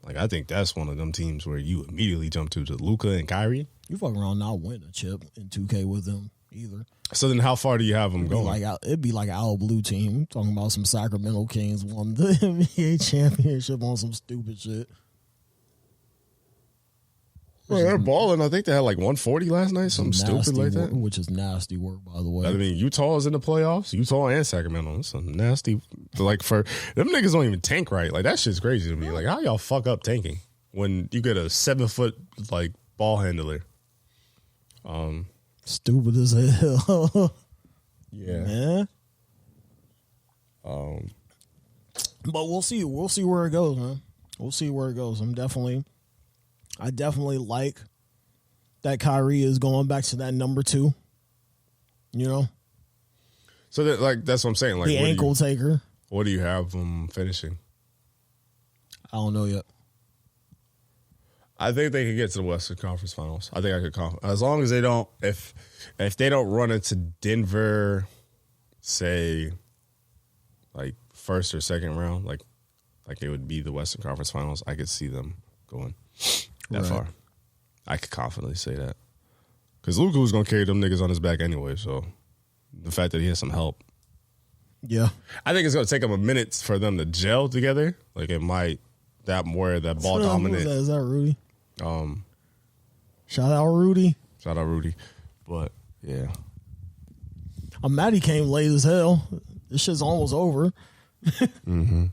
Like, I think that's one of them teams where you immediately jump to Luka and Kyrie. You fuck around not win a chip in 2K with them either. So then how far do you have them going? It'd be like an Owl Blue team. Talking about some Sacramento Kings won the NBA championship on some stupid shit. Well, they're balling. I think they had like 140 last night, something stupid like that. Which is nasty work, by the way. I mean, Utah is in the playoffs. Utah and Sacramento. That's some nasty. Like, for them niggas don't even tank right. Like, that shit's crazy to me. Like, how y'all fuck up tanking when you get a 7-foot like ball handler? Stupid as hell. Yeah, man. But we'll see. We'll see where it goes, man. We'll see where it goes. I definitely like that Kyrie is going back to that number 2. So that's what I'm saying. Like, the ankle taker. What do you have them finishing? I don't know yet. I think they could get to the Western Conference Finals. I think I could call as long as they don't. If they don't run into Denver, say, like first or second round, like it would be the Western Conference Finals. I could see them going that far. I could confidently say that because Luka was gonna carry them niggas on his back anyway. So the fact that he has some help, yeah, I think it's gonna take them a minute for them to gel together. Like it might that ball dominant. Is that Rudy? Shout out Rudy. But yeah, I'm mad he came late as hell. This shit's almost over. Mm-hmm.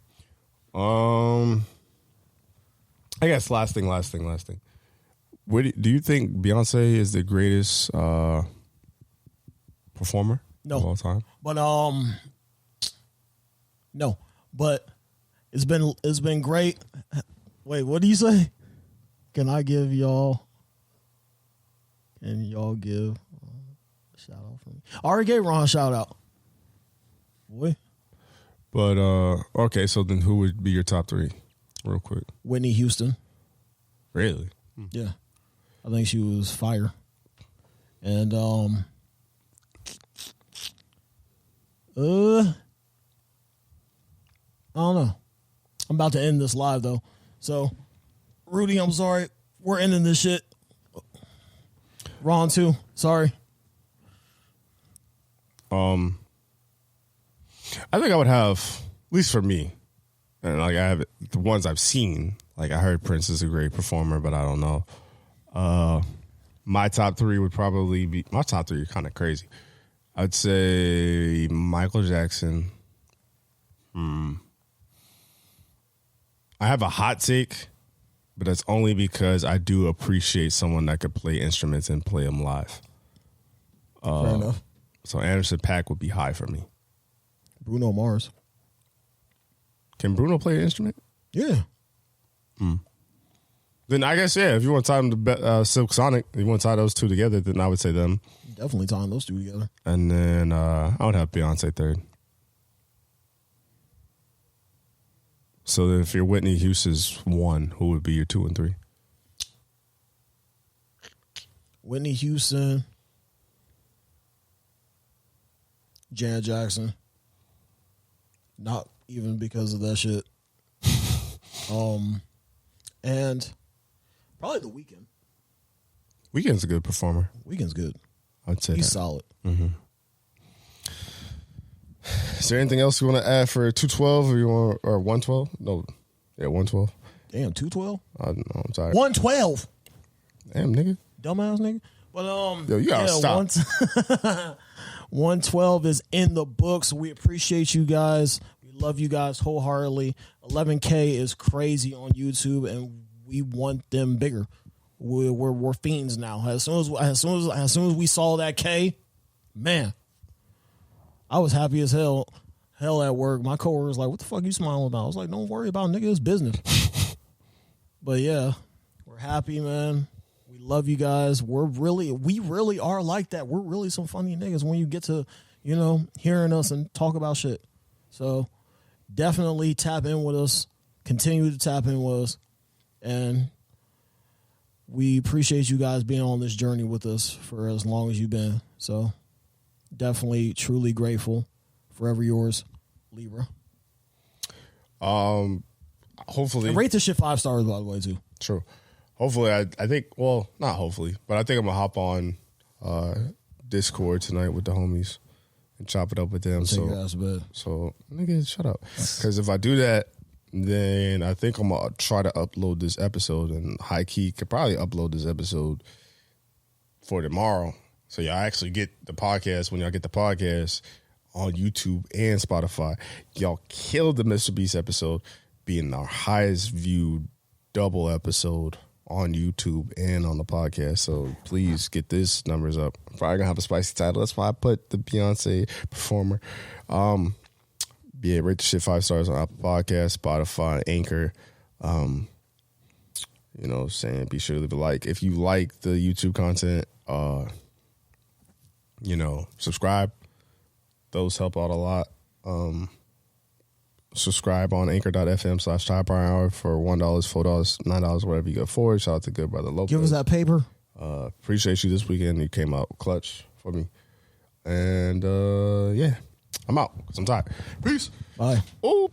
I guess last thing. Do you think Beyonce is the greatest performer No. of all time? But no. But it's been great. Wait, what do you say? Can I give y'all? Can y'all give a shout out for me? I already gave Ron a shout out. Boy. But okay, so then who would be your top 3, real quick? Whitney Houston. Really? Yeah, I think she was fire. And I don't know. I'm about to end this live though. So, Rudy, I'm sorry. We're ending this shit. Ron too. Sorry. I think I would have, at least for me, and like I have the ones I've seen. Like I heard Prince is a great performer, but I don't know. My top 3 would probably be, my top 3 are kind of crazy. I'd say Michael Jackson. I have a hot take, but that's only because I do appreciate someone that could play instruments and play them live. Fair enough. So Anderson .Paak would be high for me. Bruno Mars. Can Bruno play an instrument? Yeah. Then I guess, yeah, if you want to tie them to Silk Sonic, if you want to tie those two together, then I would say them. Definitely tying those two together. And then I would have Beyonce third. So then if your Whitney Houston's 1, who would be your 2 and 3? Whitney Houston. Janet Jackson. Not even because of that shit. And probably The Weeknd. Weeknd's a good performer. Weeknd's good. I'd say He's that. solid. Mm-hmm. Is there anything else you want to add for 212 or you want, or 112? No, yeah, 112. Damn, 212? I don't know. I'm sorry. 112. Damn, nigga. Dumbass nigga. But yo, you gotta stop. 112 is in the books. We appreciate you guys. We love you guys wholeheartedly. 11K is crazy on YouTube, and we want them bigger. We're fiends now. As soon as we saw that K, man, I was happy as hell. Hell at work. My coworker was like, "What the fuck you smiling about?" I was like, "Don't worry about it, nigga. It's business." But yeah, we're happy, man. We love you guys. We really are like that. We're really some funny niggas when you get to, hearing us and talk about shit. So definitely tap in with us. Continue to tap in with us. And we appreciate you guys being on this journey with us for as long as you've been. So definitely, truly grateful. Forever yours, Libra. Hopefully. And rate this shit 5 stars, by the way, too. True. Hopefully, I think, well, not hopefully, but I think I'm going to hop on Discord tonight with the homies and chop it up with them. Take your ass to bed. So, nigga, shut up. Because if I do that, then I think I'm going to try to upload this episode, and high key could probably upload this episode for tomorrow. So y'all actually get the podcast when y'all get the podcast on YouTube and Spotify. Y'all killed the Mr. Beast episode being our highest viewed double episode on YouTube and on the podcast. So please get this numbers up. I'm probably gonna have a spicy title. That's why I put the Beyonce performer. Yeah, rate the shit 5 stars on Apple Podcasts, Spotify, Anchor. Saying be sure to leave a like. If you like the YouTube content, subscribe. Those help out a lot. Subscribe on anchor.fm/TylerBrianHour for $1, $4, $9, whatever you go for. Shout out to good brother Lopez. Give us that paper. Appreciate you this weekend. You came out clutch for me. And yeah, I'm out because I'm tired. Peace. Bye. Ooh.